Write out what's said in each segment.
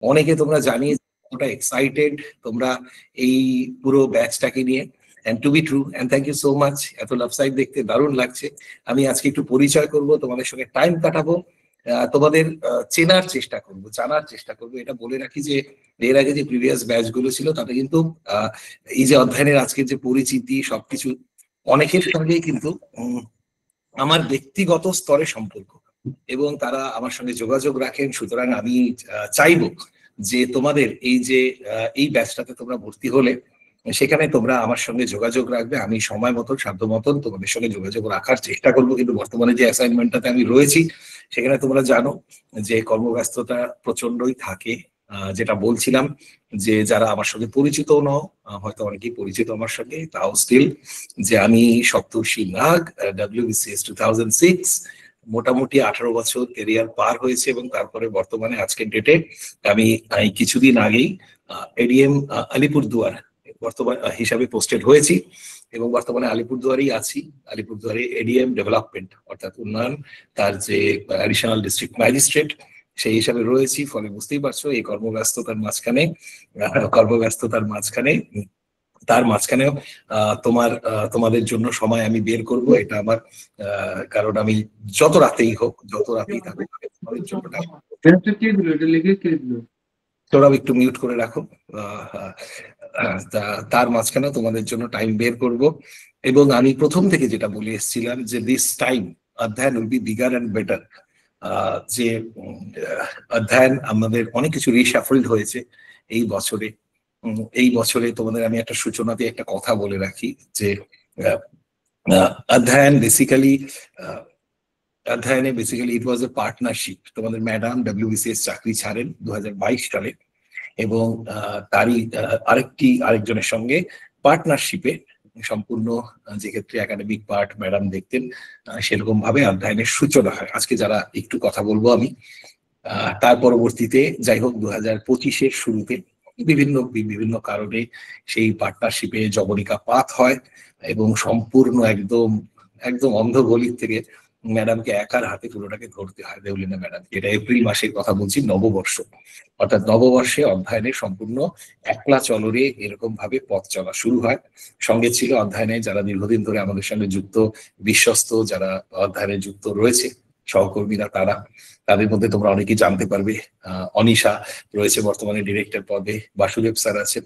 অনেকে তোমরা জানিয়ে কতটা এক্সাইটেড তোমরা এই পুরো ব্যাচটাকে নিয়ে। And to be true, and thank you so much. এত লাভ সাইড দেখতে দারুণ লাগছে। আমি আজকে একটু পরিচয় করব, তোমাদের সঙ্গে টাইম কাটাবো, তোমাদের চেনার চেষ্টা করব, জানার চেষ্টা করব। এটা বলে রাখি যে এর আগে যে প্রিভিয়াস ব্যাচ গুলো ছিল তাতে কিন্তু এই যে অধ্যয়নের আজকের যে পরিচিতি সবকিছু অনেকের সঙ্গেই কিন্তু আমার ব্যক্তিগত স্তরে সম্পর্ক, এবং তারা আমার সঙ্গে যোগাযোগ রাখেন। সুতরাং আমি চাইবো যে তোমাদের এই যে এই ব্যাচটাতে তোমরা ভর্তি হলে সেখানে তোমরা আমার সঙ্গে যোগাযোগ রাখবে। আমি সময় মতন সাধ্য মতন তোমাদের সঙ্গে যোগাযোগ রাখার চেষ্টা করবো। কিন্তু বর্তমানে যে অ্যাসাইনমেন্টটাতে আমি রয়েছি সেখানে তোমরা জানো যে কর্মব্যস্ততা প্রচন্ডই থাকে। যেটা বলছিলাম যে যারা আমার সঙ্গে পরিচিত নও, হয়তো অনেকেই পরিচিত আমার সঙ্গে, তাও স্টিল যে আমি সপ্তর্ষি নাগ, WBCS 2006, মোটামুটি 18 বছর ক্যারিয়ার পার হয়েছে, এবং তারপরে বর্তমানে আজকের ডেটে আমি কিছুদিন আগেই এডিএম আলিপুরদুয়ার বর্তমান হিসাবে পোস্টেড হয়েছি, এবং বর্তমানে আলিপুরদুয়ারেই আছি। আলিপুরদুয়ারে এডিএম ডেভেলপমেন্ট অর্থাৎ উন্নয়ন, তার যে অ্যাডিশনাল ডিস্ট্রিক্ট ম্যাজিস্ট্রেট সেই হিসাবে রয়েছি। ফলে বুঝতেই পারছো এই কর্মব্যস্ততার মাঝখানে তার মাঝখানেও তোমাদের জন্য সময় আমি বের করব, এটা আমার কারণ আমি যত রাতেই থাকুক তোমাদের জন্য তোরা একটু মিউট করে রাখো। তার মাঝখানে তোমাদের জন্য টাইম বের করব। এবং আমি প্রথম থেকে যেটা বলে এসেছিলাম যে দিস টাইম অধ্যয়ন will be bigger and better. যে অধ্যয়ন আমাদের অনেক কিছু রিশাফলড হয়েছে এই বছরে। এই বছরে তোমাদের আমি একটা সূচনা দিয়ে একটা কথা বলে রাখি যে অধ্যয়নে বেসিক্যালি ইট ওয়াজ এ পার্টনারশিপ। তোমাদের ম্যাডাম WBCS চাকরি ছাড়েন 2022 সালে, এবং তারই আরেকজনের সঙ্গে পার্টনারশিপে সম্পূর্ণ, যে ক্ষেত্রে একাডেমিক পার্ট ম্যাডাম দেখতেন, সেরকম ভাবে অধ্যয়নের সূচনা হয়। আজকে যারা একটু কথা বলবো আমি, তার পরবর্তীতে যাই হোক 2025-এর শুরুতে বিভিন্ন কারণে সেই পার্টনারশিপে জবনিকা পাত হয়, এবং সম্পূর্ণ একদম অন্ধ গলির থেকে ম্যাডামকে একার হাতে পুরোটাকে ধরতে হয়, দেউলিনা ম্যাডাম। এটা এপ্রিল মাসের কথা বলছি, নববর্ষ। অর্থাৎ নববর্ষে অধ্যয়নের সম্পূর্ণ একলা চলরে এরকম ভাবে পথ চলা শুরু হয়। সঙ্গে ছিল অধ্যয়নে যারা দীর্ঘদিন ধরে আমাদের সঙ্গে যুক্ত, বিশ্বস্ত যারা অধ্যয়নে যুক্ত রয়েছে সহকর্মীরা, তাদের মধ্যে তোমরা অনেকেই জানতে পারবে। অনিশা রয়েছে বর্তমানে ডিরেক্টর পদে, বাসুদেব স্যার আছেন,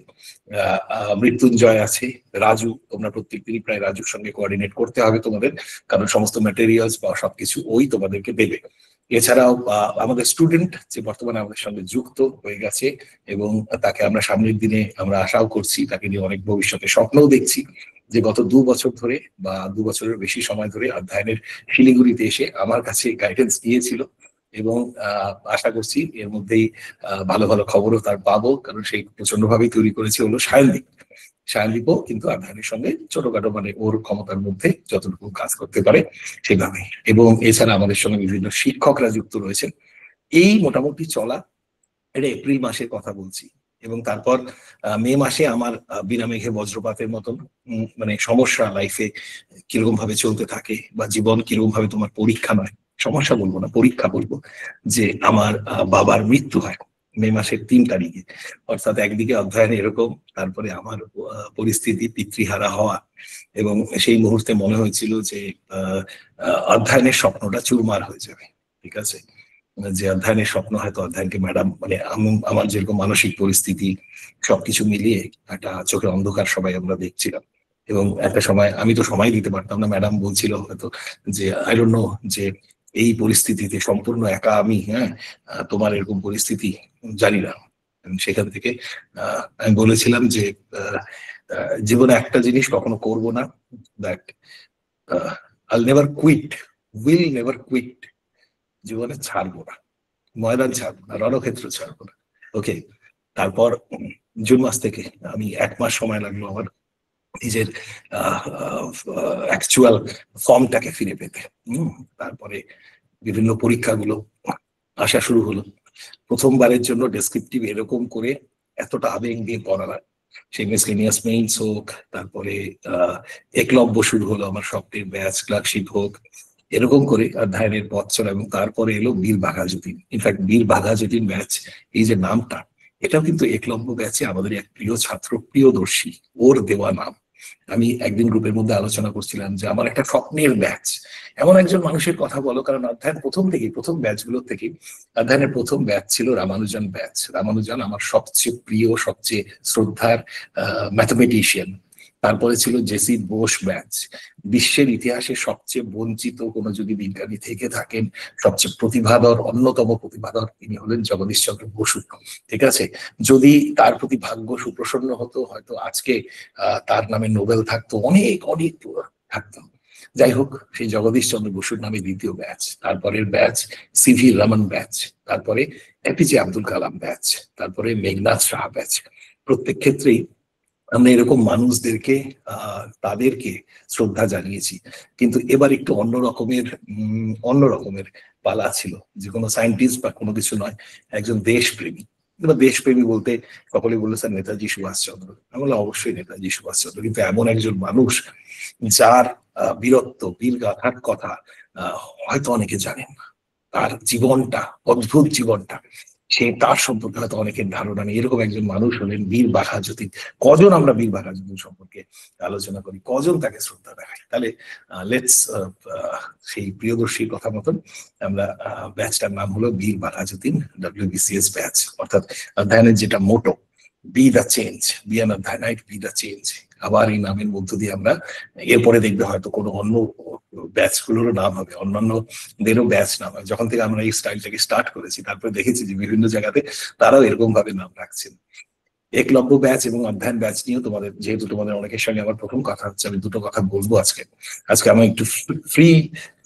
মৃত্যুঞ্জয় আছে, রাজু। তোমরা প্রত্যেকদিনই প্রায় রাজুর সঙ্গে কোঅর্ডিনেট করতে হবে তোমাদের, কারণ সমস্ত ম্যাটেরিয়ালস বা সবকিছু ওই তোমাদেরকে দেবে। এছাড়াও আমাদের স্টুডেন্ট যে বর্তমানে আমাদের সঙ্গে যুক্ত হয়ে গেছে, এবং তাকে আমরা সামনের দিনে আমরা আশাও করছি, তাকে নিয়ে অনেক ভবিষ্যতে স্বপ্নও দেখছি, যে গত 2 বছর ধরে বা 2 বছরের বেশি সময় ধরে অধ্যয়নের শিলিগুড়িতে এসে আমার কাছে গাইডেন্স দিয়েছিল, এবং আশা করছি এর মধ্যেই ভালো ভালো খবরও তার পাবো, কারণ সেই প্রচন্ড ভাবেই তৈরি করেছে হলো সায়নদীপও কিন্তু অধ্যয়নের সঙ্গে ছোটখাটো মানে ওর ক্ষমতার মধ্যে যতটুকু কাজ করতে পারে সেভাবে। এবং এছাড়া আমাদের সঙ্গে বিভিন্ন শিক্ষকরা যুক্ত রয়েছেন। এই মোটামুটি চলা, এটা এপ্রিল মাসের কথা বলছি। এবং তারপর মে মাসে আমার বিনা মেঘে বজ্রপাতের মতন মানে সমস্যা লাইফে কিরকম ভাবে চলতে থাকে, বা জীবন কিরকম ভাবে তোমার পরীক্ষা নয়, সমস্যা বলবো না, পরীক্ষা বলবো, যে আমার বাবার মৃত্যু হয় মে মাসের 3 তারিখে। অর্থাৎ একদিকে অধ্যয়নে এরকম, তারপরে আমার পরিস্থিতি পিতৃহারা হওয়া, এবং সেই মুহূর্তে মনে হয়েছিল যে অধ্যয়নের স্বপ্নটা চুরমার হয়ে যাবে। ঠিক আছে, যে অধ্যয়নের স্বপ্ন, হয়তো অধ্যয়নকে ম্যাডাম মানে আমার যেরকম মানসিক পরিস্থিতি সবকিছু মিলিয়ে একটা চোখে অন্ধকার সবাই আমরা দেখছিলাম। এবং একটা সময় আমি তো সময় দিতে পারতাম না, ম্যাডাম বলছিল হয়তো যে আই ডোন্ট নো, যে এই পরিস্থিতিতে সম্পূর্ণ একা আমি, হ্যাঁ তোমার এরকম পরিস্থিতি জানি না। সেখান থেকে আমি বলেছিলাম যে জীবনে একটা জিনিস কখনো করব না, that I'll never quit, will never quit. জীবনে ছাড়বো না, ময়দান ছাড়বো না, রণক্ষেত্র ছাড়বো না। ওকে, তারপর জুন মাস থেকে আমি 1 মাস সময় লাগলো আমার নিজের অ্যাকচুয়াল ফর্মটাকে ফিরে পেতে। তারপরে বিভিন্ন পরীক্ষাগুলো আসা শুরু হলো। প্রথমবারের জন্য ডেসক্রিপটিভ এরকম করে এতটা আবেগ দিয়ে পড়া না, সেই মিসলেনিয়াস মেইনস হোক, তারপরে একলব্য শুরু হলো আমার স্বপ্নের ব্যাচ, ক্লার্কশিপ হোক, এরকম করে অধ্যয়নের পথ চলা, এবং তারপরে এলো বীর বাঘাযতীন। ইনফ্যাক্ট বীর বাঘাযতীন ব্যাচ, এই যে নামটা, এটাও কিন্তু একলব্য ব্যাচে আমাদের এক প্রিয় ছাত্র প্রিয়দর্শী, ওর দেওয়া নাম। আমি একদিন গ্রুপের মধ্যে আলোচনা করছিলাম যে আমার একটা স্বপ্নের ব্যাচ, এমন একজন মানুষের কথা বলো, কারণ অধ্যয়ন প্রথম থেকেই, প্রথম ব্যাচগুলোর থেকে অধ্যয়নের প্রথম ব্যাচ ছিল রামানুজন ব্যাচ। রামানুজন আমার সবচেয়ে প্রিয়, সবচেয়ে শ্রদ্ধার ম্যাথমেটিশিয়ান। তারপরে ছিল জেসি বোস ব্যাচ। বিশ্বের ইতিহাসে সবচেয়ে বঞ্চিত কোনো যদি বিজ্ঞানী থেকে থাকেন, সবচেয়ে প্রতিভাধর, অন্যতম প্রতিভাধর, তিনি হলেন জগদীশ চন্দ্র বসু। ঠিক আছে, যদি তার প্রতি ভাগ্য সুপ্রসন্ন হতো, হয়তো আজকে তার নামে নোবেল থাকতো, অনেক অনেক থাকতো। যাই হোক, সেই জগদীশ চন্দ্র বসুর নামে দ্বিতীয় ব্যাচ, তারপরের ব্যাচ সিভি রমন ব্যাচ, তারপরে এপিজে আব্দুল কালাম ব্যাচ, তারপরে মেঘনাথ সাহা ব্যাচ। প্রত্যেক ক্ষেত্রেই আমরা এরকম মানুষদেরকে তাদেরকে শ্রদ্ধা জানিয়েছি। কিন্তু এবার একটু অন্য রকমের পালা ছিল, যে কোনো সায়েন্টিস্ট বা কোনো কিছু নয়, একজন দেশপ্রেমী। এবার দেশপ্রেমী বলতে সকলে বললো স্যার নেতাজি সুভাষচন্দ্র। আমি বললাম অবশ্যই নেতাজি সুভাষচন্দ্র, কিন্তু এমন একজন মানুষ যার বীরত্ব, বীর গাথার কথা হয়তো অনেকে জানেন না। তার জীবনটা, অদ্ভুত জীবনটা, তার সম্পর্কে হয়তো অনেকের ধারণা নেই। এরকম একজন মানুষ হলেন বীর বাঘাযতীন। কজন আমরা বীর বাঘাযতীন সম্পর্কে আলোচনা করি, কজন তাকে শ্রদ্ধা দেখাই? তাহলে লেটস সেই প্রিয়দর্শীর কথা মতন আমরা ব্যাচটার নাম হলো বীর বাঘাযতীন WBCS ব্যাচ। অর্থাৎ অধ্যয়নের যেটা motto, be the change, be an অধ্যয়নাইট, বি দ্য চেঞ্জ। আবার এই নামের মধ্য দিয়ে আমরা এরপরে দেখবে হয়তো কোনো অন্য ব্যাচ গুলোরও নাম হবে, অন্যান্যদেরও ব্যাচ নাম হবে। যখন থেকে আমরা এই স্টাইলটাকে স্টার্ট করেছি, তারপরে দেখেছি যে বিভিন্ন জায়গাতে তারাও এরকম ভাবে নাম রাখছেন। একলব্য ব্যাচ এবং অধ্যয়ন ব্যাচ নিয়েও তোমাদের, যেহেতু তোমাদের অনেকের সঙ্গে আমার প্রথম কথা হচ্ছে, আমি দুটো কথা বলবো আজকে। আমি একটু ফ্রি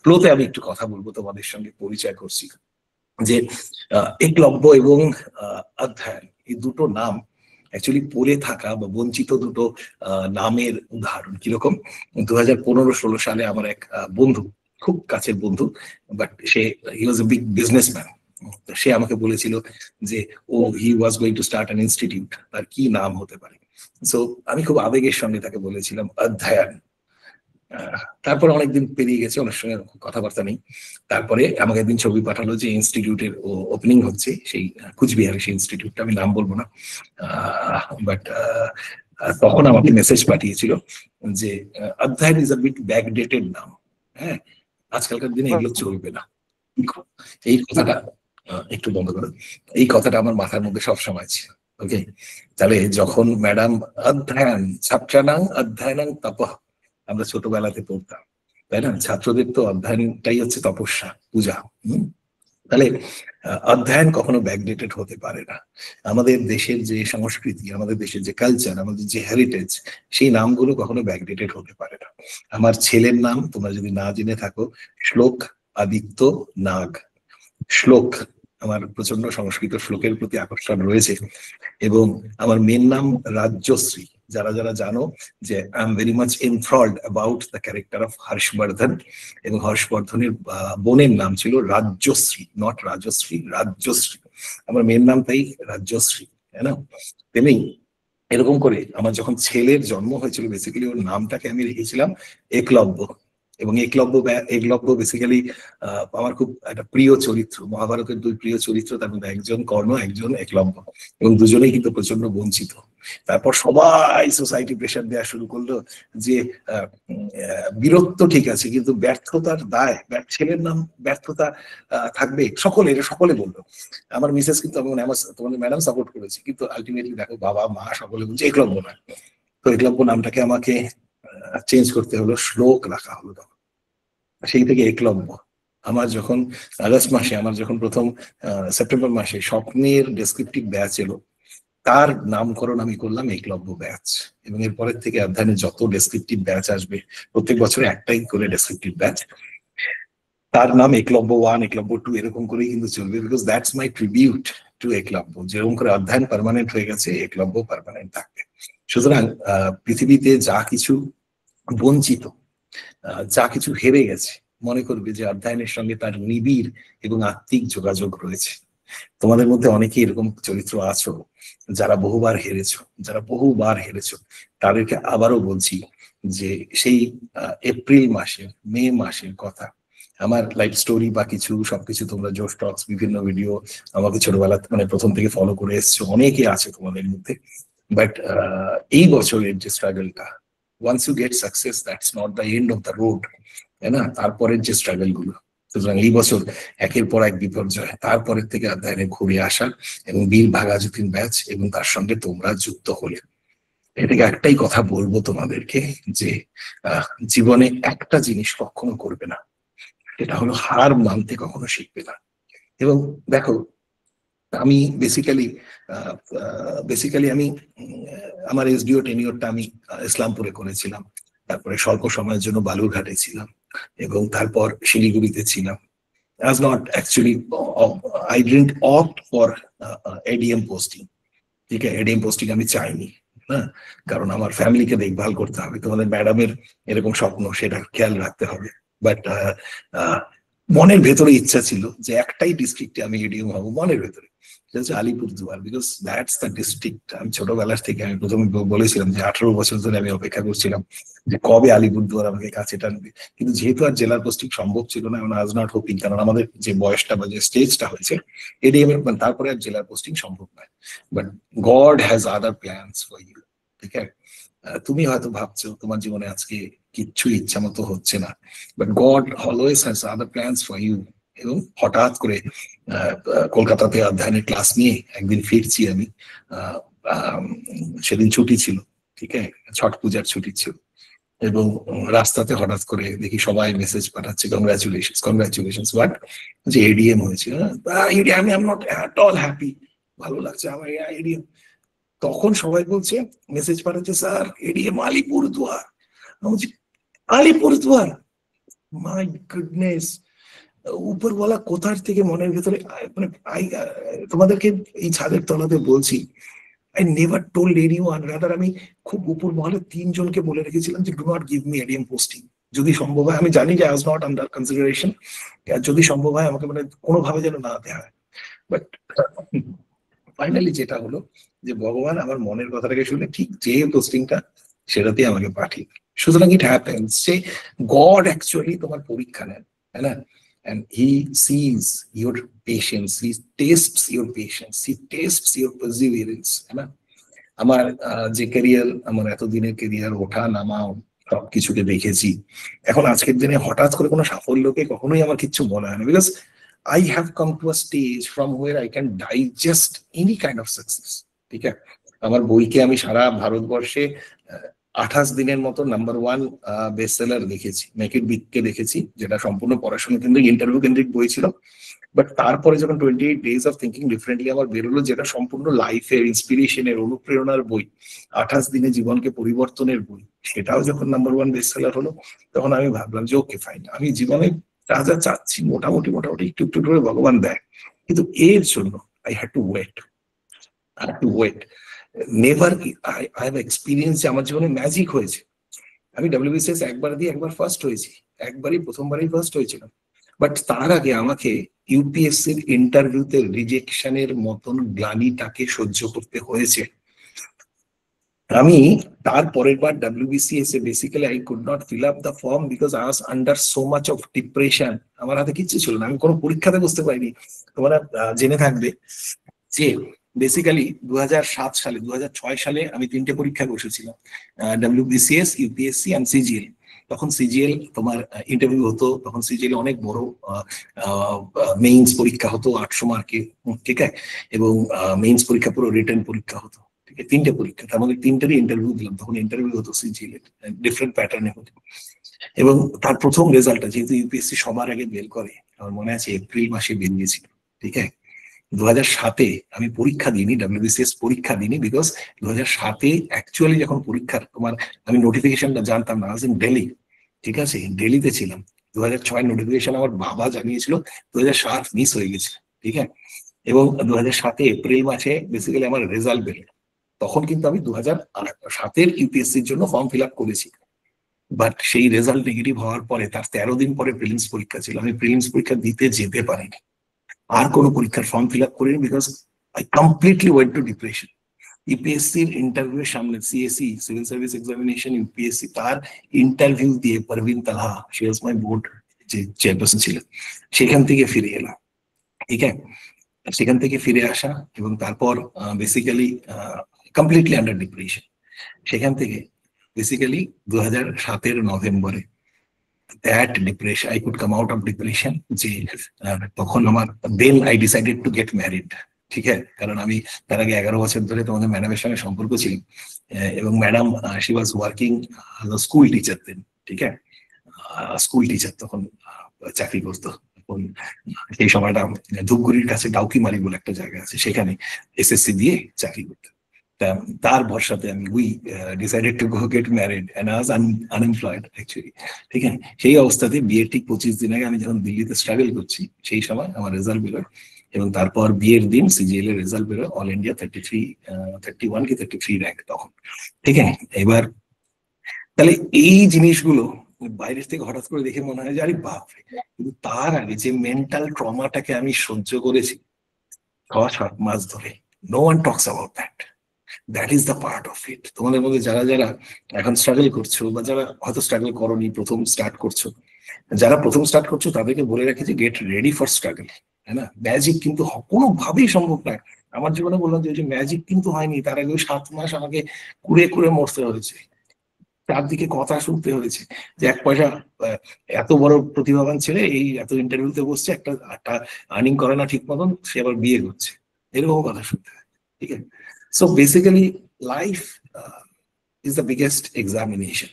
ফ্লোতে আমি একটু কথা বলবো, তোমাদের সঙ্গে পরিচয় করছি যে একলব্য এবং অধ্যয়ন, এই দুটো নাম অ্যাকচুয়ালি পড়ে থাকা বা বঞ্চিত দুটো নামের উদাহরণ। কিরকম? 2015-16 সালে আমার এক বন্ধু, খুব কাছের বন্ধু, বাট সে he was a big businessman. সে আমাকে বলেছিল যে he was going to start an institute, তার কি নাম হতে পারে? সো আমি খুব আবেগের সঙ্গে তাকে বলেছিলাম অধ্যয়ন। তারপরে অনেকদিন পেরিয়ে গেছে, অনেক সঙ্গে কথাবার্তা নেই। তারপরে আমাকে একদিন ছবি পাঠালো যে ইনস্টিটিউটের ওপেনিং হচ্ছে, সেই কুচবিহারে সেই ইনস্টিটিউটটা, আমি নাম বলবো না, বাট তখন আমাকে মেসেজ পাঠিয়েছিল যে অধ্যয়ন ইজ আ বিট ব্যাকডেটেড নাম। হ্যাঁ, আজকালকার দিনে এগুলো চলবে না। এই কথাটা একটু বন্ধ করো, এই কথাটা আমার মাথার মধ্যে সবসময় ছিল। ওকে, তাহলে যখন ম্যাডাম অধ্যয়ন ছাত্রানাং অধ্যয়নাং তপঃ, আমরা ছোটবেলাতে পড়তাম, তাই না? ছাত্রদের তো অধ্যয়নটাই হচ্ছে তপস্যা, পূজা। তাহলে অধ্যয়ন কখনো ব্যাকডেটেড হতে পারে না। আমাদের দেশের যে সংস্কৃতি, আমাদের দেশের যে কালচার, আমাদের যে হেরিটেজ, সেই নামগুলো কখনো ব্যাকডেটেড হতে পারে না। আমার ছেলের নাম তোমরা যদি না জেনে থাকো, শ্লোক আদিত্য নাগ। শ্লোক, আমার প্রচন্ড সংস্কৃত শ্লোকের প্রতি আকর্ষণ রয়েছে। এবং আমার মেয়ের নাম রাজ্যশ্রী। যারা যারা জানো যে I am very much enthralled about the character of Harshavardhan, এবং হর্ষবর্ধনের বোনের নাম ছিল রাজ্যশ্রী, নট রাজশ্রী, রাজ্যশ্রী। আমার মেয়ের নাম তাই রাজ্যশ্রী, তাই না? তেমনি এরকম করে আমার যখন ছেলের জন্ম হয়েছিল, বেসিক্যালি ওর নামটাকে আমি রেখেছিলাম একলব্য। এবং একলব্য বেসিক্যালি আমার খুব একটা প্রিয় চরিত্র, মহাভারতের দুই প্রিয় চরিত্র, তার মধ্যে একজন কর্ণ, একজন একলব্য, এবং দুজনেই কিন্তু প্রচন্ড বঞ্চিত। তারপর সবাই সোসাইটি প্রেশার দেওয়া শুরু করলো যে বীরত্ব ঠিক আছে, কিন্তু ব্যর্থতার দায়, ছেলের নাম ব্যর্থতা থাকবে, সকলে বললো। আমার মিসেস কিন্তু তোমাদের ম্যাডাম সাপোর্ট করেছে, কিন্তু আলটিমেটলি দেখো বাবা মা সকলে বলছে একলব্য না। তো একলব্য নামটাকে আমাকে চেঞ্জ করতে হলো, শ্লোক রাখা হলো। তখন সেই থেকে একলব্য। আমার যখন আগস্ট মাসে, আমার যখন প্রথম সেপ্টেম্বর মাসে স্বপ্নের ডেসক্রিপটিভ ব্যাচ এলো, তার নামকরণ আমি করলাম একলব্য ব্যাচ। এবং এরপরের থেকে অধ্যয়নের যত ডেসক্রিপটিভ ব্যাচ আসবে, প্রত্যেক বছরে একটাই করে ডেসক্রিপটিভ ব্যাচ, তার নাম একলব্য 1, একলব্য 2 এরকম করেই কিন্তু চলবে। Because that's my tribute to Eklavya. যেরকম করে অধ্যয়ন পার্মানেন্ট হয়ে গেছে, একলব্য পার্মানেন্ট থাকবে। সুতরাং পৃথিবীতে যা কিছু বঞ্চিত, যা কিছু হেরে গেছে, মনে করবে যে অধ্যয়নের সঙ্গে তার নিবিড় এবং আত্মিক যোগাযোগ রয়েছে। তোমাদের মধ্যে অনেকেই এরকম চরিত্র আছো যারা বহুবার হেরেছো। তাদেরকে আবারও বলছি যে সেই এপ্রিল মাসের, মে মাসের কথা, আমার লাইফ স্টোরি বা কিছু সবকিছু তোমরা জোশ টক্স বিভিন্ন ভিডিও আমাকে ছোটবেলা মানে প্রথম থেকে ফলো করে এসছো, অনেকে আছে তোমাদের মধ্যে। বাট এই বছরের যে স্ট্রাগলটা, once you get success that's not the end of the road, তাই না? তারপরের যে স্ট্রাগল গুলো, সুতরাং এই বছর একের পর এক বিপর্যয়, তারপরের থেকে অধ্যায়নে ঘুরে আসা এবং বীর ভাগাযতীন ব্যাচ এবং তার সঙ্গে তোমরা যুক্ত হলে, এটাকে একটাই কথা বলবো তোমাদেরকে যে জীবনে একটা জিনিস কখনো করবে না, সেটা হলো হার মানতে কখনো শিখবে না। এবং দেখো, আমি বেসিক্যালি আমি আমার এসডিও টেনিওরটা আমি ইসলামপুরে করেছিলাম, তারপরে স্বল্প সময়ের জন্য বালুরঘাটে ছিলাম এবং তারপর শিলিগুড়িতে ছিলাম। as not actually I didn't opt for ADM posting, ঠিক আছে? এডিএম পোস্টিং আমি চাইনি, হ্যাঁ, কারণ আমার ফ্যামিলিকে দেখভাল করতে হবে, তোমাদের ম্যাডামের এরকম স্বপ্ন, সেটা খেয়াল রাখতে হবে। বাট মনের ভেতরে ইচ্ছা ছিল যে একটাই ডিস্ট্রিক্টে আমি এডিএম হবো, মনের ভেতরে, সেটা হচ্ছে Alipurduar, because that's the district. আমি ছোটবেলার থেকে, আমি প্রথমে বলেছিলাম যে 18 বছর ধরে আমি অপেক্ষা করছিলাম যে কবে আলিপুরদুয়ার আমাকে কাছে টানবে, কিন্তু যেহেতু আর জেলার পোস্টিং সম্ভব ছিল না, এবং আজ নট হোপিং, কারণ আমাদের যে বয়সটা বা যে স্টেজটা হয়েছে এডিএম এর, তারপরে আর জেলার পোস্টিং সম্ভব নয়। But God has other plans for you, ঠিক আছে? তুমি হয়তো ভাবছো তোমার জীবনে আজকে কিচ্ছু ইচ্ছা মতো হচ্ছে না, but God always has other plans for you. এবং হঠাৎ করে কলকাতাতে অধ্যয়নের ক্লাস নিয়ে একদিন ফিরছি আমি, সেদিন ছুটি ছিল, ঠিক আছে, ছট পূজার ছুটি ছিল, এবং রাস্তাতে হঠাৎ করে দেখি সবাই মেসেজ পাঠাচ্ছে, কংগ্রাচুলেশনস কংগ্রাচুলেশনস, বাট যে এডিএম হয়েছে, আমি am not at all happy, ভালো লাগছে আমার এডিএম। তখন সবাই বলছে, মেসেজ পাঠাচ্ছে, স্যার এডিএম আলিপুরদুয়ার। আমি বলছি আলিপুরদুয়ার, মাই গুডনেস, উপরওয়ালা কোথার থেকে মনের ভেতরে মানে তোমাদেরকে এই ছাদের তলাতে বলছি, I never told anyone, rather আমি খুব উপর মহলে 3 জনকে বলে রেখেছিলাম যে do not give me ADM posting, যদি সম্ভব হয়, আমি জানি যে আজ নট আন্ডার কনসিডারেশন, যদি সম্ভব হয় আমাকে মানে কোনোভাবে যেন না দেওয়া হয়। বাট ফাইনালি যেটা হলো যে ভগবান আমার মনের কথাটাকে শুনে ঠিক যে পোস্টিংটা সেটাতে আমাকে পাঠিয়ে, সুতরাং ইট হ্যাপেন্স যে গড অ্যাকচুয়ালি তোমার পরীক্ষা নেন, তাই না? And he sees your patience, he tastes your patience, he tastes your perseverance, তাই না? আমার যে ক্যারিয়ার, আমার এতদিনের ক্যারিয়ার, ওঠা নামা সবকিছুকে দেখেছি। এখন আজকের দিনে হঠাৎ করে কোনো সাফল্যকে কখনোই আমার কিচ্ছু মনে হয় না, because I have come to a stage from where I can digest any kind of success, ঠিক আছে? আমার বইকে আমি সারা ভারতবর্ষে 28 দিনের মতো নাম্বার 1 বেস্ট সেলার দেখেছি, মেক ইট বিগকে দেখেছি, যেটা সম্পূর্ণ পড়াশোনা কেন্দ্রিক, ইন্টারভিউ কেন্দ্রিক বই ছিল। বাট তারপরে যখন 28 ডেজ অফ থিঙ্কিং ডিফারেন্টলি আমার বেরোলো, যেটা সম্পূর্ণ লাইফের ইন্সপিরেশনের, অনুপ্রেরণার বই, 28 দিনে জীবনকে পরিবর্তনের বই, সেটাও যখন নাম্বার 1 বেস্ট সেলার হলো, তখন আমি ভাবলাম যে ওকে ফাইন, আমি জীবনে যা যা চাচ্ছি মোটামুটি একটু একটু করে ভগবান দেয়, কিন্তু এর জন্য I had to wait. Never I have experience যে আমার জীবনে ম্যাজিক হয়েছে। আমি ডব্লিউবিসিএস একবার দিয়ে একবার ফার্স্ট হয়েছি, প্রথমবারই ফার্স্ট হয়েছিলাম। বাট তার আগে আমাকে ইউপিএসসির ইন্টারভিউতে রিজেকশনের মতন গ্লানিটাকে সহ্য করতে হয়েছে। আমি তার পরের বার ডব্লিউবিসিএস এ basically I could not fill up the form because I was under so much of depression. আমার হাতে কিচ্ছু ছিল না, আমি কোনো পরীক্ষাতে বসতে পারিনি। তোমরা জেনে থাকবে যে বেসিক্যালি 2007 সালে 2006 সালে আমি 3টে পরীক্ষা বসেছিলাম, ডব্লিউবিসিএস, ইউপিএসসি এন্ড সিজিএল। তখন সিজিএল তোমার ইন্টারভিউ হতো, তখন সিজিএল অনেক বড় মেইনস পরীক্ষা হতো 800 মার্কে, ঠিক আছে, এবং মেইনস পরীক্ষা পুরো রিটেন পরীক্ষা হতো, ঠিক আছে, 3টে পরীক্ষা, তার মধ্যে 3টেরই ইন্টারভিউ দিলাম। তখন ইন্টারভিউ হতো সিজিএল ডিফারেন্ট প্যাটার্নে হতো, এবং তার প্রথম রেজাল্টটা যেহেতু ইউপিএসসি সবার আগে বের করে, আমার মনে আছে এপ্রিল মাসে বেরিয়েছিল, ঠিক আছে। 2007-এ আমি পরীক্ষা দিইনি, ডব্লিউবিসিএস পরীক্ষা দিইনি, বিকজ 2007-এ অ্যাকচুয়ালি যখন পরীক্ষার তোমার আমি নোটিফিকেশনটা জানতাম না, ইন দিল্লি, ঠিক আছে, দিল্লিতে ছিলাম। 2006 নোটিফিকেশন আমার বাবা জানিয়েছিল, 2007 মিস হয়ে গেছে, ঠিক আছে। এবং 2007-এ এপ্রিল মাসে বেসিক্যালি আমার রেজাল্ট বেরোলো। তখন কিন্তু আমি 2007-এর ইউপিএসসির জন্য ফর্ম ফিল আপ করেছি, বাট সেই রেজাল্ট নেগেটিভ হওয়ার পরে তার 13 দিন পরে প্রিলিমস পরীক্ষা ছিল, আমি প্রিলিমস পরীক্ষা দিতে যেতে পারিনি, আর কোনো পরীক্ষার ফর্ম ফিল আপ করিনি, because I completely went to depression. ইউপিএসসির ইন্টারভিউ এর সামনে, CSC civil service examination UPSC, তার ইন্টারভিউ দিয়ে Parveen Talha, she was my board যে চেয়ারপারসন ছিলেন, সেখান থেকে ফিরে এলাম। ঠিক আছে, সেখান থেকে ফিরে আসা এবং তারপর বেসিক্যালি কমপ্লিটলি আন্ডার ডিপ্রেশন। সেখান থেকে বেসিক্যালি 2007-এর নভেম্বরে that depression, I could come out of depression. যে তখন আমার then I decided to get married. ঠিক আছে, কারণ আমি তার আগে 11 বছর ধরে তোমাদের ম্যাডামের সঙ্গে সম্পর্ক ছিল, এবং madam she was working school teacher then. ঠিক আছে, স্কুল টিচার তখন চাকরি করতো। তখন সেই সময়টা ধূপগুড়ির কাছে ডাউকিমারি বলে একটা জায়গা আছে, সেখানে এসএসসি দিয়ে চাকরি করতো। তার ভরসাতে আমি we decided to go get married and I was unemployed actually. ঠিক আছে, সেই অবস্থাতে বিয়ের ঠিক 25 দিন আগে আমি যখন দিল্লিতে স্ট্রাগল করছি, সেই সময় আমার রেজাল্ট বেরোয়, এবং তারপর বিয়ের দিন সিজিএল এর রেজাল্ট বেরোয়, অল ইন্ডিয়া 31 কি 33 র্যাঙ্ক তখন। ঠিক আছে, এবার তাহলে এই জিনিসগুলো বাইরের থেকে হঠাৎ করে দেখে মনে হয় যে আরে বাপরে, কিন্তু তার আগে যে মেন্টাল ট্রমাটাকে আমি সহ্য করেছি 6-7 মাস ধরে, no one talks about that. That is the part of it. তোমাদের মধ্যে যারা যারা এখন স্ট্রাগল করছো, বা যারা হয়তো স্ট্রাগল করোনি, প্রথম স্টার্ট করছো, যারা প্রথম স্টার্ট করছো তাদেরকে বলে রাখি যে গেট রেডি ফর স্ট্রাগল। হ্যাঁ না, ম্যাজিক কিন্তু কোনোভাবেই সম্ভব নয়। আমার জীবনে বললাম যে ম্যাজিক কিন্তু হয়নি, তার আগে 7 মাস আমাকে কুড়ে কুড়ে মরতে হয়েছে, চারদিকে কথা শুনতে হয়েছে যে এক পয়সা এত বড় প্রতিভাবান ছেলে এই এত ইন্টারভিউতে বসছে, একটা আর্নিং করে না ঠিক মতন, সে আবার বিয়ে করছে, এরকম কথা শুনতে হয়। ঠিক আছে, so basically life is the biggest examination.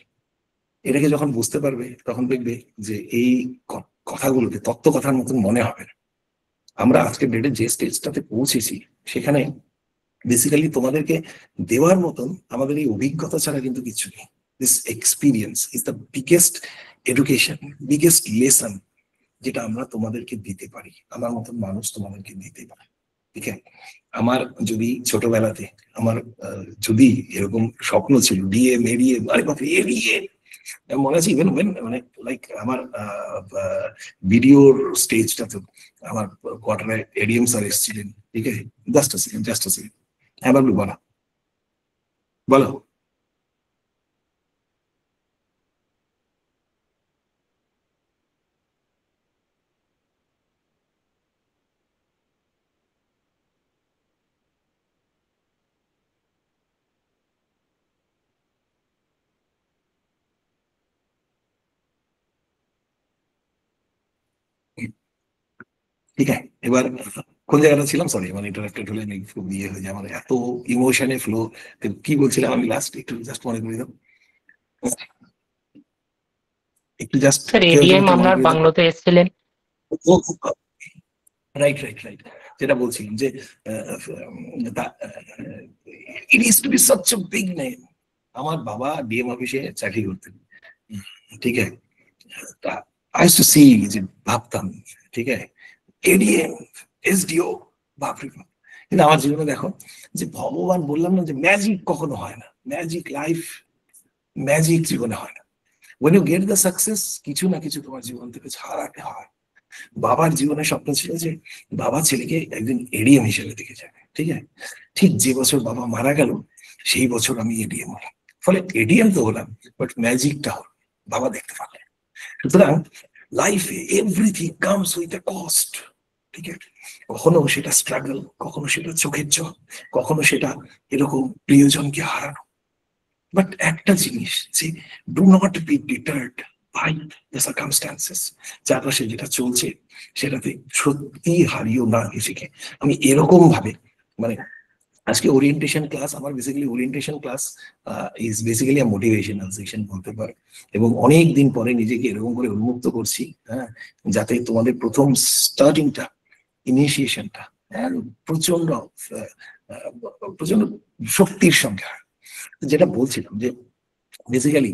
এটাকে যখন বুঝতে পারবে তখন দেখবে যে এই কথাগুলোকে তত্ত্ব কথার মতন মনে হবে না। আমরা আজকের ডেটে যে স্টেজটাতে পৌঁছেছি, সেখানে বেসিক্যালি তোমাদেরকে দেওয়ার মতন আমাদের এই অভিজ্ঞতা ছাড়া কিন্তু কিছু নেই। This experience is the biggest education, biggest lesson, যেটা আমরা তোমাদেরকে দিতে পারি, আমার মতন মানুষ তোমাদেরকে দিতে পারে। ঠিক আছে, আমার যদি ছোটবেলাতে আমার যদি এরকম স্বপ্ন ছিল ডিএম এডিএম, আরে বাপরে এডিএম, মনে আছে ইভেন মানে লাইক আমার ভিডিওর স্টেজটাতে আমার কোয়ার্টারে এডিএম স্যার এসেছিলেন। ঠিক আছে, জাস্ট আ সেকেন্ড। হ্যাঁ বাবলু বলো বলো। ঠিক আছে, এবার কোন জায়গাটা ছিলাম, সরি মানে ইন্টারাপ্টেড হলে আমি খুব ইয়ে হয়ে যায়, আমার এত ইমোশনে ফ্লো। কি বলছিলাম আমি লাস্ট, একটু জাস্ট মনে করি দাও, একটু জাস্ট স্যার কেউ একজন এডিএম একটু মনে আপনার করি দাও। বাংলোতে এসেছিলেন। রাইট, যেটা বলছিলাম যে it is to be such a big name. আমার বাবা ডিএম অফিসে চাকরি করতেন। ঠিক আছে, তা আই টু সি, যে ভাবতাম, ঠিক আছে, এডিএম, এসডিও, বাপরে বাপ। কিন্তু আমার জীবনে দেখো যে ভগবান, বললাম না যে ম্যাজিক কখনো হয় না, ম্যাজিক লাইফ, ম্যাজিক জীবনে হয় না। when you get the success, কিছু না কিছু তোমার জীবন থেকে ছাড়াতে হয়। বাবার জীবনে স্বপ্ন ছিল যে বাবা ছেলেকে একদিন এডিএম হিসেবে দেখে যাবে। ঠিক আছে, ঠিক যে বছর বাবা মারা গেল সেই বছর আমি এডিএম হলাম। ফলে এডিএম তো হলাম, বাট ম্যাজিকটা হলো বাবা দেখতে পারলেন। সুতরাং লাইফে everything comes with a cost. ঠিক আছে, কখনো সেটা স্ট্রাগল, কখনো সেটা চোখের জল, কখনো সেটা এরকম প্রিয়জনকে হারানো। বাট একটা জিনিস, যে do not be deterred by the circumstances, চারপাশে যেটা চলছে সেটাতে সত্যি হারিও না নিজেকে। আমি এরকম ভাবে, মানে আজকে ওরিয়েন্টেশন ক্লাস, আমার basically orientation class is basically motivational session বলতে পারে, এবং অনেক দিন পরে নিজেকে এরকম করে উন্মুক্ত করছি, হ্যাঁ, যাতে তোমাদের প্রথম স্টার্টিংটা, ইনিশিয়েশনটা প্রচন্ড প্রচন্ড শক্তির সঙ্গে হয়। যেটা বলছিলাম যে বেসিক্যালি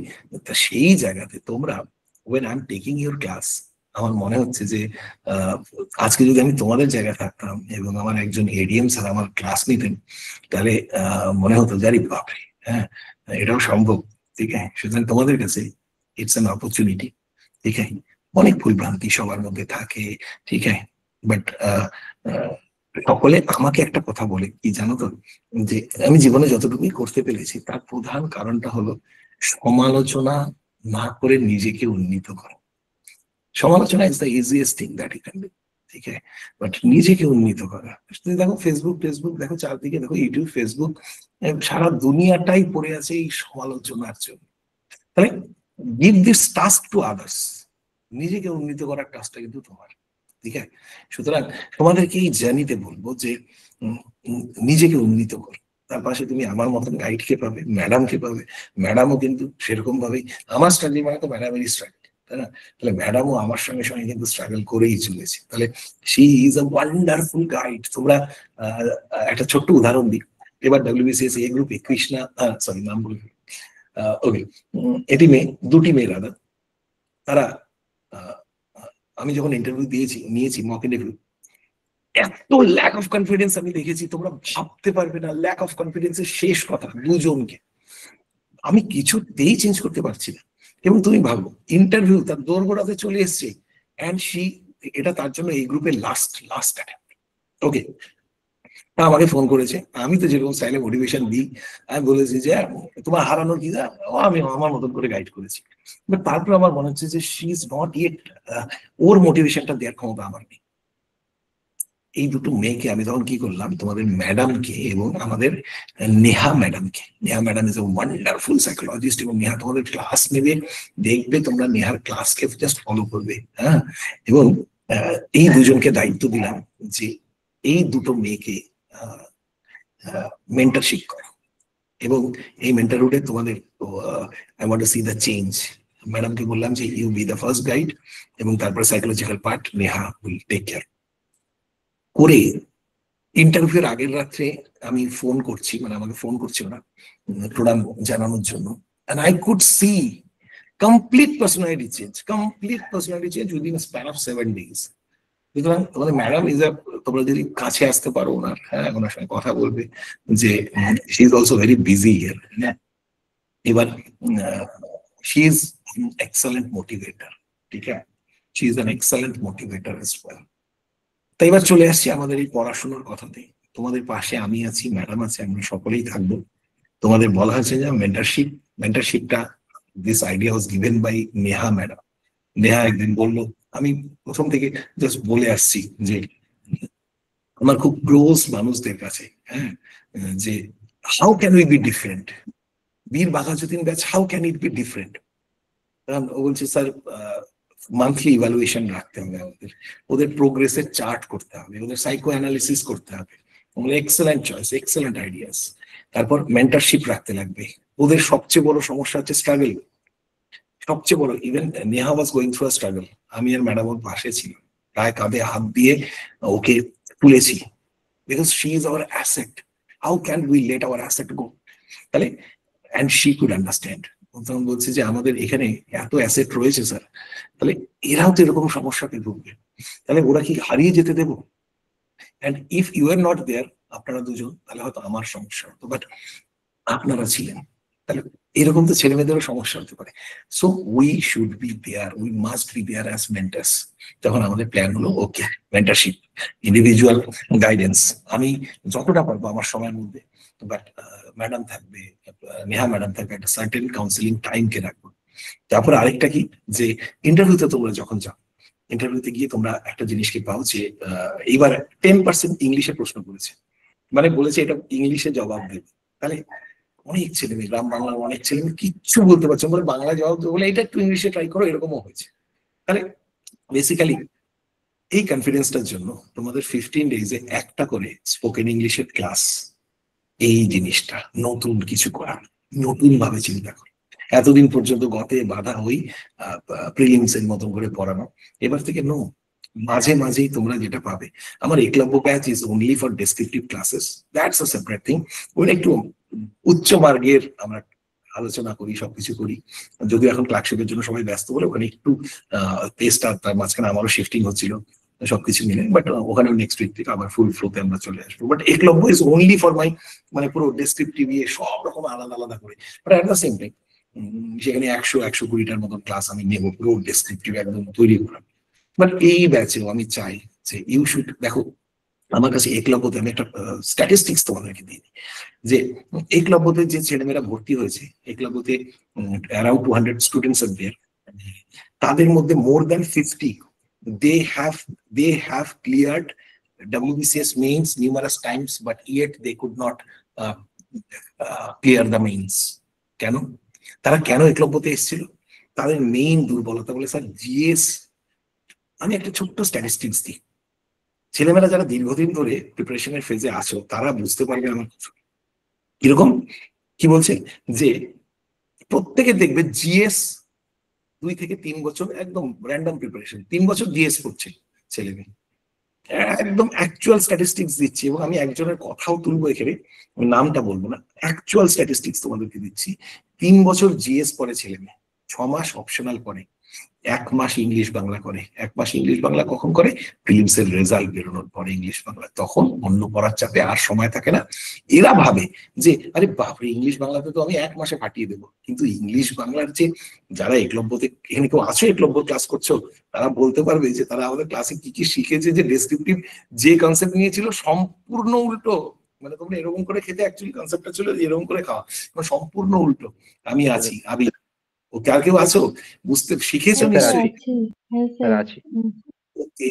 সেই জায়গাতে তোমরা, when I am taking your class, আমার মনে হচ্ছে যে আজকে যদি আমি তোমাদের জায়গায় থাকতাম এবং আমার একজন এডিএম স্যার আমার ক্লাস নিতেন, তাহলে মনে হতো যে আরে বাপরে, হ্যাঁ, এটাও সম্ভব। ঠিক আছে, সুতরাং তোমাদের কাছে ইটস অ্যান অপরচুনিটি। ঠিক আছে, অনেক ভুলভ্রান্তি সবার মধ্যে থাকে। ঠিক আছে, বাট সকলে আমাকে একটা কথা বলে কি জানো তো, যে আমি জীবনে যতটুকুই করতে পেরেছি তার প্রধান কারণটা হলো সমালোচনা না করে নিজেকে উন্নীত করা। সমালোচনা is the easiest thing that you can do, ঠিক আছে, বাট নিজেকে উন্নীত করা। তুমি দেখো ফেসবুক দেখো, চারদিকে দেখো ইউটিউব, ফেসবুক, সারা দুনিয়াটাই পড়ে আছে এই সমালোচনার জন্য। তাহলে give this task to others, নিজেকে উন্নীত করার টাস্কটা কিন্তু তোমার, ঠিক আছে। সুতরাং তোমাদেরকে এই জার্নিতে বলবো যে নিজেকে উন্নীত করো। তার পাশে তুমি আমার মতন গাইডকে পাবে, ম্যাডামকে পাবে। ম্যাডামও কিন্তু সেরকম ভাবেই, আমার স্ট্রাগল মানে তো ম্যাডামেরই স্ট্রাগল, তাই না? তাহলে ম্যাডামও আমার সঙ্গে সঙ্গে কিন্তু স্ট্রাগল করেই চলেছে। তাহলে she is a wonderful guide. তোমরা একটা ছোট্ট উদাহরণ দিই। এবার ডাব্লিউবিসিএস এ গ্রুপে কৃষ্ণা, সরি নাম বলে, ওকে, এটি মেয়ে, দুটি মেয়ে রাধা, তারা আমি যখন ইন্টারভিউ নিয়েছি মক ইন্টারভিউ, এত ল্যাক অফ কনফিডেন্স আমি দেখেছি, তোমরা ভাবতে পারবে না। ল্যাক অফ কনফিডেন্সের শেষ কথা, দুজনকে আমি কিছুতেই চেঞ্জ করতে পারছি না। এবং তুমি ভাবো ইন্টারভিউ তার দোরগোড়াতে চলে এসছে, অ্যান্ড শি, এটা তার জন্য এই গ্রুপের লাস্ট অ্যাটেম্প্ট। ওকে, আমাকে ফোন করেছে, আমি তো যেরকম স্টাইলে মোটিভেশন দিই, আমি বলেছি যে তোমার হারানোর কি, আমি আমার মতন করে গাইড করেছি। বাট তারপর আমার মনে হচ্ছে যে শি ইজ নট ইয়েট, ওর মোটিভেশনটা দেওয়ার ক্ষমতা আমার নেই। এই দুটো মেয়েকে আমি তখন কি করলাম, তোমাদের ম্যাডামকে এবং আমাদের নেহা ম্যাডামকে, Neha madam is a wonderful psychologist, এবং নেহা তোমাদের ক্লাস নেবে, দেখবে তোমরা নেহার ক্লাসকে জাস্ট ফলো করবে, হ্যাঁ। এবং এই দুজনকে দায়িত্ব দিলাম যে এই দুটো মেয়েকে মেন্টরশিপ করো, এবং এই মেন্টরহুডে তোমাদের I want to see the change. ম্যাডামকে বললাম যে you be the first guide, এবং তারপর psychological part Neha will take care করে। ইন্টারভিউর আগের রাত্রে আমি ফোন করছি, মানে আমাকে ফোন করছে ওরা প্রোগ্রাম জানানোর জন্য, and I could see complete personality change within a span of 7 days. সুতরাং তোমাদের ম্যাডাম ইজ আ, তোমরা যদি কাছে আসতে পারো ওনার, হ্যাঁ, ওনার সঙ্গে কথা বলবে, যে she is also very busy here. এবার শি ইজ এক্সেলেন্ট মোটিভেটর, ঠিক আছে, she is an excellent motivator as well. তাই এবার চলে আসছি আমাদের এই পড়াশোনার কথাতে। তোমাদের পাশে আমি আছি, ম্যাডাম আছে, আমরা সকলেই থাকবো। তোমাদের বলা হয়েছে যে মেন্টরশিপটা, this idea was given by Neha madam. Neha একদিন বললো, আমি প্রথম থেকে জাস্ট বলে আসছি যে আমার খুব ক্লোজ মানুষদের কাছে, হ্যাঁ, যে how can we be different, Bir Baghajatin batch, how can it be different. কারণ ও বলছে স্যার মান্থলি ইভ্যালুয়েশন রাখতে হবে আমাদের, ওদের প্রোগ্রেসের চার্ট করতে হবে, ওদের সাইকো অ্যানালিসিস করতে হবে। Excellent choice, excellent ideas. তারপর মেন্টরশিপ রাখতে লাগবে। ওদের সবচেয়ে বড় সমস্যা হচ্ছে স্ট্রাগল, সবচেয়ে বড়। Even Neha was going through a struggle, আমি আর ম্যাডাম ওর পাশে ছিলাম, প্রায় কাঁধে হাত দিয়ে ওকে তুলেছি, because she is our asset. How can we let our asset go? তাহলে অ্যান্ড শি কুড আন্ডারস্ট্যান্ড। তখন বলছে যে আমাদের এখানে এত অ্যাসেট রয়েছে স্যার, তাহলে এরাও তো এরকম সমস্যাতে ভুগবে, তাহলে ওরা কি হারিয়ে যেতে দেবো? And if you are not there, আপনারা দুজন, তাহলে হয়তো আমার সমস্যা হতো, বাট আপনারা ছিলেন, তাহলে এরকম তো ছেলে মেয়েদেরও সমস্যা হতে পারে। So we should be there, we must be there as mentors. তখন আমাদের প্ল্যান হলো, ওকে, মেন্টারশিপ, ইন্ডিভিজুয়াল গাইডেন্স, আমি যতটা পারবো আমার সময়ের মধ্যে, বাট ম্যাডাম থাকবে, নেহা ম্যাডাম থাকবে, একটা সার্টেন কাউন্সিলিং টাইমকে রাখবো। তারপরে আরেকটা কি, যে ইন্টারভিউতে তোমরা যখন যাও, ইন্টারভিউতে গিয়ে তোমরা একটা জিনিসকে পাও যে এইবার 10% ইংলিশে প্রশ্ন করেছে, মানে বলেছে এটা ইংলিশে জবাব দেবে। তাহলে অনেক ছেলে মেয়ে, গ্রাম বাংলার অনেক ছেলে মেয়ে কিচ্ছু বলতে পারছে বলে বাংলা জবাব দেবে, বলে এটা একটু ইংলিশে ট্রাই করো, এরকমও হয়েছে। তাহলে বেসিক্যালি এই কনফিডেন্সটার জন্য তোমাদের 15 ডেজে একটা করে স্পোকেন ইংলিশের ক্লাস, এই জিনিসটা নতুন কিছু করা, নতুন ভাবে চিন্তা করো। এতদিন পর্যন্ত গতে বাধা ওই প্রিলিমস এর মতন করে পড়ানো, এবার থেকে নো, মাঝে মাঝেই তোমরা যেটা পাবে। আমার Eklavya batch is only for descriptive classes, that's a separate thing. ওটা একটু উচ্চ মার্গের আমরা আলোচনা করি, সবকিছু করি, যদিও এখন ক্লার্কশিপের জন্য সবাই ব্যস্ত বলে ওখানে একটু পেজটা, তার মাঝখানে আমারও শিফটিং হচ্ছিল সবকিছু মিলে, বাট ওখানে নেক্সট উইক থেকে আবার ফুল ফ্লোতে আমরা চলে আসবো। But Eklavya is only for my, মানে পুরো ডেসক্রিপটিভ ইয়ে সব রকম আলাদা আলাদা করে, but at the same time সেখানে 100-120টার মতন ক্লাস আমি নেবো, পুরো ডেসক্রিপটিভ একদম তৈরি করা। বাট এই ব্যাচেও আমি চাই যে ইউ শুড, দেখো আমার কাছে একলব্যতে, আমি একটা স্ট্যাটিস্টিক্স তোমাদেরকে দিই, যে একলব্যতে যে ছেলেমেয়েরা ভর্তি হয়েছে, একলব্যতে অ্যারাউন্ড 200 স্টুডেন্টস আর দেয়ার, তাদের মধ্যে more than 50 they have cleared WBCS mains numerous times, but yet they could not uh, clear the mains. কেন? তারা কেন একলব্যতে এসেছিল? তাদের মেইন দুর্বলতা বলে স্যার জিএস। আমি একটা ছোট্ট স্ট্যাটিস্টিক্স দিই, ছেলেমেয়েরা যারা দীর্ঘদিন ধরে প্রিপারেশনের ফেজে আছো তারা বুঝতে পারবে আমার কিরকম। কি বলছে যে প্রত্যেকে দেখবে জিএস 2 থেকে 3 বছর একদম র্যান্ডম প্রিপারেশন, 3 বছর জিএস করছে ছেলে মেয়ে, একদম অ্যাকচুয়াল স্ট্যাটিস্টিক্স দিচ্ছি। এবং আমি একজনের কথাও তুলবো এখানে, আমি নামটা বলবো না, অ্যাকচুয়াল স্ট্যাটিস্টিক্স তোমাদেরকে দিচ্ছি। 3 বছর জিএস পড়ে ছেলে মেয়ে, 6 মাস অপশনাল করে, 1 মাস ইংলিশ বাংলা করে। 1 মাস ইংলিশ বাংলা কখন করে? প্রিলিমস এর রেজাল্ট বেরোনোর পরে ইংলিশ বাংলা। তখন অন্য পড়ার চাপে আর সময় থাকে না। এরা ভাবে যে আরে বাপরে ইংলিশ বাংলাতে তো আমি 1 মাসে ফাটিয়ে দেবো। কিন্তু ইংলিশ বাংলার যে যারা একলব্যতে, এখানে কেউ আছো একলব্য ক্লাস করছো, তারা বলতে পারবে যে তারা আমাদের ক্লাসে কি কি শিখেছে, যে ডেসক্রিপটিভ যে কনসেপ্ট নিয়েছিল সম্পূর্ণ উল্টো। মানে তোমরা এরকম করে খেতে, অ্যাকচুয়ালি কনসেপ্টটা ছিল এরকম করে খাওয়া, সম্পূর্ণ উল্টো। আমি আছি, আমি ও আর কেউ আছো বুঝতে শিখেছো নিশ্চয়ই?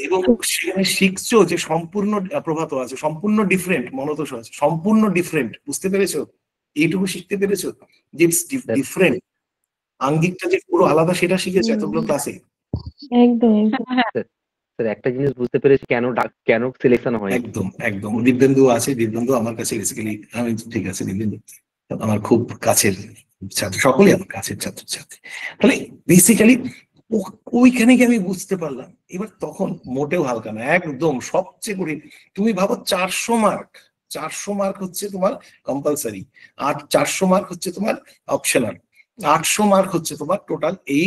এবং সেখানে শিখছো যে সম্পূর্ণ প্রভাত আছে, সম্পূর্ণ ডিফারেন্ট মনতোষ আছে, সম্পূর্ণ ডিফারেন্ট। বুঝতে পেরেছো? এইটুকু শিখতে পেরেছো যে ডিফারেন্ট, আঙ্গিকটা যে পুরো আলাদা সেটা শিখেছো এতগুলো ক্লাসে। একদম একটা জিনিস বুঝতে পেরেছি কেন সিলেকশন হয়। একদম একদম দিব্যেন্দু আছে, দিব্যেন্দু আমার কাছে বেসিক্যালি, আমি ঠিক আছে দিব্যেন্দু আমার খুব কাছের ছাত্র, সকলেই আমার কাছের ছাত্রছাত্রী। তাহলে বেসিক্যালি ওইখানে গিয়ে আমি বুঝতে পারলাম। এবার তখন মোটেও হালকা না, একদম সবচেয়ে করে তুমি ভাবো 400 মার্ক, 400 মার্ক হচ্ছে তোমার কম্পালসারি, আর 400 মার্ক হচ্ছে তোমার অপশনাল, 800 মার্ক হচ্ছে তোমার টোটাল এই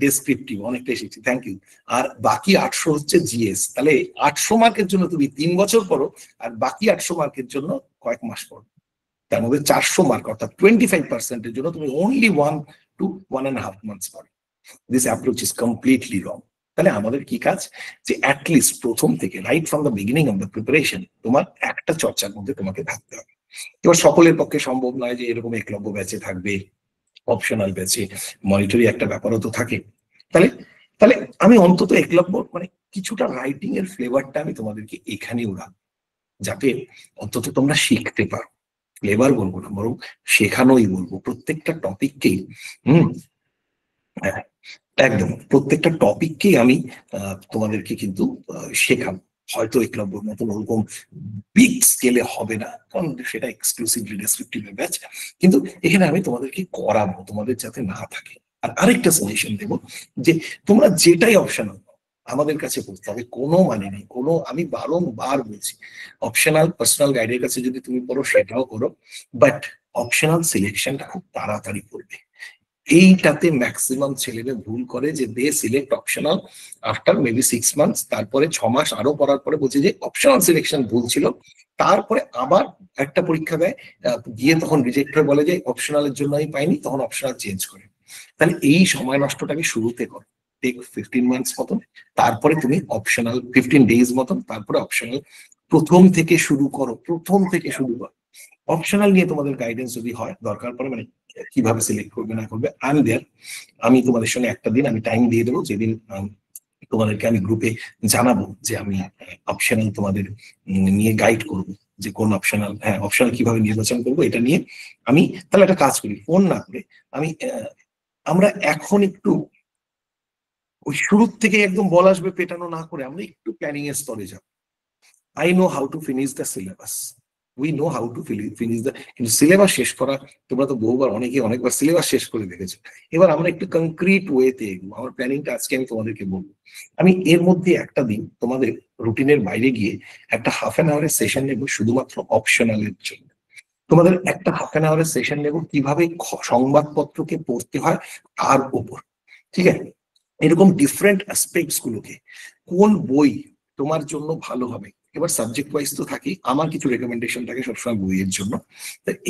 ডেসক্রিপটিভ, অনেকটা এসেছি, থ্যাংক ইউ। আর বাকি 800 হচ্ছে জিএস। তাহলে 800 মার্কের জন্য তুমি 3 বছর পড়ো, আর বাকি 800 মার্কের জন্য কয়েক মাস পড়ো। তার মধ্যে 400 মার্ক অর্থাৎ 25%-এর জন্য তুমি অনলি 1 to 1.5 months পড়ো। দিস অ্যাপ্রোচ ইজ কমপ্লিটলি রং। তাহলে আমাদের কি কাজ, যে অ্যাটলিস্ট প্রথম থেকে right from the beginning of the preparation তোমার একটা চর্চার মধ্যে তোমাকে থাকতে হবে। এবার সকলের পক্ষে সম্ভব নয় যে এরকম একলব্য ব্যাচে থাকবে, অপশনাল ব্যাচে মনিটরি একটা ব্যাপারও তো থাকে। তাহলে তাহলে আমি অন্তত একলব্য মানে কিছুটা রাইটিং এর ফ্লেভারটা আমি তোমাদেরকে এখানেও রাখবো, যাতে অন্তত তোমরা শিখতে পারো। ফ্লেভার বলবো না, বরং শেখানোই বলবো। প্রত্যেকটা টপিককেই একদম প্রত্যেকটা টপিককেই আমি তোমাদেরকে কিন্তু শেখাবো। হয়তো একলব্যর মতন ওরকম বিগ স্কেলে হবে না, কারণ সেটা এক্সক্লুসিভলি ডেসক্রিপটিভ ব্যাচ, কিন্তু এখানে আমি তোমাদেরকে করাবো, তোমাদের যাতে না থাকে। আর আরেকটা সাজেশন দেবো, যে তোমরা যেটাই অপশনাল আমাদের কাছে পড়তে হবে, কোনো মানে নেই, কোনো, আমি বারংবার বলছি অপশনাল পার্সোনাল গাইডের কাছে যদি তুমি পড়ো সেটাও করো, বাট অপশনাল সিলেকশনটা খুব তাড়াতাড়ি করবে। এইটাতে ম্যাক্সিমাম ছেলেরা ভুল করে যে they select optional after maybe 6 months, তারপরে 6 মাস আরো পড়ার পরে বলছে যে অপশনাল সিলেকশন ভুল ছিল, তারপরে আবার একটা পরীক্ষা দেয়, গিয়ে তখন রিজেক্ট হয়ে বলে যে অপশনালের জন্য আমি পাইনি, তখন অপশনাল চেঞ্জ করে। তাহলে এই সময় নষ্টটাকে শুরুতে করো, টেক 15 মান্থস মতন, তারপরে তুমি অপশনাল 15 ডেজ মতন, তারপরে অপশনাল প্রথম থেকে শুরু করো, প্রথম থেকে শুরু করো। অপশনাল নিয়ে তোমাদের গাইডেন্স যদি হয় দরকার পড়ে, মানে কিভাবে সিলেক্ট করবে না করবে, আই এম দেয়ার। আমি তোমাদের সঙ্গে একটা দিন আমি টাইম দিয়ে দেবো, যেদিন তোমাদেরকে আমি গ্রুপে জানাবো যে আমি অপশনাল তোমাদের নিয়ে গাইড করব, যে কোন অপশনাল, হ্যাঁ অপশনাল কিভাবে নির্বাচন করবো এটা নিয়ে। আমি তাহলে একটা কাজ করি, ফোন না করে আমরা এখন একটু ওই শুরুর থেকে একদম বল আসবে পেটানো না করে আমরা একটু প্ল্যানিং এর স্তরে যাব। I know how to finish the syllabus. We know how to finish the, কিন্তু সিলেবাস শেষ করা, তোমরা তো বহুবার অনেকবার সিলেবাস শেষ করে দেখেছো। এবার আমরা একটু কনক্রিট ওয়েতে এগোবো। আমার প্ল্যানিংটা আজকে আমি তোমাদেরকে বলবো। আমি এর মধ্যে একটা দিন তোমাদের রুটিনের বাইরে গিয়ে একটা হাফ অ্যান আওয়ারের সেশন নেবো শুধুমাত্র অপশনালের জন্য। তোমাদের একটা হাফ অ্যান আওয়ারের সেশন নেবো কিভাবে সংবাদপত্রকে পড়তে হয় তার উপর, ঠিক আছে? এরকম ডিফারেন্ট অ্যাসপেক্টস গুলোকে, কোন বই তোমার জন্য ভালো হবে, এবার সাবজেক্ট ওয়াইজ তো থাকি, আমার কিছু রেকমেন্ডেশন থাকে সবসময় বইয়ের জন্য।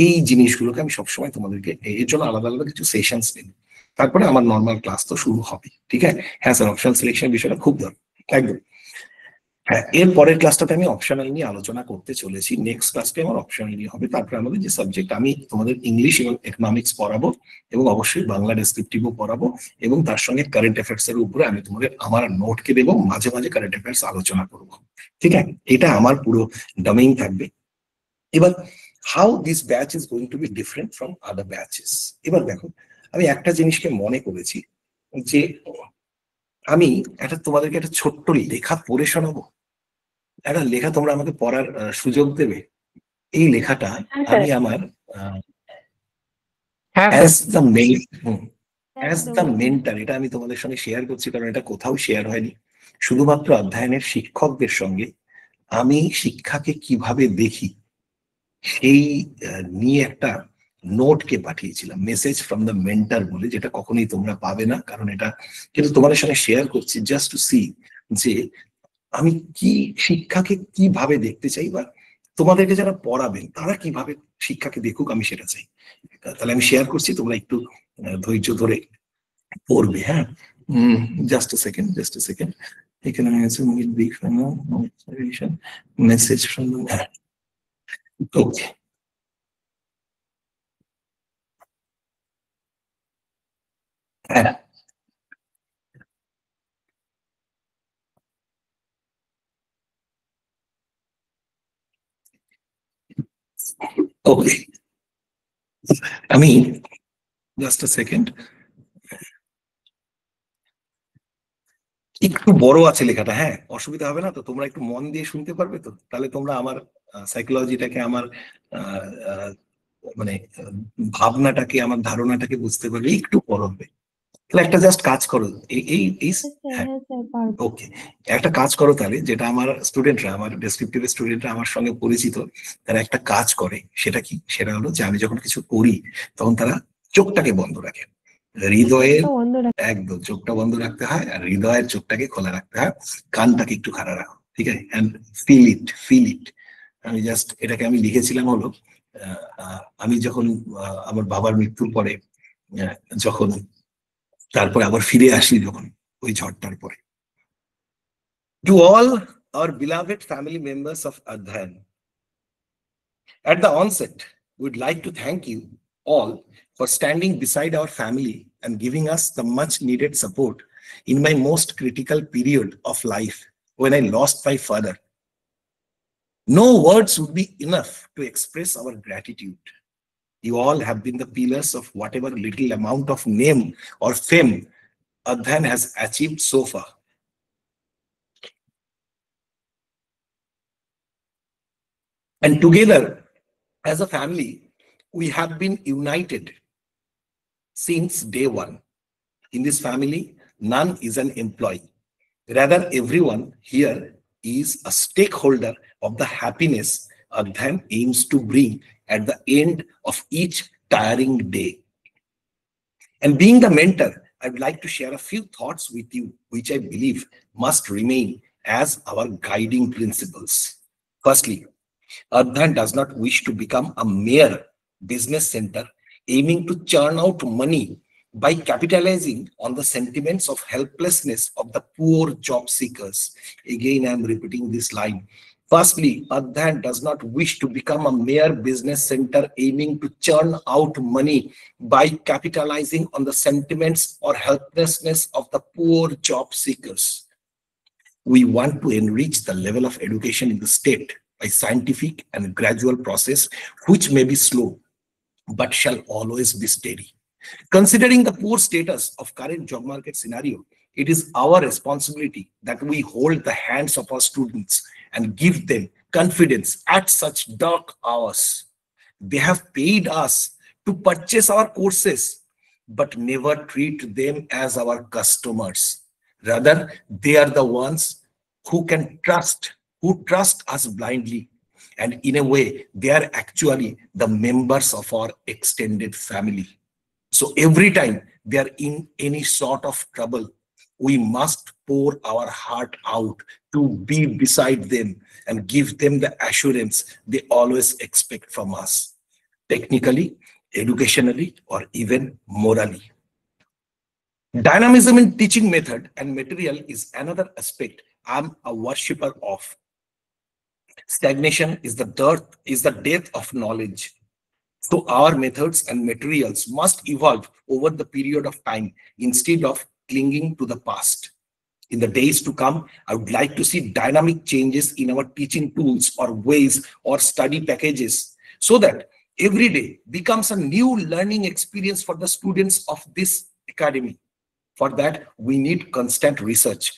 এই জিনিসগুলোকে আমি সবসময় তোমাদেরকে এর জন্য আলাদা আলাদা কিছু সেশনস নেব, তারপরে আমার নর্মাল ক্লাস তো শুরু হবে, ঠিক আছে? হ্যাঁ স্যার, অপশনাল সিলেকশন বিষয়টা খুব দরকার, একদম। হ্যাঁ, এর পরের ক্লাসটাতে আমি অপশনাল নিয়ে আলোচনা করতে চলেছি। নেক্সট ক্লাসটা আমার অপশনাল নিয়ে হবে। তারপরে আমাদের যে সাবজেক্ট, আমি তোমাদের ইংলিশ এবং ইকোনমিক্স পড়াবো এবং অবশ্যই বাংলা ডেসক্রিপটিভও পড়াবো, এবং তার সঙ্গে কারেন্ট অ্যাফেয়ার্স এর উপরে আমি তোমাদের আমার নোটকে দেবো, মাঝে মাঝে কারেন্ট অ্যাফেয়ার্স আলোচনা করবো। ঠিক আছে, এটা আমার পুরো ডোমেইন থাকবে। এবার how this batch is going to B different from other batches. এবার দেখো, আমি একটা জিনিসকে মনে করেছি যে আমি তোমাদেরকে একটা ছোট্ট লেখা পড়ে শোনাবো। একটা লেখা তোমরা আমাকে পড়ার সুযোগ দেবে। এই লেখাটা আমি আমার অ্যাজ দ্য মেন্টর, এটা আমি তোমাদের সঙ্গে শেয়ার করছি, কারণ এটা কোথাও শেয়ার হয়নি। শুধুমাত্র অধ্যয়নের শিক্ষকদের সঙ্গে আমি শিক্ষাকে কিভাবে দেখি সেই নিয়ে একটা নোটকে পাঠিয়েছিলাম, মেসেজ ফ্রম দ্য মেন্টর বলে, যেটা কখনোই তোমরা পাবে না, কারণ এটা কিন্তু তোমাদের সঙ্গে শেয়ার করছি জাস্ট টু সি যে আমি কি শিক্ষাকে কিভাবে দেখতে চাই, বা তোমাদেরকে যারা পড়াবেন তারা কিভাবে শিক্ষাকে দেখুক আমি সেটা চাই। তাহলে আমি শেয়ার করছি, তোমরা একটু ধৈর্য ধরে পড়বে। হ্যাঁ, জাস্ট এ সেকেন্ড, এখানে মেসেজ ফ্রম ওকে। হ্যাঁ, ওকে, আমি জাস্ট এ সেকেন্ড, একটু বড় আছে লেখাটা। হ্যাঁ, অসুবিধা হবে না তো? তোমরা একটু মন দিয়ে শুনতে পারবে তো? তাহলে তোমরা আমার সাইকোলজিটাকে, আমার মানে ভাবনাটাকে, আমার ধারণাটাকে বুঝতে পারবে। একটু বড় হবে। তাহলে একটা জাস্ট কাজ করো, হ্যাঁ, ওকে, একটা কাজ করো তাহলে, যেটা আমার স্টুডেন্টরা, আমার ডেসক্রিপটিভ স্টুডেন্টরা আমার সঙ্গে পরিচিত, তারা একটা কাজ করে। সেটা কি? সেটা হলো যে আমি যখন কিছু করি তখন তারা চোখটাকে বন্ধ রাখে। হৃদয়ের, একদম চোখটা বন্ধ রাখতে হয়, আর হৃদয়ের চোখটাকে খোলা রাখতে হয়, কানটাকে একটু খাড়া রাখো। ঠিক আছে, অ্যান্ড ফিল ইট। আমি জাস্ট এটাকে আমি লিখেছিলাম হলো আমি যখন আমার বাবার মৃত্যুর পরে, যখন তারপরে আবার ফিরে আসি যখন ওই ঝড়টার পরে, to all our beloved family members of Adhyan, at the onset, we'd like to thank you all for standing beside our family and giving us the much needed support in my most critical period of life when I lost my father. No words would be enough to express our gratitude. You all have been the pillars of whatever little amount of name or fame Adhyan has achieved so far. And together, as a family, we have been united since day one. In this family, none is an employee. Rather, everyone here is a stakeholder of the happiness Adhyan aims to bring at the end of each tiring day. And being the mentor, I would like to share a few thoughts with you, which I believe must remain as our guiding principles. Firstly, Adhyan does not wish to become a mere business center aiming to churn out money by capitalizing on the sentiments of helplessness of the poor job seekers. Again, I am repeating this line. Firstly, Adhyan does not wish to become a mere business center aiming to churn out money by capitalizing on the sentiments or helplessness of the poor job seekers. We want to enrich the level of education in the state by scientific and gradual process, which may be slow, but shall always be steady. Considering the poor status of current job market scenario, it is our responsibility that we hold the hands of our students and give them confidence at such dark hours. They have paid us to purchase our courses, but never treat them as our customers. Rather, they are the ones who trust us blindly. And in a way, they are actually the members of our extended family. So every time they are in any sort of trouble, we must pour our heart out to be beside them and give them the assurance they always expect from us, technically, educationally, or even morally. Dynamism in teaching method and material is another aspect I'm a worshipper of. Stagnation is the death of knowledge. So our methods and materials must evolve over the period of time instead of clinging to the past. In the days to come, I would like to see dynamic changes in our teaching tools or ways or study packages so that every day becomes a new learning experience for the students of this academy. For that, we need constant research,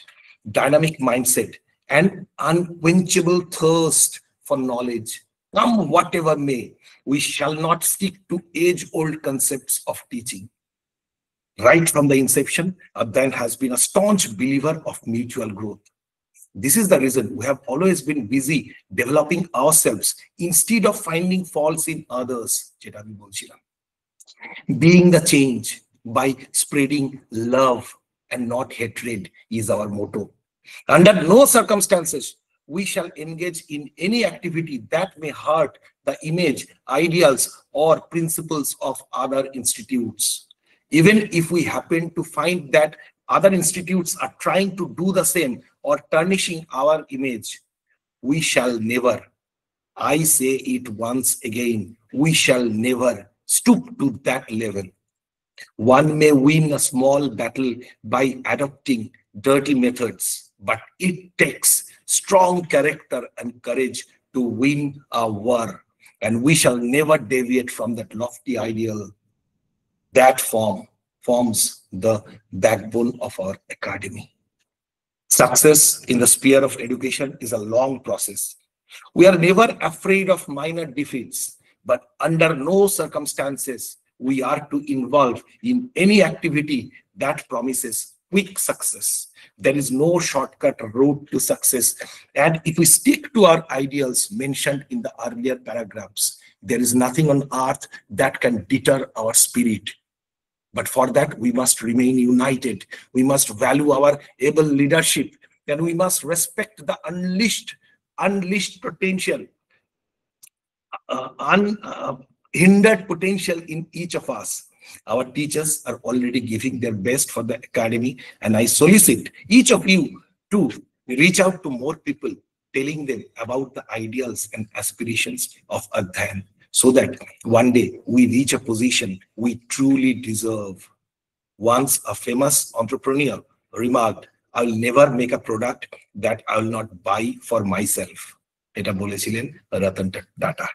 dynamic mindset, and unquenchable thirst for knowledge. Come whatever may, we shall not stick to age-old concepts of teaching. Right from the inception, Adyan has been a staunch believer of mutual growth. This is the reason we have always been busy developing ourselves instead of finding faults in others. Being the change by spreading love and not hatred is our motto. Under no circumstances we shall engage in any activity that may hurt the image, ideals, or principles of other institutes. Even if we happen to find that other institutes are trying to do the same or tarnishing our image, we shall never, I say it once again, we shall never stoop to that level. One may win a small battle by adopting dirty methods, but it takes strong character and courage to win a war, and we shall never deviate from that lofty ideal that forms the backbone of our academy. Success in the sphere of education is a long process. We are never afraid of minor defeats, but under no circumstances we are to involve in any activity that promises quick success. There is no shortcut road to success, and if we stick to our ideals mentioned in the earlier paragraphs, there is nothing on earth that can deter our spirit. But for that, we must remain united. We must value our able leadership, and we must respect the unleashed potential, unhindered potential in each of us. Our teachers are already giving their best for the academy, and I solicit each of you to reach out to more people, telling them about the ideals and aspirations of Adyan, so that one day we reach a position we truly deserve. Once a famous entrepreneur remarked, "I will never make a product that I will not buy for myself." Eta bolechilen Ratan Tata.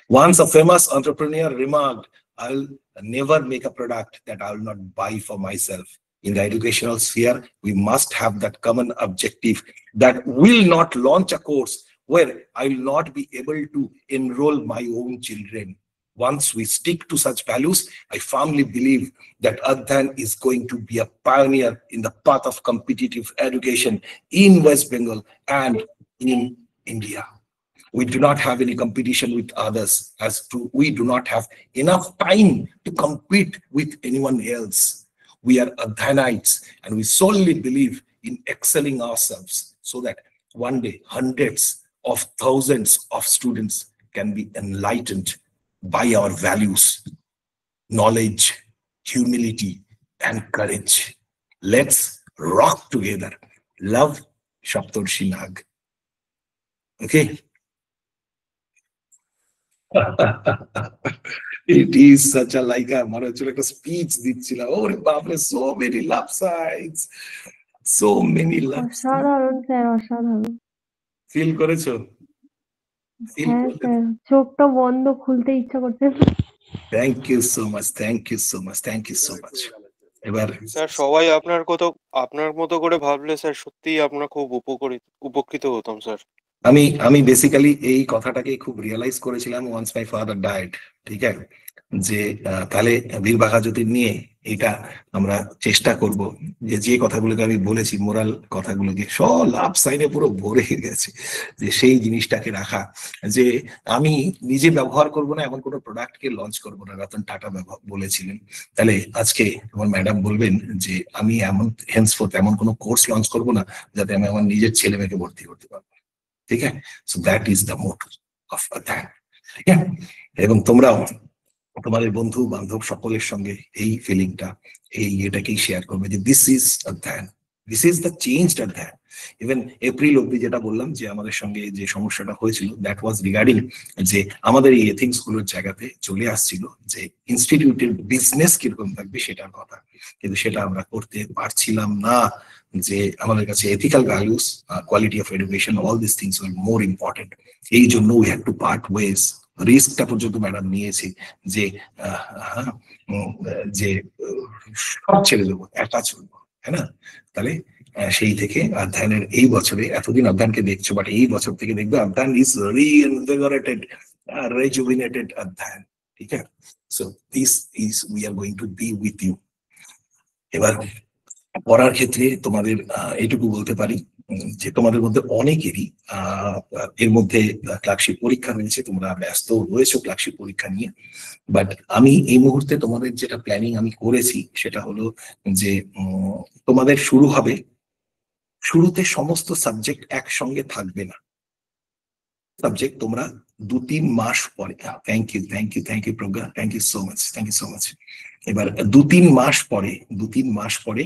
Once a famous entrepreneur remarked, "I will never make a product that I will not buy for myself." In the educational sphere, we must have that common objective that will not launch a course where I will not be able to enroll my own children. Once we stick to such values, I firmly believe that Adyan is going to be a pioneer in the path of competitive education in West Bengal and in India. We do not have any competition with others, we do not have enough time to compete with anyone else. We are Adyanites, and we solely believe in excelling ourselves so that one day hundreds of thousands of students can be enlightened by our values, knowledge, humility, and courage. Let's rock together. Love, Saptarshi Nag. Okay. It is such a like a speech. Oh, so many love sides. So many love sides. Feel করেছো? হ্যাঁ sir, চোখটা বন্ধ খুলতে ইচ্ছা করছে। Thank you so much. Thank you so much. Thank you so much. এবার sir সবাই আপনার মতো করে ভাবলে স্যার সত্যিই আমরা খুব উপকৃত হতাম স্যার। আমি বেসিক্যালি এই কথাটাকে খুব রিয়েলাইজ করেছিলাম ওয়ান্স মাই ফাদার ডায়েড, ঠিক আছে, যে তাহলে বীরবাঘা জ্যোতির নিয়ে এটা আমরা চেষ্টা করব যে কথাগুলোকে আমি বলেছি, মোরাল কথাগুলোকে সব লাভ সাইডে পুরো ভরে গেছে, যে সেই জিনিসটাকে রাখা, যে আমি নিজে ব্যবহার করব না এমন কোনো প্রোডাক্টকে লঞ্চ করবো না, রতন টাটা বলেছিলেন। তাহলে আজকে আমার ম্যাডাম বলবেন যে আমি হেন্সফোর্থ এমন কোনো কোর্স লঞ্চ করবো না যাতে আমি আমার নিজের ছেলে মেয়েকে ভর্তি করতে পারবো, ঠিক আছে। So that is the motto of Adyan, ঠিক আছে। এবং তোমরাও তোমাদের বন্ধু বান্ধব সকলের সঙ্গে এই ফিলিংটা, এই এটাকেই শেয়ার করবে যে this is Adyan, this is the changed Adyan, even April অব্দি যেটা বললাম যে আমাদের সঙ্গে যে সমস্যাটা হয়েছিল, দ্যাট ওয়াজ রিগার্ডিং যে আমাদের এই এথিক্স গুলোর জায়গাতে চলে আসছিল যে ইনস্টিটিউটের বিজনেস কিরকম থাকবে সেটার কথা, কিন্তু সেটা আমরা করতে পারছিলাম না। যে আমাদের কাছে ethical values, quality of education, all this things were more important. এই জন্য we had to part ways. রিস্কটা পর্যন্ত ম্যাডাম নিয়েছে যে যে সব ছেড়ে দেবো, একা চলবো, তাই না? তাহলে সেই থেকে অধ্যয়নের এই বছরে, এতদিন অধ্যয়নকে দেখছো, বাট এই বছর থেকে দেখবে অধ্যয়ন ইজ রিইনভিগোরেটেড, রেজুভিনেটেড অধ্যয়ন। ঠিক আছে? So this is we are going to be with you. এবার পড়ার ক্ষেত্রে তোমাদের এইটুকু বলতে পারি যে তোমাদের মধ্যে অনেকেরই এর মধ্যে ক্লার্কশিপ পরীক্ষা রয়েছে, তোমরা ব্যস্ত রয়েছো ক্লার্কশিপ পরীক্ষা নিয়ে। বাট আমি এই মুহূর্তে তোমাদের যেটা প্ল্যানিং আমি করেছি সেটা হলো যে তোমাদের শুরু হবে, শুরুতে সমস্ত সাবজেক্ট একসঙ্গে থাকবে না। সাবজেক্ট তোমরা 2-3 মাস পরে, thank you Pragya, thank you so much. এবার 2-3 মাস পরে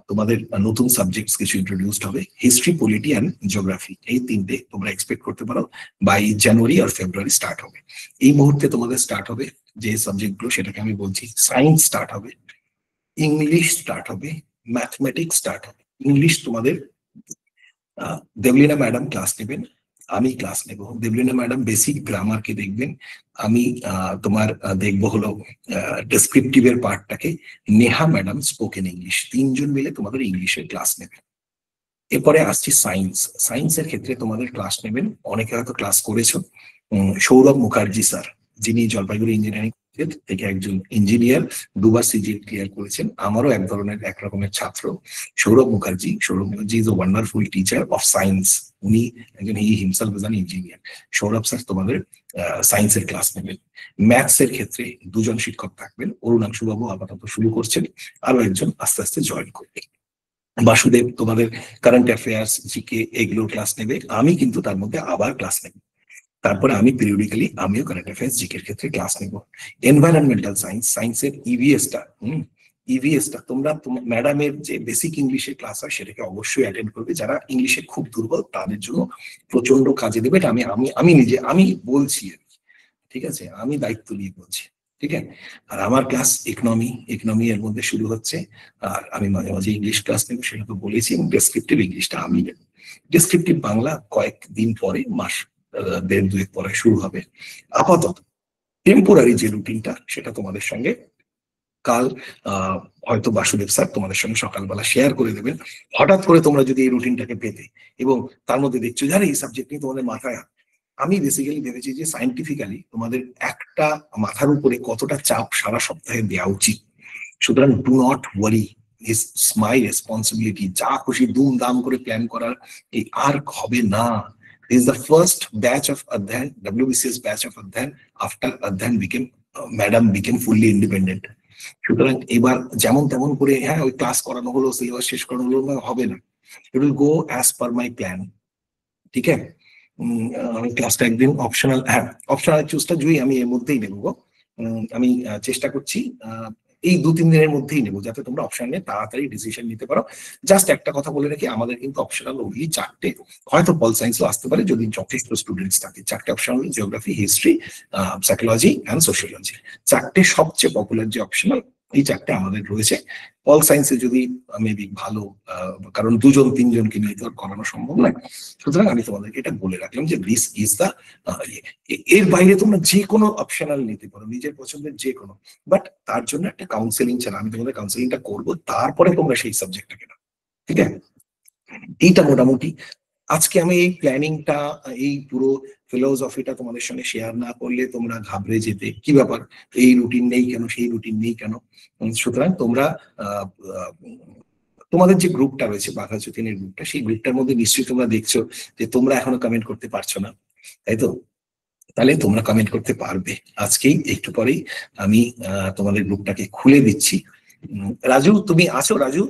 তোমাদের নতুন সাবজেক্টস কিছু ইন্ট্রোডিউসড হবে, হিস্ট্রি, পলিটি অ্যান্ড জিওগ্রাফি। এই তিনটে তোমরা এক্সপেক্ট করতে পারো by January R February start হবে। এই মুহূর্তে তোমাদের স্টার্ট হবে যে সাবজেক্টগুলো, সেটাকে আমি বলছি সায়েন্স স্টার্ট হবে, ইংলিশ স্টার্ট হবে, ম্যাথমেটিক্স স্টার্ট হবে। ইংলিশ তোমাদের দেবলিনা ম্যাডাম ক্লাস নেবেন, আমি ক্লাস নেব। দেবলিনা ম্যাডাম বেসিক গ্রামার কে দেখবেন, আমি তোমার দেখবো হলো ডেসক্রিপটিভের পার্টটাকে, নেহা ম্যাডাম স্পোকেন ইংলিশ। 3 জন মিলে তোমাদের ইংলিশের ক্লাস নেবেন। এরপরে আসছি সায়েন্স। সায়েন্সের ক্ষেত্রে তোমাদের ক্লাস নেবেন, অনেকে হয়তো ক্লাস করেছো, সৌরভ মুখার্জি স্যার, যিনি জলপাইগুড়ি ইঞ্জিনিয়ারিং থেকে একজন ইঞ্জিনিয়ার, 2 বার সিজিএল ক্লিয়ার করেছেন, আমারও এক রকমের ছাত্র। Sourav Mukherjee is a wonderful teacher of science. উনি একজন, he himself is an engineer. Sourav sir তোমাদের সায়েন্সের ক্লাস নেবেন। ম্যাথস এর ক্ষেত্রে 2 জন শিক্ষক থাকবেন, অরুণাংশু বাবু আপাতত শুরু করছেন, আরো একজন আস্তে আস্তে জয়েন করবে। বাসুদেব তোমাদের কারেন্ট অ্যাফেয়ার্স, জিকে এগুলোর ক্লাস নেবে, আমি কিন্তু তার মধ্যে আবার ক্লাস নেব। তারপরে আমি পিরিয়ডিক্যালি আমিও কারেন্ট অ্যাফেয়ার্স, জিকের ক্ষেত্রে ক্লাস নেব। এনভায়রনমেন্টাল সায়েন্সের ইভিএসটা তোমরা ম্যাডামের যে বেসিক ইংলিশের ক্লাস হয় সেটাকে অবশ্যই অ্যাটেন্ড করবে। যারা ইংলিশে খুব দুর্বল তাদের জন্য প্রচন্ড কাজে দেবে। এটা আমি নিজে বলছি, ঠিক আছে, আমি দায়িত্ব নিয়ে বলছি, ঠিক আছে। আর আমার ক্লাস ইকোনমি এর মধ্যে শুরু হচ্ছে, আর আমি মাঝে মাঝে ইংলিশ ক্লাস নেব, সেটা তো বলেছি। এবং ডেসক্রিপটিভ ইংলিশটা আমি নেব। ডেসক্রিপটিভ বাংলা কয়েকদিন পরে, মাস 1.5-2 পরে শুরু হবে। আপাতত টেম্পোরারি যে রুটিনটা, সেটা তোমাদের সঙ্গে কাল হয়তো বাসুদেব স্যার তোমাদের সঙ্গে সকালবেলা শেয়ার করে দেবেন। হঠাৎ করে তোমরা যদি এই রুটিনটাকে পেতে এবং তার মধ্যে দেখছো যারা এই সাবজেক্ট নিয়ে তোমাদের মাথায়, আমি বেসিক্যালি ভেবেছি যে সায়েন্টিফিক্যালি তোমাদের একটা মাথার উপরে কতটা চাপ সারা সপ্তাহে দেওয়া উচিত। সুতরাং do not worry, is my responsibility. যা খুশি দুমদাম করে প্ল্যান করার এই আর হবে না। This is the first batch of Adhyan, WBCS batch of Adhyan after Adhyan Madam became fully independent. সুতরাং এবার যেমন তেমন করে ওই ক্লাস করানো হলো, সিলেবাস শেষ করানো হলো হবে না। It will go as per my plan, ঠিক আছে। ক্লাসটা একদিন অপশনাল, অপশনাল চুজটা জুই আমি এর মধ্যেই নেবো। আমি চেষ্টা করছি এই 2-3 দিনের মধ্যেই নেবো, যাতে তোমরা অপশন নিয়ে তাড়াতাড়ি ডিসিশন নিতে পারো। জাস্ট একটা কথা বলে রাখি, আমাদের কিন্তু অপশনাল ওই 4টে, হয়তো পল সায়েন্সও আসতে পারে যদি যথেষ্ট স্টুডেন্টস থাকে। 4টে optional, geography, history, psychology and sociology. 4টে সবচেয়ে পপুলার যে অপশনাল, এই 4টে আমাদের রয়েছে। পল সায়েন্সে যদি মেবি ভালো, কারণ 2-3 জনকে নিয়ে তো করানো সম্ভব নয়। সুতরাং আমি তোমাদেরকে এটা বলে রাখলাম যে দিস ইজ দা, এর বাইরে তোমরা যে কোনো অপশনাল নিতে পারো, নিজের পছন্দের যে কোনো, বাট তার জন্য একটা কাউন্সেলিং ছাড়া আমি তোমাদের কাউন্সেলিংটা করবো, তারপরে তোমরা সেই সাবজেক্টটাকে নাও, ঠিক আছে। এইটা মোটামুটি আজকে আমি এই প্ল্যানিংটা, এই পুরো ফিলোসফিটা তোমাদের সঙ্গে শেয়ার না করলে তোমরা ঘাবড়ে যেতে, কি ব্যাপার, এই রুটিন নেই কেন, সেই রুটিন নেই কেন। সুতরাং তোমরা তোমাদের যে গ্রুপটা রয়েছে, বাঘা যতীনের গ্রুপটা, সেই গ্রুপটার মধ্যে নিশ্চয়ই তোমরা দেখছো যে তোমরা এখনো কমেন্ট করতে পারছো না, তাই তো? তাহলে তোমরা কমেন্ট করতে পারবে। আজকেই একটু পরেই আমি তোমাদের গ্রুপটাকে খুলে দিচ্ছি। রাজু, তুমি আছো? রাজু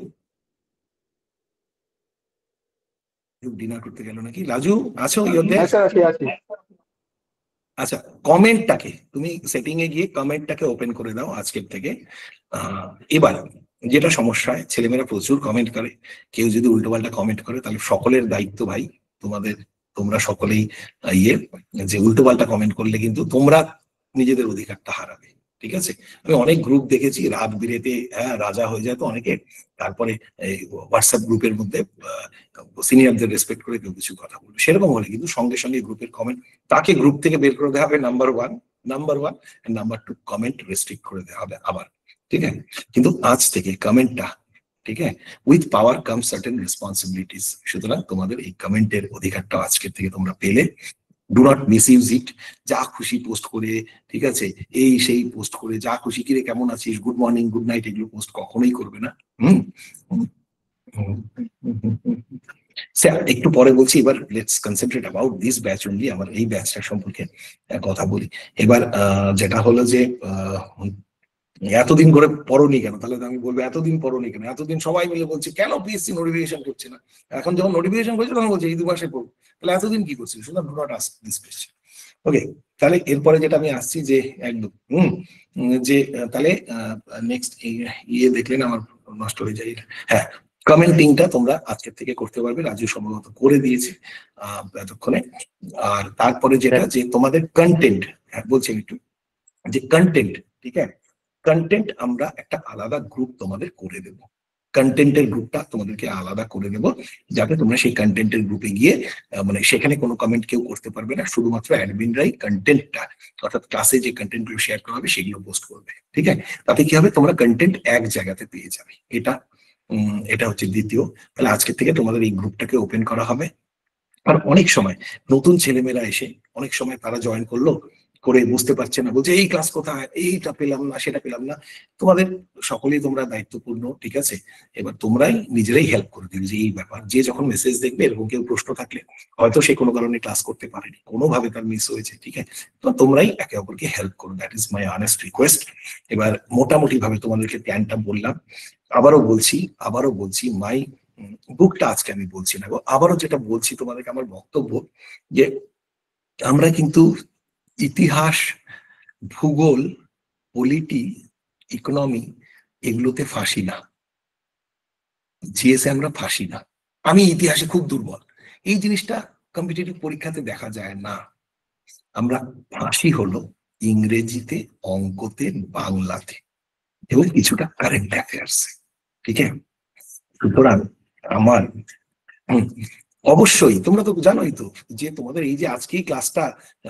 ডিনার করতে গেল নাকি? রাজু আছো? আচ্ছা, কমেন্টটাকে তুমি সেটিং এ গিয়ে কমেন্টটাকে ওপেন করে দাও আজকের থেকে। এবার যেটা সমস্যা হয়, ছেলেমেয়েরা প্রচুর কমেন্ট করে, কেউ যদি উল্টোপাল্টা কমেন্ট করে তাহলে সকলের দায়িত্ব ভাই তোমরা সকলেই যে উল্টোপাল্টা কমেন্ট করলে কিন্তু তোমরা নিজেদের অধিকারটা হারাবে। ঠিক আছে, আমি অনেক গ্রুপ দেখেছি রাত বিরেতে রাজা হয়ে যায় তো অনেকে, তারপরে এই হোয়াটসঅ্যাপ গ্রুপের মধ্যে সিনিয়রদের রেসপেক্ট করে কেউ কিছু কথা বলবে, সেরকম হলে কিন্তু সঙ্গে সঙ্গে গ্রুপের কমেন্ট তাকে গ্রুপ থেকে বের করে দেওয়া হবে, number one, number two comment restrict করে দেওয়া হবে আবার। ঠিক আছে, কিন্তু আজ থেকে কমেন্টটা, ঠিক আছে, with power come certain responsibilities, সুতরাং তোমাদের এই কমেন্টের অধিকারটা আজকের থেকে তোমরা পেলে। Do not miss use it, যা খুশি পোস্ট করে, ঠিক আছে, এই সেই পোস্ট করে যা খুশি, কিরে কেমন আছিস, গুড মর্নিং গুড নাইট, এগুলো পোস্ট কখনোই করবে না। একটু পরে বলছি, এবার let's concentrate about this batch only, আমার এই ব্যাচটা সম্পর্কে কথা বলি। এবার যেটা হলো যে এতদিন করে পড়োনি কেন, তাহলে আমি বলবো এতদিন পড়োনি কেন, এতদিন সবাই মিলে বলছে কেন পিএসসি নোটিফিকেশন করছে না, এখন যখন নোটিফিকেশন করছে তখন বলছে এই 2 মাসে পড়বো, তাহলে এতদিন কি করছিস, শুধু do not ask this question. Okay, তাহলে এরপরে যেটা আমি আসছি যে একদম যে তাহলে নেক্সট দেখলেন আমার নষ্ট হয়ে যায়। হ্যাঁ, কমেন্টিংটা তোমরা আজকের থেকে করতে পারবে, রাজু সম্ভবত করে দিয়েছে এতক্ষণে। আর তারপরে যেটা যে তোমাদের কন্টেন্ট, বলছি একটু যে কন্টেন্ট, ঠিক আছে, কন্টেন্ট আমরা একটা আলাদা গ্রুপ তোমাদের করে দেবো, কন্টেন্টের গ্রুপটা তোমাদেরকে আলাদা করে দেবো, যাতে তোমরা সেই কন্টেন্টের গ্রুপে গিয়ে মানে সেখানে কোনো কমেন্ট কেউ করতে পারবে না, শুধুমাত্র অ্যাডমিনরাই কন্টেন্টটা, অর্থাৎ ক্লাসে যে কন্টেন্টগুলো শেয়ার করা হবে সেগুলো পোস্ট করবে। ঠিক আছে, তাতে কি হবে, তোমরা কন্টেন্ট এক জায়গাতে পেয়ে যাবে। এটা হচ্ছে দ্বিতীয়। তাহলে আজকে থেকে তোমাদের এই গ্রুপটাকে ওপেন করা হবে। আর অনেক সময় নতুন ছেলেমেয়েরা এসে অনেক সময় তারা জয়েন করলো, করে বুঝতে পারছে না, বলছে এই ক্লাস কোথায়, এইটা পেলাম না, সেটা পেলাম না। তোমাদের সকলেই তোমরা দায়িত্বপূর্ণ, ঠিক আছে, এবার তোমরাই নিজেরাই হেল্প করে দিবে যে এই ব্যাপার, যে যখন মেসেজ দেখবে এরকম কেউ প্রশ্ন থাকলে, হয়তো সে কোনো কারণে ক্লাস করতে পারেনি, কোনোভাবে তার মিস হয়েছে, ঠিক আছে, তো তোমরাই একে অপরকে হেল্প করো, that is my honest request. এবার মোটামুটি ভাবে তোমাদেরকে প্ল্যানটা বললাম, আবারও বলছি মাই বুকটা আজকে আমি বলছি না, আবারও যেটা বলছি তোমাদেরকে আমার বক্তব্য, যে আমরা কিন্তু ইতিহাস, ভূগোল, পলিটি, ইকোনমি এগুলোতে ফাঁসি না, জিএসে আমরা ফাঁসি না। আমি ইতিহাসে খুব দুর্বল, এই জিনিসটা কম্পিটিটিভ পরীক্ষাতে দেখা যায় না। আমরা ফাঁসি হলো ইংরেজিতে, অঙ্কতে, বাংলাতে এবং কিছুটা কারেন্ট অ্যাফেয়ার্সে। ঠিক আছে, সুতরাং আমার অবশ্যই তোমরা তো জানোই তো যে তোমাদের এই যে আজকেই ক্লাসটা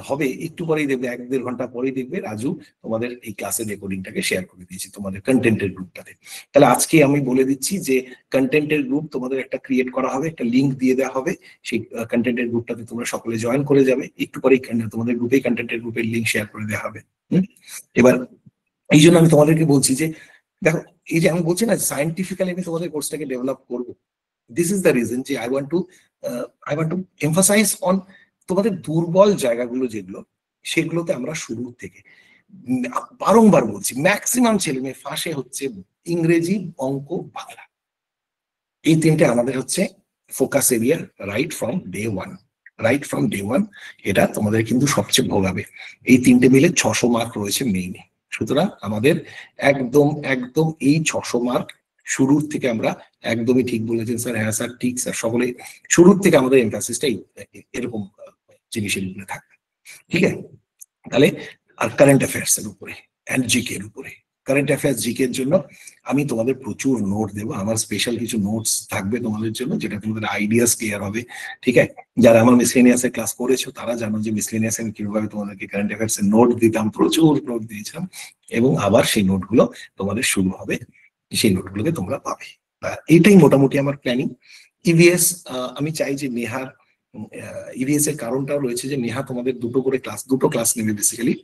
হবে, একটু পরেই দেখবে, 1-1.5 ঘন্টা পরেই দেখবে রাজু তোমাদের এই ক্লাসের রেকর্ডিংটাকে শেয়ার করে দিয়েছি তোমাদের কন্টেন্টের গ্রুপটাতে। তাহলে আজকে আমি বলে দিচ্ছি যে কন্টেন্টের গ্রুপ তোমাদের একটা ক্রিয়েট করা হবে, একটা লিঙ্ক দিয়ে দেওয়া হবে, সেই কন্টেন্টের গ্রুপটাতে তোমরা সকলে জয়েন করে যাবে, একটু পরেই তোমাদের গ্রুপেই কন্টেন্টের গ্রুপের লিঙ্ক শেয়ার করে দেওয়া হবে। এবার এই জন্য আমি তোমাদেরকে বলছি যে দেখো, এই যে আমি বলছি না সায়েন্টিফিক্যালি আমি তোমাদের কোর্সটাকে ডেভেলপ করবো, দিস ইজ দ্য রিজন যে I want to emphasise on তোমাদের দুর্বল জায়গাগুলো যেগুলো, সেগুলোতে আমরা শুরু থেকে বারংবার বলছি, ম্যাক্সিমাম ছেলে মেয়ে ফাঁসে হচ্ছে ইংরেজি, অঙ্ক, বাংলা, এই তিনটে আমাদের হচ্ছে focus area right from day one. এটা তোমাদের কিন্তু সবচেয়ে ভোগাবে, এই তিনটে মিলে 600 মার্ক রয়েছে মেইনে। সুতরাং আমাদের একদম এই 600 মার্ক শুরুর থেকে আমরা, একদমই ঠিক বলেছেন স্যার, হ্যাঁ স্যার ঠিক স্যার, সকলে শুরুর থেকে আমাদের এমফাসিসটা এরকম জিনিসের উপরে থাকবে। ঠিক আছে, তাহলে আর কারেন্ট অ্যাফেয়ার্স এর উপরে অ্যান্ড জিকে এর উপরে, কারেন্ট অ্যাফেয়ার্স জিকে এর জন্য আমি তোমাদের প্রচুর নোট দেবো, আমার স্পেশাল কিছু নোটস থাকবে তোমাদের জন্য, যেটা তোমাদের আইডিয়াস ক্লিয়ার হবে। ঠিক আছে, যারা আমার মিসলেনিয়াসের ক্লাস করেছো তারা জানো যে মিসলেনিয়াস আমি কিভাবে তোমাদেরকে কারেন্ট অ্যাফেয়ার্স এর নোট দিতাম, প্রচুর নোট দিয়েছিলাম, এবং আবার সেই নোটগুলো তোমাদের শুরু হবে, সেই নোটগুলোকে তোমরা পাবে। এইটাই মোটামুটি আমার প্ল্যানিং। ইভিএস আমি চাই যে নেহার, ইভিএস এর কারণটাও রয়েছে যে নেহা তোমাদের দুটো ক্লাস নেবে বেসিক্যালি,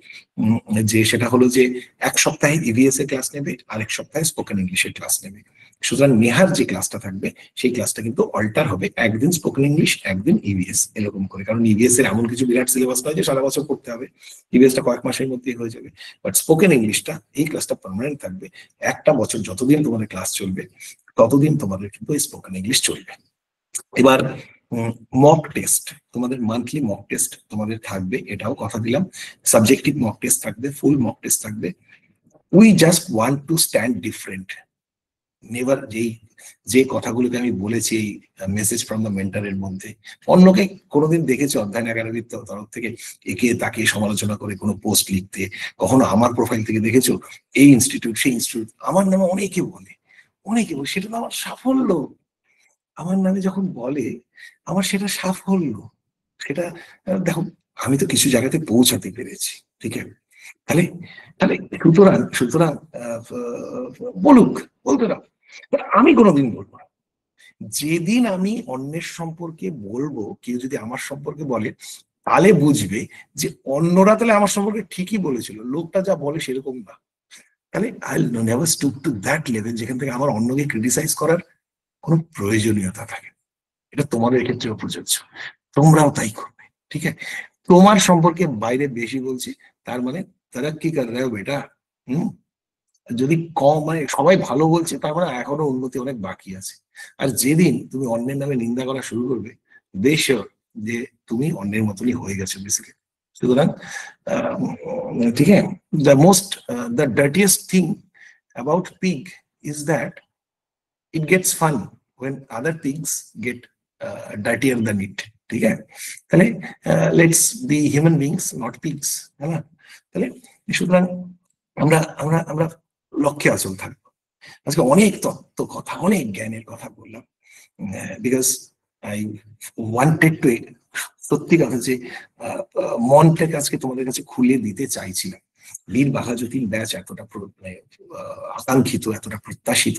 যে সেটা হলো যে এক সপ্তাহে ইভিএস এর ক্লাস নেবে, আরেক সপ্তাহে স্পোকেন ইংলিশের ক্লাস নেবে। সুতরাং নেহার যে ক্লাসটা থাকবে সেই ক্লাসটা কিন্তু অল্টার হবে, একদিন স্পোকেন ইংলিশ, একদিন ইভিএস, এরকম করে। কারণ ইভিএস এর এমন কিছু বিরাট সিলেবাস নয় যে সারা বছর পড়তে হবে, ইভিএসটা কয়েক মাসের মধ্যেই হয়ে যাবে, বাট স্পোকেন ইংলিশটা এই ক্লাসটা পার্মানেন্ট থাকবে, একটা বছর যতদিন তোমাদের ক্লাস চলবে ততদিন তোমাদের কিন্তু স্পোকেন ইংলিশ চলবে। এবার মক টেস্ট, তোমাদের মান্থলি মক টেস্ট তোমাদের থাকবে, এটাও কথা দিলাম, সাবজেক্টিভ মক টেস্ট থাকবে, ফুল মক টেস্ট থাকবে। We just want to stand different, never, যে কথাগুলোকে আমি বলেছি এই মেসেজ ফ্রম দ্য মেন্টরের মধ্যে, অন্যকে কোনোদিন দেখেছো অধ্যয়ন একাডেমির তরফ থেকে একে তাকে সমালোচনা করে কোনো পোস্ট লিখতে? কখনো আমার প্রোফাইল থেকে দেখেছো এই ইনস্টিটিউট সেই ইনস্টিটিউট? আমার নামে অনেকে বলে, সেটা তো আমার সাফল্য। আমার নামে যখন বলে আমার সেটা সাফল্য। সেটা দেখো, আমি তো কিছু জায়গাতে পৌঁছাতে পেরেছি, ঠিক আছে? তাহলে তাহলে সুতরাং সুতরাং বলুক, বলতে দাও, আমি কোনোদিন বলবো না। যেদিন আমি অন্যের সম্পর্কে বলবো, কেউ যদি আমার সম্পর্কে বলে, তাহলে বুঝবে যে অন্যরা তাহলে আমার সম্পর্কে ঠিকই বলেছিল, লোকটা যা বলে সেরকম না। তাহলে I never stoop to that level যেখান থেকে আমার অন্যকে ক্রিটিসাইজ করার কোনো প্রয়োজনীয়তা থাকে। এটা তোমাদের ক্ষেত্রেও প্রযোজ্য, তোমরাও তাই করবে, ঠিক আছে? তোমার সম্পর্কে বাইরে বেশি বলছি, তার মানে তারা কি কর রে বেটা। হম যদি কম, মানে সবাই ভালো বলছে, তার মানে এখনো উন্নতি অনেক বাকি আছে। আর যেদিন তুমি অন্যের নামে নিন্দা করা শুরু করবে, বেশ যে তুমি অন্যের মতনই হয়ে গেছো বেসিক্যালি। সুতরাং ঠিক আছে, the ডার্টিয়েস্ট thing about pig is that it gets fun when other pigs get dirtier than it, ঠিক আছে? তাহলে let's be human beings, not pigs, হ্যাঁ না? তাহলে সুতরাং আমরা আমরা আমরা লক্ষ্যে অচল থাকবো। আজকে অনেক তত্ত্ব কথা, অনেক জ্ঞানের কথা বললাম, বিকজ আই ওয়ান্টেড টু, সত্যি কথা যে মনটাকে আজকে তোমাদের কাছে খুলে দিতে চাইছিলাম। বীর বাঘাযতীন ব্যাচ এতটা আকাঙ্ক্ষিত, এতটা প্রত্যাশিত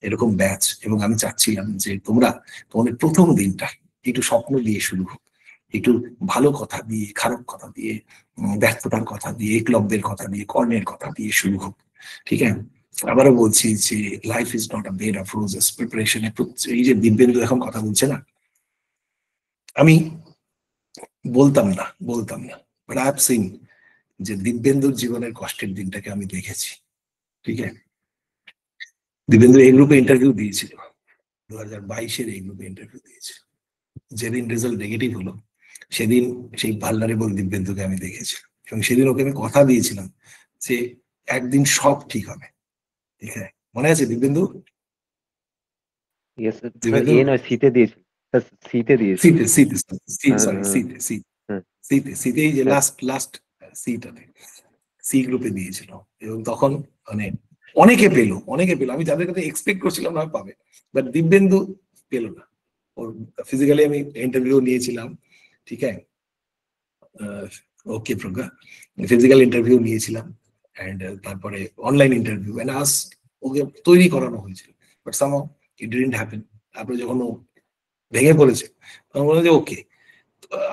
এরকম ব্যাচ, এবং আমি চাচ্ছিলাম যে তোমাদের প্রথম দিনটা একটু স্বপ্ন দিয়ে শুরু হোক, একটু ভালো কথা দিয়ে, খারাপ কথা দিয়ে, ব্যর্থতার কথা দিয়ে, একলব্যের কথা দিয়ে, কর্ণের কথা দিয়ে শুরু হোক, ঠিক আছে? আবারও বলছি যে life is not a bed of roses. প্রিপারেশনে এই যে দিব্যেন্দু এখন কথা বলছে না, আমি বলতাম না বাট আই হ্যাভ সিন যে দিব্যেন্দুর জীবনের কষ্টের দিনটাকে আমি দেখেছি, ঠিক আছে? দিব্যেন্দু এই গ্রুপে ইন্টারভিউ দিয়েছিল, 2022-এর এই গ্রুপে ইন্টারভিউ দিয়েছিল। যেদিন রেজাল্ট নেগেটিভ হলো, সেদিন সেই ভালনারেবল দিব্যেন্দুকে আমি দেখেছি, এবং সেদিন ওকে আমি কথা দিয়েছিলাম যে একদিন সব ঠিক হবে, ঠিক আছে? মনে আছে দিব্যেন্দু? ইয়েস স্যার, এ নয় সিতে দিয়েছিল, সিতে দিয়েছিল। সিতে এই যে লাস্ট সিটাতে, সি গ্রুপে দিয়েছিল, এবং তখন মানে অনেকে পেলো, আমি যাদের কাছে এক্সপেক্ট করছিলাম না পাবে, বাট দিব্যেন্দু পেলো না। ওর ফিজিক্যালি আমি ইন্টারভিউ নিয়েছিলাম, ঠিক আছে? ওকে প্রজ্ঞা, ফিজিক্যাল ইন্টারভিউ নিয়েছিলাম, এন্ড তারপরে অনলাইন ইন্টারভিউ, এন্ড আজ ওকে তৈরি করানো হয়েছিল, but somehow it didn't happen. তারপরে যখন ও ভেঙে পড়েছে, তখন বললাম যে ওকে,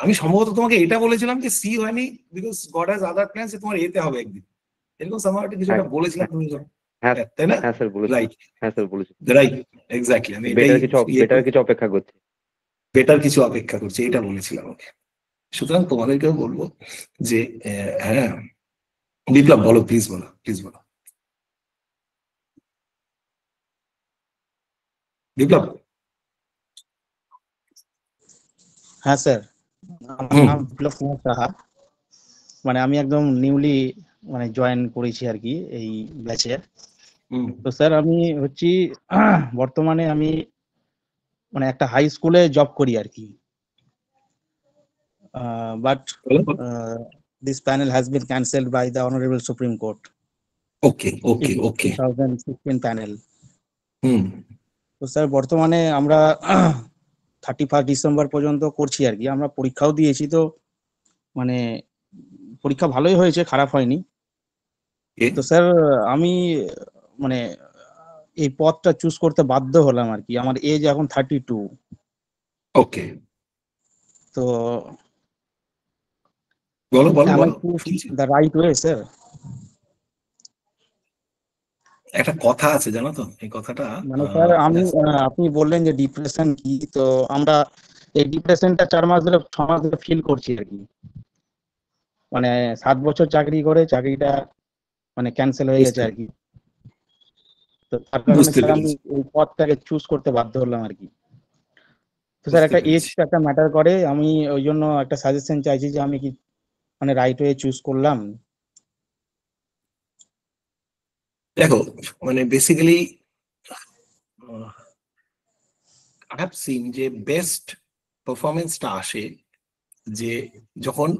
আমি সম্ভবত তোমাকে এটা বলেছিলাম যে সি হয়নি because god has other plans, তোমার এতে হবে একদিন, এরকম সামহাউ একটা কিছু একটা বলেছিলাম তুমি, তাই না? হ্যাঁ স্যার বলেছি, রাইট, হ্যাঁ স্যার বলেছি, রাইট, এক্স্যাক্টলি। আমি বেটার কিছু অপেক্ষা করছি, এটা বলেছিলাম ওকে। সুতরাং তোমাদেরকেও বলবো যে হ্যাঁ, বিপ্লব বলো, প্লিজ বলো। বিপ্লব। হ্যাঁ স্যার, আমার নাম বিপ্লব কুমার সাহা। মানে আমি একদম নিউলি মানে জয়েন করেছি আর কি এই ব্যাচে। তো স্যার আমি হচ্ছি বর্তমানে আমি মানে একটা হাই স্কুলে জব করি আর কি, but this panel has been cancelled by the Honorable Supreme Court. Okay. 2016 panel. তো স্যার বর্তমানে আমরা 31 ডিসেম্বর পর্যন্ত করছি আর কি। আমরা পরীক্ষাও দিয়েছি, তো মানে পরীক্ষা ভালোই হয়েছে, খারাপ হয়নি। তো স্যার আমি মানে এই পথটা চুজ করতে বাধ্য হলাম আর কি। আমার এজ এখন 32। ওকে, তো বলো দ্য রাইট ওয়ে স্যার। একটা কথা আছে জানো তো, এই কথাটা মানে স্যার আমি আপনি বললেন যে ডিপ্রেশন কি, তো আমরা এই ডিপ্রেশনটা 4 মাস ধরে 6 মাস ধরে ফিল করছি আর কি। মানে 7 বছর চাকরি করে চাকরিটা মানে ক্যান্সেল হয়ে গেছে আর কি। তো তার কারণে স্যার আমি এই পথটাকে চুজ করতে বাধ্য হলাম আর কি। তো স্যার একটা এজ একটা ম্যাটার করে, আমি ওই জন্য একটা সাজেশন চাইছি যে আমি কি মানে রাইট ওয়ে চুজ করলাম। দেখো মানে বেসিক্যালি আই হ্যাভ সিন যে বেস্ট পারফরমেন্সটা আসে যে যখন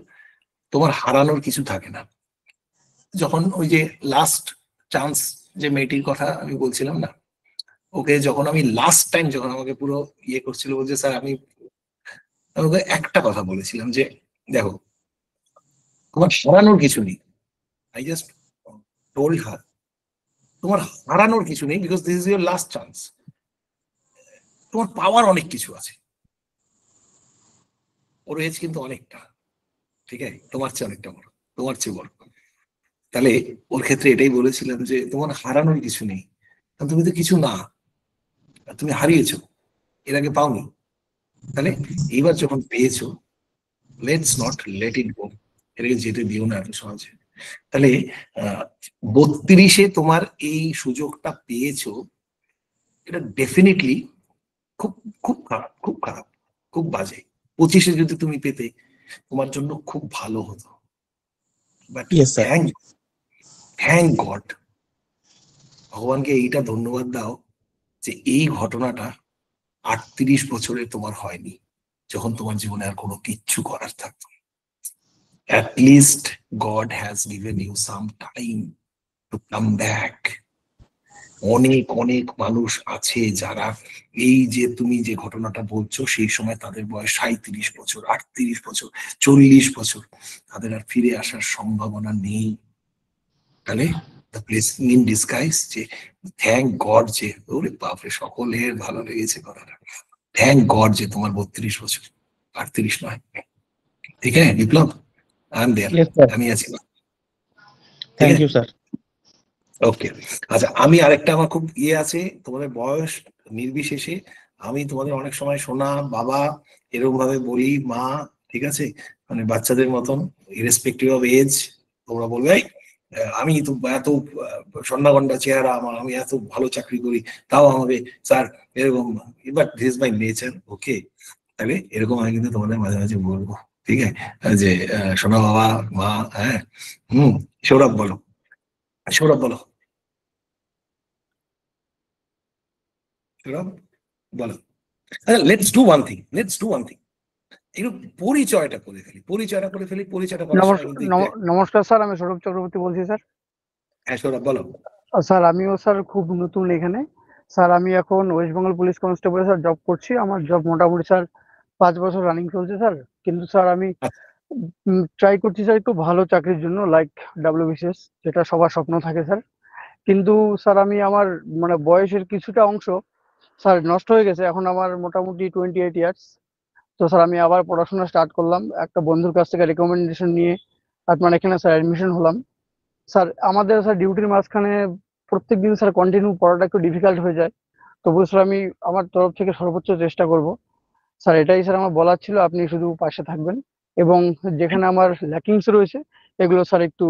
তোমার হারানোর কিছু থাকে না, যখন ওই যে লাস্ট চান্স যে মেয়েটির কথা আমি বলছিলাম না, ওকে যখন আমি লাস্ট টাইম যখন আমাকে পুরো ইয়ে করছিল, বলছে স্যার আমি ওকে একটা কথা বলেছিলাম যে দেখো তোমার হারানোর কিছু নেই। আই জাস্ট টোল্ড হার তোমার হারানোর কিছু নেই, because this is your last chance. তোমার পাওয়ার অনেক কিছু আছে, ওর এজ কিন্তু অনেকটা, ঠিক আছে, তোমার চেয়ে অনেকটা বড়, তোমার চেয়ে বড়। তাহলে ওর ক্ষেত্রে এটাই বলেছিলাম যে তোমার হারানোর কিছু নেই, কারণ তুমি তো কিছু না, তুমি হারিয়েছো, এর আগে পাওনি। তাহলে এইবার যখন পেয়েছো, লেটস নট লেট ইট গো, এটাকে যেতে দিও না এত সহজে। তাহলে 32-এ তোমার এই সুযোগটা পেয়েছো, এটা ডেফিনেটলি খুব খুব খারাপ, খুব খারাপ, খুব বাজে। 25-এ যদি তুমি পেতে তোমার জন্য খুব ভালো হতো, but Yes, sir. Thank god, ভগবানকে এইটা ধন্যবাদ দাও যে এই ঘটনাটা 38 বছরে তোমার হয়নি, যখন তোমার জীবনে আর কোনো কিচ্ছু করার থাকতো। At least God has given you some time to come back. অনেক অনেক মানুষ আছে যারা এই যে তুমি যে ঘটনাটা বলছো সেই সময় তাদের বয়স 37 বছর, 38 বছর, 40 বছর, তাদের আর ফিরে আসার সম্ভাবনা নেই। তাহলে দ্য ব্লেসিং ইন ডিসগাইজ যে থ্যাংক গড, যে ওরে বাপরে সকলের ভালো লেগেছে কথাটা, থ্যাংক গড যে তোমার 32 বছর, 38 নয়। ঠিক আছে Biplab, I am there, Yes, sir. আমি আছি। Thank you, sir. ওকে, আচ্ছা, আমি আরেকটা আমার খুব ইয়ে আছে, তোমাদের বয়স নির্বিশেষে আমি তোমাদের অনেক সময় সোনা বাবা এরকম ভাবে বলি, মা, ঠিক আছে, মানে বাচ্চাদের মতন, ইরেসপেক্টিভ অফ এজ। তোমরা বলবে "এই, আমি তো এত স্বর্ণাগন্ডা চেহারা আমার, আমি এত ভালো চাকরি করি, তাও আমাকে স্যার এরকম", বাট দিস মাই নেচার, ওকে? তাহলে এরকম আমি কিন্তু তোমাদের মাঝে মাঝে বলবো, ঠিক আছে, যে সোনা বাবা মা, হ্যাঁ। সৌরভ বলো, সৌরভ বলো, সৌরভ বলো। আচ্ছা, লেটস ডু ওয়ান থিং, একটু পরিচয়টা করে ফেলি, পরিচয়টা করার সময় কিন্তু নমস্কার স্যার, আমি সৌরভ চক্রবর্তী বলছি স্যার। হ্যাঁ সৌরভ বলো। স্যার আমিও স্যার খুব নতুন এখানে। স্যার আমি এখন West Bengal police constable sir job করছি। আমার জব মোটামুটি স্যার 5 বছর রানিং চলছে স্যার। কিন্তু স্যার আমি ট্রাই করছি স্যার একটু ভালো চাকরির জন্য, লাইক WBCS, যেটা সবার স্বপ্ন থাকে স্যার। কিন্তু স্যার আমি আমার মানে বয়সের কিছুটা অংশ স্যার নষ্ট হয়ে গেছে, এখন আমার মোটামুটি 28 ইয়ার্স। তো স্যার আমি আবার পড়াশোনা স্টার্ট করলাম একটা বন্ধুর কাছ থেকে রেকমেন্ডেশন নিয়ে, আপনার এখানে স্যার অ্যাডমিশন হলাম। স্যার আমাদের স্যার ডিউটির মাঝখানে প্রত্যেকদিন স্যার কন্টিনিউ পড়াটা একটু ডিফিকাল্ট হয়ে যায়। তবুও স্যার আমি আমার তরফ থেকে সর্বোচ্চ চেষ্টা করব। স্যার এটাই স্যার আমার বলার ছিল, আপনি শুধু পাশে থাকবেন এবং যেখানে আমার ল্যাকিংস রয়েছে এগুলো স্যার একটু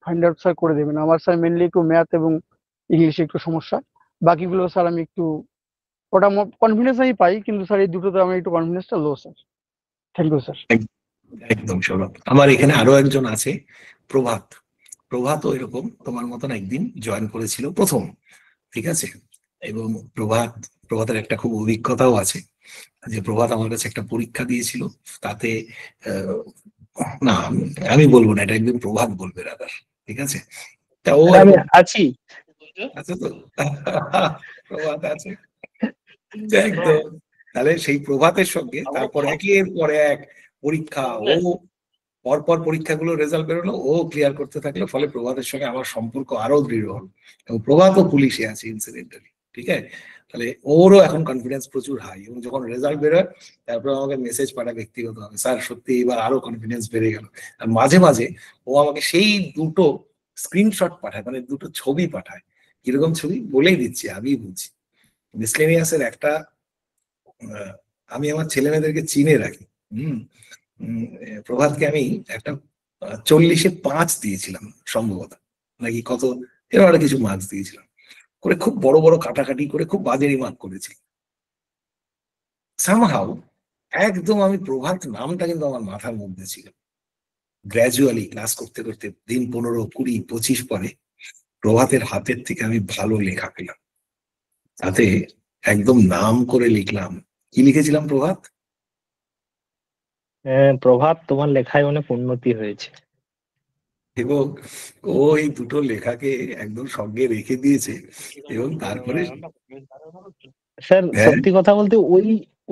ফাইন্ড আউট স্যার করে দেবেন। আমার স্যার মেনলি একটু ম্যাথ এবং ইংলিশে একটু সমস্যা, বাকিগুলো স্যার আমি একটু ওটা কনফিডেন্স আমি পাই, কিন্তু স্যার এই দুটোতে আমার একটু কনফিডেন্সটা low sir. Thank you sir. একদম সৌরভ, আমার এখানে আরো একজন আছে, প্রভাত। প্রভাতও এরকম তোমার মতন একদিন জয়েন করেছিল প্রথম, ঠিক আছে, এবং প্রভাতের একটা খুব অভিজ্ঞতাও আছে, যে প্রভাত আমার কাছে একটা পরীক্ষা দিয়েছিল, তাতে না আমি বলবো না, এটা একদিন প্রভাত বলবে দাদা, ঠিক আছে? তা ও আমি আছি। আচ্ছা, তো প্রভাত আছে একদম। তাহলে সেই প্রভাতের সঙ্গে তারপর একের পর এক পরীক্ষা, ও পরপর পরীক্ষাগুলো রেজাল্ট বেরোলো, ও ক্লিয়ার করতে থাকলো, ফলে প্রভাতের সঙ্গে আমার সম্পর্ক আরো দৃঢ় হলো, এবং প্রভাতও পুলিশে আছে ইনসিডেন্টালি, ঠিক আছে? তাহলে ওরও এখন কনফিডেন্স প্রচুর হাই, এবং যখন রেজাল্ট বেরোয় তারপর আমাকে মেসেজ পাঠায় ব্যক্তিগতভাবে, স্যার সত্যি এবার আরো কনফিডেন্স বেড়ে গেল। আর মাঝে মাঝে ও আমাকে সেই দুটো স্ক্রিনশট পাঠায়, মানে দুটো ছবি পাঠায়। কিরকম ছবি বলেই দিচ্ছি, আমি বলছি, মিসলেনিয়াসের একটা, আমি আমার ছেলে মেয়েদেরকে চিনে রাখি। প্রভাতকে আমি একটা 40-এ 5 দিয়েছিলাম সম্ভবত, নাকি কত এরকম একটা কিছু মার্কস দিয়েছিলাম, করে খুব বড় বড় কাটাকাটি করে খুব বাজে রিমার্ক করেছি। সামহাউ একদম আমি প্রভাত নামটা কিন্তু আমার মাথার মধ্যে ছিল। গ্র্যাজুয়ালি ক্লাস করতে করতে দিন 15, 20, 25 পরে প্রভাতের হাতের থেকে আমি ভালো লেখা পেলাম, তাতে একদম নাম করে লিখলাম কি লিখেছিলাম প্রভাত? প্রভাত, তোমার লেখায় অনেক উন্নতি হয়েছে। এবং ও এই দুটো লেখাকে একদম সঙ্গে রেখে দিয়েছে এবং তারপরে স্যার হ্যাঁ সত্যি কথা বলতে ওই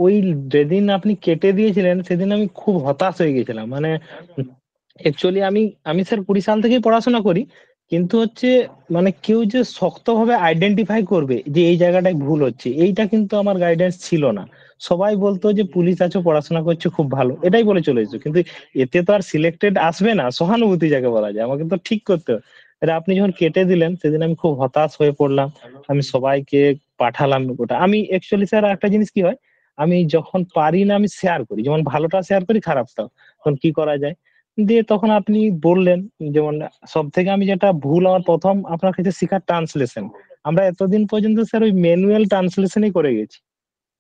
ওই যেদিন আপনি কেটে দিয়েছিলেন সেদিন আমি খুব হতাশ হয়ে গেছিলাম। মানে অ্যাকচুয়ালি আমি আমি স্যার 20 সাল থেকেই পড়াশোনা করি, কিন্তু হচ্ছে মানে কেউ যে শক্তভাবে আইডেন্টিফাই করবে যে এই জায়গাটায় ভুল হচ্ছে, এইটা কিন্তু আমার গাইডেন্স ছিল না। সবাই বলতো যে পুলিশ আছো, পড়াশোনা করছো, খুব ভালো, এটাই বলে চলে এসেছো, কিন্তু এতে তো আর সিলেক্টেড আসবে না, সহানুভূতি যাকে বলা যায়, আমাকে তো ঠিক করতে হবে। এবার আপনি যখন কেটে দিলেন সেদিন আমি খুব হতাশ হয়ে পড়লাম। আমি সবাইকে পাঠালাম ওটা। আমি অ্যাকচুয়ালি স্যার একটা জিনিস কি হয়, আমি যখন পারি না আমি শেয়ার করি, যেমন ভালোটা শেয়ার করি, খারাপটাও। তখন কি করা যায়, দিয়ে তখন আপনি বললেন যেমন সব থেকে আমি যেটা ভুল আমার প্রথম আপনার কাছে শেখার ট্রান্সলেশন। আমরা এতদিন পর্যন্ত স্যার ওই ম্যানুয়াল ট্রান্সলেশনই করে গেছি,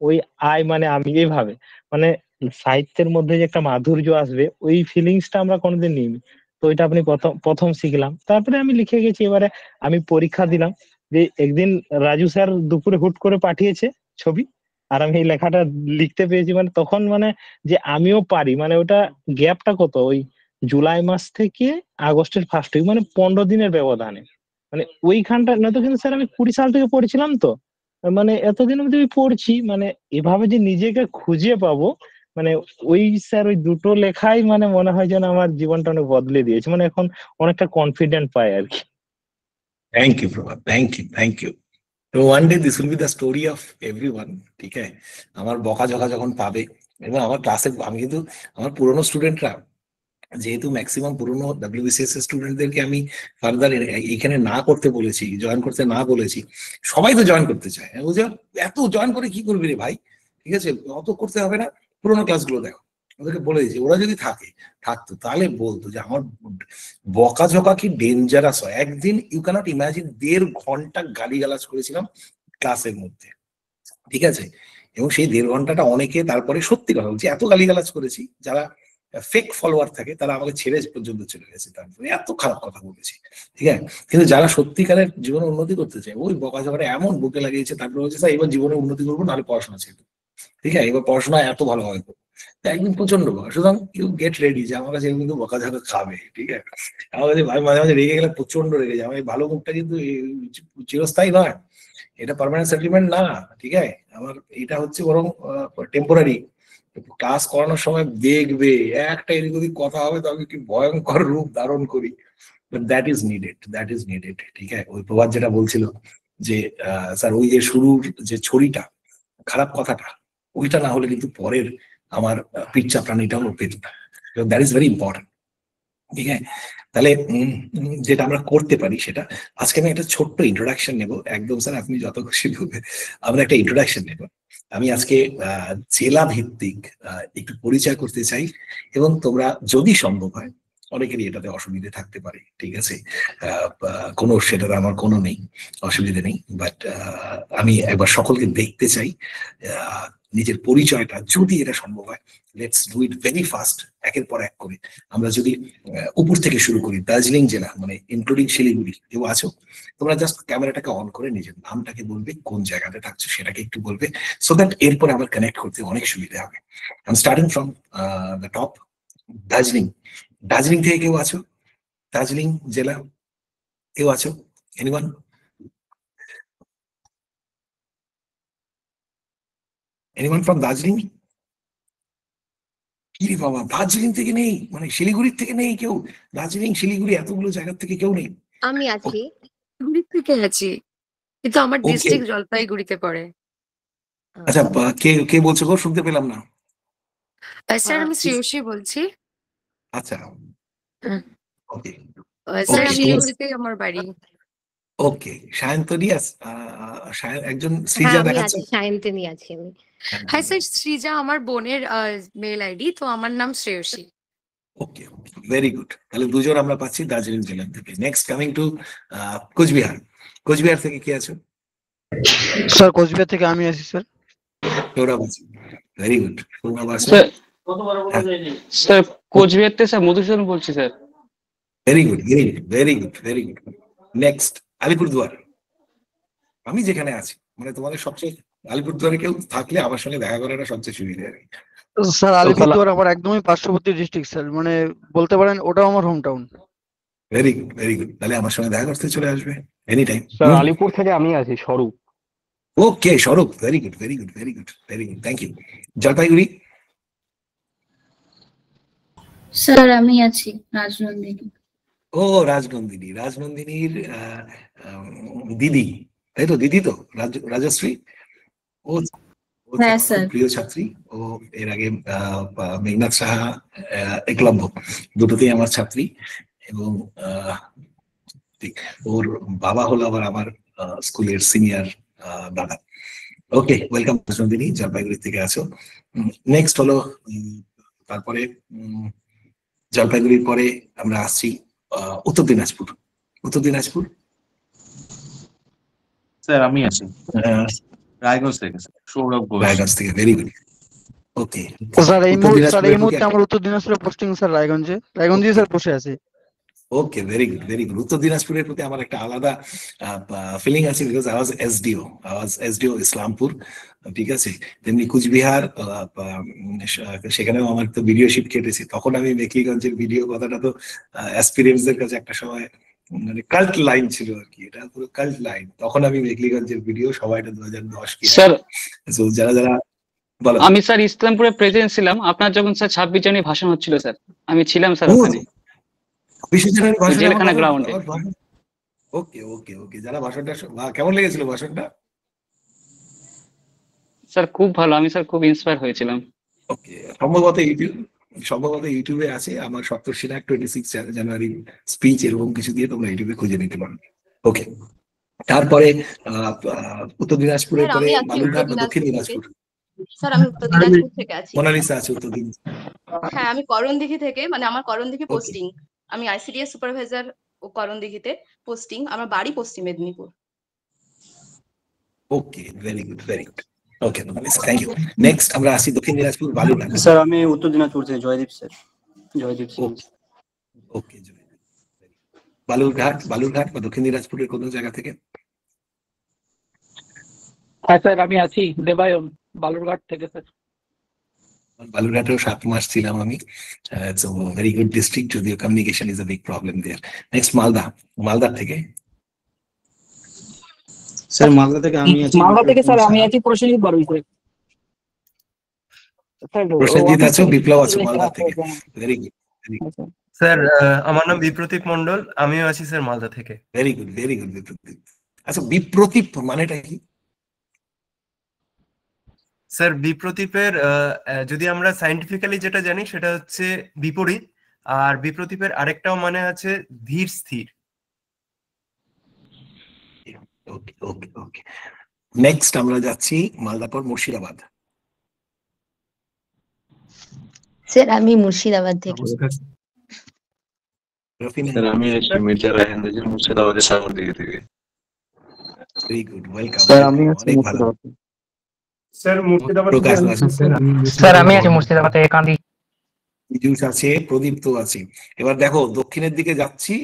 ওই আই মানে আমি, এইভাবে। মানে সাহিত্যের মধ্যে যে একটা মাধুর্য আসবে ওই ফিলিংসটা আমরা কোনোদিন নিইনি। তো ওইটা আপনি প্রথম প্রথম শিখলাম, তারপরে আমি লিখে গেছি। এবারে আমি পরীক্ষা দিলাম, যে একদিন রাজু স্যার দুপুরে হুট করে পাঠিয়েছে ছবি, আর আমি এই লেখাটা লিখতে পেরেছি। মানে তখন মানে যে আমিও পারি, মানে ওটা গ্যাপটা কত, ওই জুলাই মাস থেকে আগস্টের ফার্স্ট উইক, মানে 15 দিনের ব্যবধানে। মানে ওইখানটা নয়তো কিন্তু স্যার আমি 20 সাল থেকে পড়েছিলাম তো, মানে এতদিন অব্দি আমি পড়ছি, মানে এভাবে যে নিজেকে খুঁজে পাবো, মানে ওই স্যার ওই দুটো লেখাই মানে মনে হয় যেন আমার জীবনটা অনেক বদলে দিয়েছে। মানে এখন অনেকটা কনফিডেন্ট পাই আর কি। Thank you Prabhat, thank you, thank you. তো one day this will be the story of everyone, ঠিক আছে? আমার বকাঝকা যখন পাবে, এবং আমার ক্লাসে আমি কিন্তু আমার পুরনো স্টুডেন্টরা, যেহেতু ম্যাক্সিমাম পুরনো ডাব্লিউবিসিএস স্টুডেন্টদেরকে আমি ফার্দার এখানে না করতে বলেছি, জয়েন করতে না বলেছি, সবাই তো জয়েন করতে চায়। আমি বলছি, এত জয়েন করে কি করবি রে ভাই, ঠিক আছে, অত করতে হবে না, পুরোনো ক্লাসগুলো দেখো। ওদেরকে বলে দিয়েছি, ওরা যদি থাকতো তাহলে বলতো যে আমার বকাঝকা কি ডেঞ্জারাস হয়। একদিন ইউ ক্যানট ইমাজিন 1.5 ঘন্টা গালিগালাজ করেছিলাম ক্লাসের মধ্যে, ঠিক আছে? এবং সেই 1.5 ঘন্টাটা অনেকে, তারপরে সত্যি কথা বলছি, এত গালিগালাজ করেছি, যারা ফেক ফলোয়ার থাকে তারা আমাকে ছেড়ে পর্যন্ত চলে গেছে, তারপরে এত খারাপ কথা বলেছি, ঠিক আছে? কিন্তু যারা সত্যিকারের জীবনে উন্নতি করতে চায়, ওই বকাঝকাটা এমন বুকে লাগিয়েছে, তারপরে বলছে স্যার এবার জীবনে উন্নতি করবো, নাহলে পড়াশোনা ছেড়ে দেবো, ঠিক আছে? এবার পড়াশোনা এত ভালোভাবে করবো। তা একদিন প্রচন্ড বকা, সুতরাং ইউ গেট রেডি যে আমার কাছে কিন্তু বকাঝকা খাবে, ঠিক আছে? আমার কাছে ভাই মাঝে মাঝে রেগে গেলে প্রচন্ড রেগে যায়। আমার এই ভালো মুখটা কিন্তু চিরস্থায়ী নয়, এটা পার্মানেন্ট সেটেলমেন্ট না, ঠিক আছে? আমার এটা হচ্ছে বরং টেম্পোরারি। ক্লাস করানোর সময় দেখবে একটা এদিক ওদিক কথা হবে, তবে কি ভয়ঙ্কর রূপ ধারণ করি। That is needed, that is needed, ঠিক আছে? ওই প্রভাত যেটা বলছিল যে স্যার ওই যে শুরুর যে ছড়িটা, খারাপ কথাটা, ওইটা না হলে কিন্তু পরের আমার পিঠ চাপড়ানিটাও পেত না। দ্যাট ইজ ভেরি ইম্পর্টেন্ট, ঠিক আছে? তাহলে যেটা আমরা করতে পারি সেটা, আজকে আমি একটা ছোট্ট ইন্ট্রোডাকশন নেব, একদম স্যার আপনি যত খুশি বলবেন, আমরা একটা ইন্ট্রোডাকশন নেব। আমি আজকে জেলা ভিত্তিক একটু পরিচয় করতে চাই, এবং তোমরা যদি সম্ভব হয়, অনেকেরই এটাতে অসুবিধে থাকতে পারে, ঠিক আছে? কোনো সেটাতে আমার কোনো নেই, অসুবিধে নেই, বাট আমি একবার সকলকে দেখতে চাই। নিজের পরিচয়টা যদি এটা সম্ভব হয়, let's do it very fast, একের পর এক করে। আমরা যদি উপর থেকে শুরু করি, দার্জিলিং জেলা মানে ইনক্লুডিং শিলিগুড়ি, কেউ আছো? তোমরা জাস্ট ক্যামেরাটাকে অন করে নিজের নামটাকে বলবে, কোন জায়গাতে থাকছো সেটাকে একটু বলবে, সো দ্যাট এরপরে আবার কানেক্ট করতে অনেক সুবিধা হবে। I am starting from the top. Darjeeling, Darjeeling থেকে কেউ আছো? দার্জিলিং জেলা কেউ আছো? এনিওয়ান? Anyone from Darjeeling? কি রে বাবা, দার্জিলিং থেকে নেই, মানে শিলিগুড়ির থেকে নেই কেউ? দার্জিলিং শিলিগুড়ি এতগুলো জায়গা থেকে কেউ নেই? আমি আছি, শিলিগুড়ি থেকে আছি, কিন্তু আমার ওকে, ডিস্ট্রিক্ট জলপাইগুড়িতে পড়ে। আচ্ছা, কে কে বলছো গো? শুনতে পেলাম না। স্যার আমি শ্রেয়সী বলছি। আচ্ছা, ওকে স্যার ওকে, শিলিগুড়িতে আমার বাড়ি। ওকে। সায়ন্তনী একজন হ্যাঁ সৃজা আমি দেখাচ্ছে। আছি, সায়ন্তনী আছি আমি। হ্যাঁ স্যার, শ্রীজা আমার বোনের মেল আইডি, তো আমার নাম শ্রেয়সী। ওকে, ভেরি গুড। তাহলে দুজন আমরা পাচ্ছি দার্জিলিং জেলা থেকে। Next coming to Cooch Behar. Cooch Behar থেকে কি আছো? স্যার কোচবিহার থেকে আমি আছি স্যার। সৌরভ আছে, ভেরি গুড। সৌরভ আছে, স্যার কোচবিহার থেকে স্যার মধুসূদন বলছি sir. Very good, very good, very good, very good. Next Alipurduar. আমি যেখানে আছি, মানে তোমাদের সবচেয়ে আলিপুরদুয়ারে কেউ থাকলে আমার সঙ্গে দেখা করাটা সবচেয়ে সুবিধা আর কি। স্যার আলিপুরদুয়ার আমার একদমই পার্শ্ববর্তী ডিস্ট্রিক্ট স্যার, মানে বলতে পারেন ওটাও আমার home town. Very good, very good. তাহলে আমার সঙ্গে দেখা করতে চলে আসবে এনি টাইম। স্যার আলিপুর থেকে আমি আছি, Swarup. Okay Swarup, very good, very good, very good, very good, thank you. Jalpaiguri? Sir আমি আছি রাজনন্দিনী। ও রাজনন্দিনী, রাজনন্দিনীর দিদি, তাই তো? দিদি তো রাজশ্রী? ও ও হ্যাঁ, খুব স্যার। প্রিয় ছাত্রী। ও এর আগে মেঘনাথ সাহা, একলব্য দুটোতেই আমার ছাত্রী। এবং ঠিক ওর বাবা হলো আবার আমার স্কুলের সিনিয়র দাদা। ওকে, ওয়েলকাম রাজনন্দিনী, জলপাইগুড়ি থেকে আছো। নেক্সট হলো তারপরে জলপাইগুড়ির পরে আমরা আসছি উত্তর দিনাজপুর। উত্তর দিনাজপুর? স্যার আমি আছি রায়গঞ্জ থেকে, সৌরভ ঘোষ। রায়গঞ্জ থেকে, ভেরি গুড। ওকে স্যার এই মুহূর্তে আমার উত্তর দিনাজপুরে পোস্টিং স্যার, রায়গঞ্জে স্যার বসে আছে। ওকে, ভেরি গুড, ভেরি গুড। উত্তর দিনাজপুরের প্রতি আমার একটা আলাদা ফিলিং আছে, because I was SDO Islampur, ঠিক আছে। তেমনি কুচবিহার, সেখানেও আমার তো ভিডিও শিপ কেটেছি। তখন আমি মেকলিগঞ্জের ভিডিও কথাটা তো অ্যাসপিরিয়েন্সদের কাছে একটা সময় মানে কাল্ট লাইন ছিল আর কি, এটা পুরো কাল্ট লাইন। তখন আমি মেকলিগঞ্জের ভিডিও সবাই 2010 কি স্যার যারা যারা বলো। আমি স্যার ইসলামপুরে প্রেজেন্ট ছিলাম আপনার যখন স্যার 26 জানুয়ারি ভাষণ হচ্ছিল স্যার, আমি ছিলাম স্যার ওখানে 26 জানুয়ারি ভাষণে জেলখানা গ্রাউন্ডে। ওকে ওকে ওকে, যারা ভাষণটা কেমন লেগেছিল ভাষণটা? স্যার খুব ভালো, আমি স্যার খুব ইন্সপায়ার হয়েছিলাম। ওকে, সম্ভবত ইউটিউবে আছে আমার সপ্তর্ষিনাগ 26 জানুয়ারি স্পিচ, এরকম কিছু দিয়ে তোমরা ইউটিউবে খুঁজে নিতে পারো। ওকে, তারপরে উত্তর দিনাজপুরের পরে বালুরঘাট বা দক্ষিণ দিনাজপুর? স্যার আমি উত্তর দিনাজপুর থেকে আছি। মোনালিসা আছে উত্তর দিনাজপুর। হ্যাঁ আমি করণদিঘি থেকে, মানে আমার করণদিঘি পোস্টিং, আমি আইসিডিএস সুপারভাইজার ও করণদিঘিতে পোস্টিং, আমার বাড়ি Paschim Medinipur. Okay, very good, very good. Okay Monalisa, thank you. Next আমরা আসি দক্ষিণ দিনাজপুর, বালুরঘাট। স্যার আমি উত্তর দিনাজপুর থেকে জয়দীপ স্যার, জয়দীপ স্যার। ওকে, বালুরঘাট বা দক্ষিণ দিনাজপুরের কোন জায়গা থেকে? হ্যাঁ স্যার আমি আছি দেবায়ন, বালুরঘাট থেকে স্যার। বালুরঘাটেও 7 মাস ছিলাম আমি। সো ভেরি গুড ডিস্ট্রিক্ট, যদিও communication is a big problem there. Next Malda থেকে? স্যার মালদা থেকে আমি আছি। মালদা থেকে স্যার আমি আছি প্রসেনজিৎ বারুইপুরে। প্রসেনজিৎ আছো, বিপ্লব আছো মালদা থেকে, ভেরি গুড। স্যার আমার নাম বিপ্রতীপ মন্ডল, আমিও আছি স্যার মালদা থেকে। Very good, very good Biprotip. আচ্ছা বিপ্রতীপ মানেটা কি? স্যার বিপ্রতীপের যদি আমরা সায়েন্টিফিক্যালি যেটা জানি সেটা হচ্ছে বিপরীত, আর বিপ্রতীপের আরেকটাও মানে আছে ধীর স্থির। ওকে ওকে ওকে, নেক্সট আমরা যাচ্ছি মালদা পর মুর্শিদাবাদ। স্যার আমি মুর্শিদাবাদ থেকে। স্যার আমি আছি মির্জা রায়হান মুর্শিদাবাদের সাগরদিঘি থেকে। Very good, welcome. স্যার আমি আছি মুর্শিদাবাদ। স্যার মুর্শিদাবাদ স্যার আমি আছি মুর্শিদাবাদ থেকে কান্দি। পীযূষ আছে, প্রদীপ্ত আছে। এবার দেখো দক্ষিণের দিকে যাচ্ছি,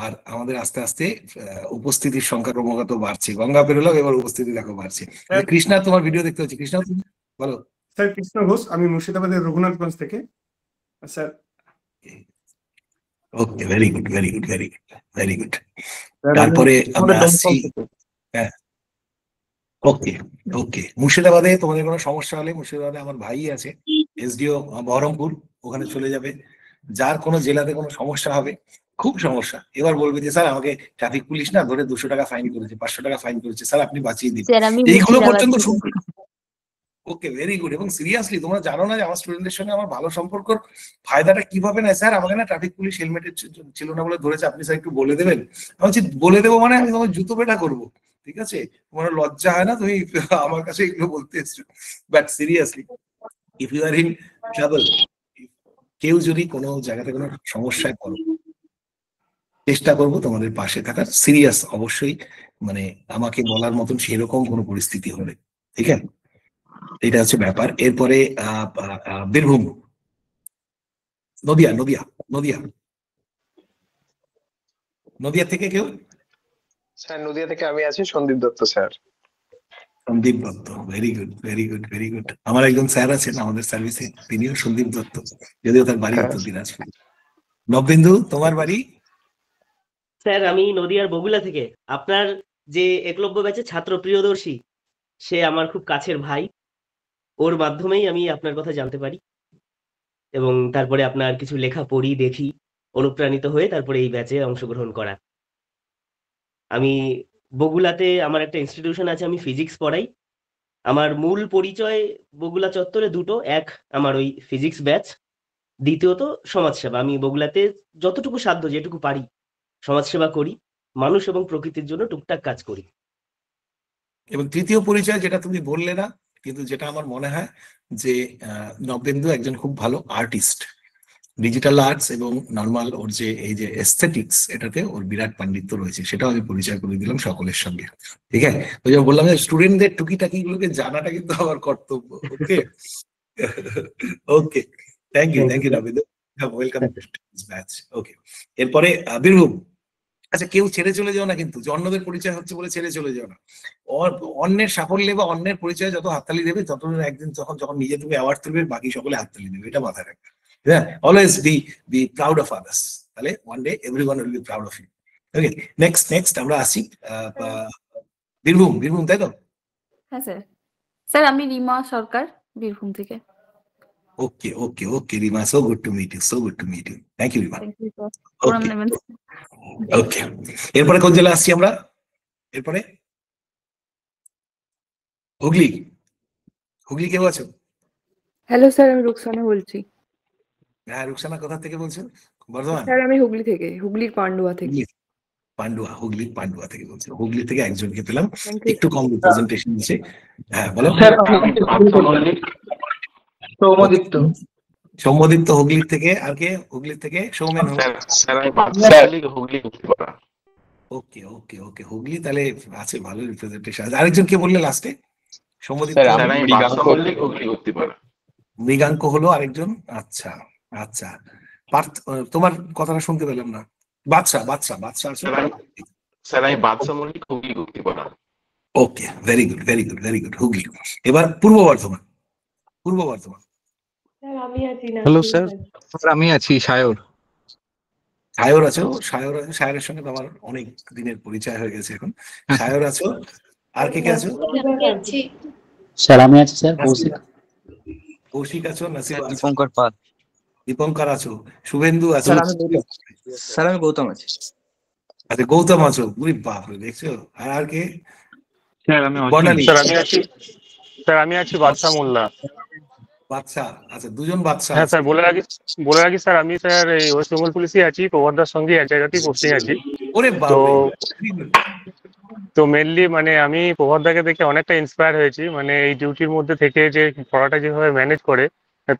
আর আমাদের আস্তে আস্তে উপস্থিতির সংখ্যা ক্রমাগত বাড়ছে। গঙ্গা পেরোলাম, এবার উপস্থিতি দেখো বাড়ছে। কৃষ্ণা, তোমার ভিডিও দেখতে হচ্ছে। কৃষ্ণা বলো। স্যার কৃষ্ণ ঘোষ, আমি মুর্শিদাবাদের রঘুনাথগঞ্জ থেকে sir. Okay, very good, very good, very good, very good. তারপরে আমরা আসছি, হ্যাঁ ওকে ওকে, মুর্শিদাবাদে তোমাদের কোনো সমস্যা হলে, মুর্শিদাবাদে আমার ভাই আছে এসডিও বহরমপুর, ওখানে চলে যাবে। যার কোনো জেলাতে কোনো সমস্যা হবে, খুব সমস্যা, এবার বলবে যে স্যার আমাকে ট্রাফিক পুলিশ না ধরে 200 টাকা ফাইন করেছে, 500 টাকা ফাইন করেছে, স্যার আপনি বাঁচিয়ে দিন, এইগুলো পর্যন্ত শুনবে। ওকে, ভেরি গুড। এবং সিরিয়াসলি তোমরা জানো না যে আমার স্টুডেন্টদের সঙ্গে আমার ভালো সম্পর্কর ফায়দাটা কিভাবে নেয়। স্যার আমাকে না ট্রাফিক পুলিশ হেলমেট ছিল না বলে ধরেছে, আপনি স্যার একটু বলে দেবেন। আমি বলছি বলে দেবো মানে আমি তোমার জুতো পেটা করবো, ঠিক আছে? তোমার লজ্জা হয় না তুমি আমার কাছে এগুলো বলতে এসছো? But seriously if you are in trouble, কেউ যদি কোনো জায়গাতে কোনো সমস্যায় পড়ো, চেষ্টা করবো তোমাদের পাশে থাকার। সিরিয়াস অবশ্যই, মানে আমাকে বলার মতন সেরকম কোনো পরিস্থিতি হলে, ঠিক আছে? এটা হচ্ছে ব্যাপার। এরপরে বীরভূম, নদিয়া থেকে কেউ? স্যার নদিয়া থেকে আমি আছি Sandeep Dutta sir. Sandeep Dutta, very good, very good, very good. আমার একজন স্যার আছেন আমাদের সার্ভিসে, তিনিও সন্দীপ দত্ত, যদিও তার বাড়ি উত্তর দিনাজপুর। নববিন্দু, তোমার বাড়ি? স্যার আমি নদিয়ার বগুলা থেকে। আপনার যে একলব্য ব্যাচের ছাত্র প্রিয়দর্শী, সে আমার খুব কাছের ভাই। ওর মাধ্যমেই আমি আপনার কথা জানতে পারি এবং তারপরে আপনার কিছু লেখা পড়ি, দেখি, অনুপ্রাণিত হয়ে তারপরে এই ব্যাচে অংশগ্রহণ করা। আমি বগুলাতে আমার একটা ইনস্টিটিউশন আছে, আমি ফিজিক্স পড়াই। আমার মূল পরিচয় বগুলা চত্বরে দুটো, এক আমার ওই ফিজিক্স ব্যাচ, দ্বিতীয়ত সমাজসেবা। আমি বগুলাতে যতটুকু সাধ্য যেটুকু পারি সমাজসেবা করি, মানুষ এবং প্রকৃতির জন্য টুকটাক কাজ করি। এবং তৃতীয় পরিচয় যেটা তুমি বললে না, কিন্তু যেটা আমার মনে হয় যে নববিন্দু একজন খুব ভালো আর্টিস্ট। ডিজিটাল আর্টস এবং নর্মাল ওর যে এই যে এস্থেটিক্স, এটাতে ওর বিরাট পাণ্ডিত্য রয়েছে, সেটাও আমি পরিচয় করে দিলাম সকলের সঙ্গে। ঠিক আছে, ওই যে বললাম যে স্টুডেন্টদের টুকিটাকি গুলোকে জানাটা কিন্তু আমার কর্তব্য। Okay okay, thank you Nababindu, welcome to this batch. Okay, এরপরে বীরভূম। আচ্ছা, কেউ ছেড়ে চলে যাও না কিন্তু, যে অন্যদের পরিচয় হচ্ছে বলে ছেড়ে চলে যাও না। অন্যের সাফল্যে বা অন্যের পরিচয় যত হাততালি দেবে, তত একদিন যখন নিজে তুমি অ্যাওয়ার্ড তুলবে, বাকি সকলে হাততালি দেবে, এটা মাথায় রাখবে। হ্যাঁ, always be proud of others, তাহলে one day everyone will be proud of you. Okay, next আমরা আসি বীরভূম, তাই তো? হ্যাঁ স্যার। স্যার আমি রিমা সরকার, বীরভূম থেকে। Okay Rima, so good to meet you, thank you Rima. Okay, এরপরে কোন জেলা আসছি আমরা? এরপরে হুগলি কেউ আছো? হ্যালো স্যার, আমি রুকসানা বলছি। হ্যাঁ, রুকসানা কোথা থেকে বলছেন? বর্ধমান? স্যার আমি হুগলি থেকে, হুগলির পান্ডুয়া থেকে। হুগলির পান্ডুয়া থেকে বলছেন। হুগলি থেকে একজনকে পেলাম, একটু কম রিপ্রেজেন্টেশন দিচ্ছে। হ্যাঁ বলো। সৌম্যদীপ্ত হুগলির থেকে। আর কে হুগলির থেকে? সৌমেন। ওকে, হুগলি তাহলে আছে, ভালো রিপ্রেজেন্টেশন আছে। আরেকজন কে বললে লাস্টে? সৌম্যদীপ্ত, মৃগাঙ্ক হলো আরেকজন। আচ্ছা, তোমার কথাটা শুনতে পেলাম না। বাদশা আছে। ওকে, ভেরি গুড হুগলি। এবার পূর্ব বর্ধমান। হ্যালো স্যার, আমি আছি সায়র। আছো? সায়রের সঙ্গে আমার অনেক দিনের পরিচয় হয়ে গেছে এখন। সায়র আছো? আর কে আছো? স্যার আমি আছি স্যার। কৌশিক আছো? নাসিব আছো? দীপঙ্কর আছো? শুভেন্দু আছো? স্যার আমি গৌতম আছি। আচ্ছা, গৌতম আছো। উরি বাপরে, দেখছো? আর কে? স্যার আমি আছি বাদশা মোল্লা। বাদশা, আচ্ছা, দুজন বাদশা। হ্যাঁ স্যার, বলে রাখি স্যার, আমি স্যার এই ওয়েস্ট বেঙ্গল পুলিশে আছি, প্রভাদার সঙ্গে এক জায়গাতেই পোস্টিং আছি। তো মেনলি মানে আমি প্রভাদাকে দেখে অনেকটা ইন্সপায়ার হয়েছি, মানে এই ডিউটির মধ্যে থেকে যে পড়াটা যেভাবে ম্যানেজ করে,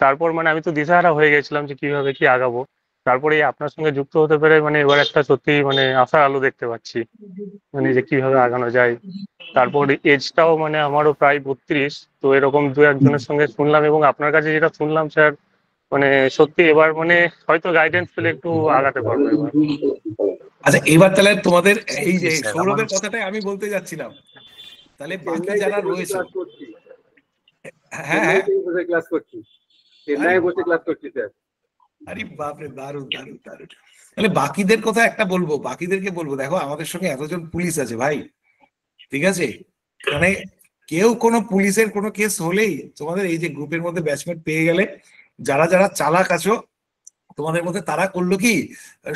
তারপর মানে আমি তো দিশাহারা হয়ে গেছিলাম যে কিভাবে কি আগাবো। তারপরে এই আপনার সঙ্গে যুক্ত হতে পেরে মানে এবার একটা সত্যি মানে আশার আলো দেখতে পাচ্ছি, মানে যে কিভাবে আগানো যায়। তারপর এজটাও মানে আমারও প্রায় 32, তো এরকম দু একজনের সঙ্গে শুনলাম এবং আপনার কাছে যেটা শুনলাম স্যার, মানে সত্যি এবার মানে হয়তো গাইডেন্স পেলে একটু আগাতে পারবো এবার। আচ্ছা, এবার তাহলে তোমাদের এই যে সৌরভের কথাটাই আমি বলতে যাচ্ছিলাম, তাহলে বাকি যারা রয়েছে। হ্যাঁ, ক্লাস করছি, বসে ক্লাস করছি স্যার। আরে বাপরে, দারুণ। তাহলে বাকিদের কথা একটা বলবো, বাকিদেরকে বলবো, দেখো আমাদের সঙ্গে এতজন পুলিশ আছে ভাই, ঠিক আছে? মানে কেউ কোনো পুলিশের কোনো কেস হলেই তোমাদের এই যে গ্রুপের মধ্যে ব্যাচমেট পেয়ে গেলে, যারা চালাক আছো তোমাদের মধ্যে, তারা করলো কি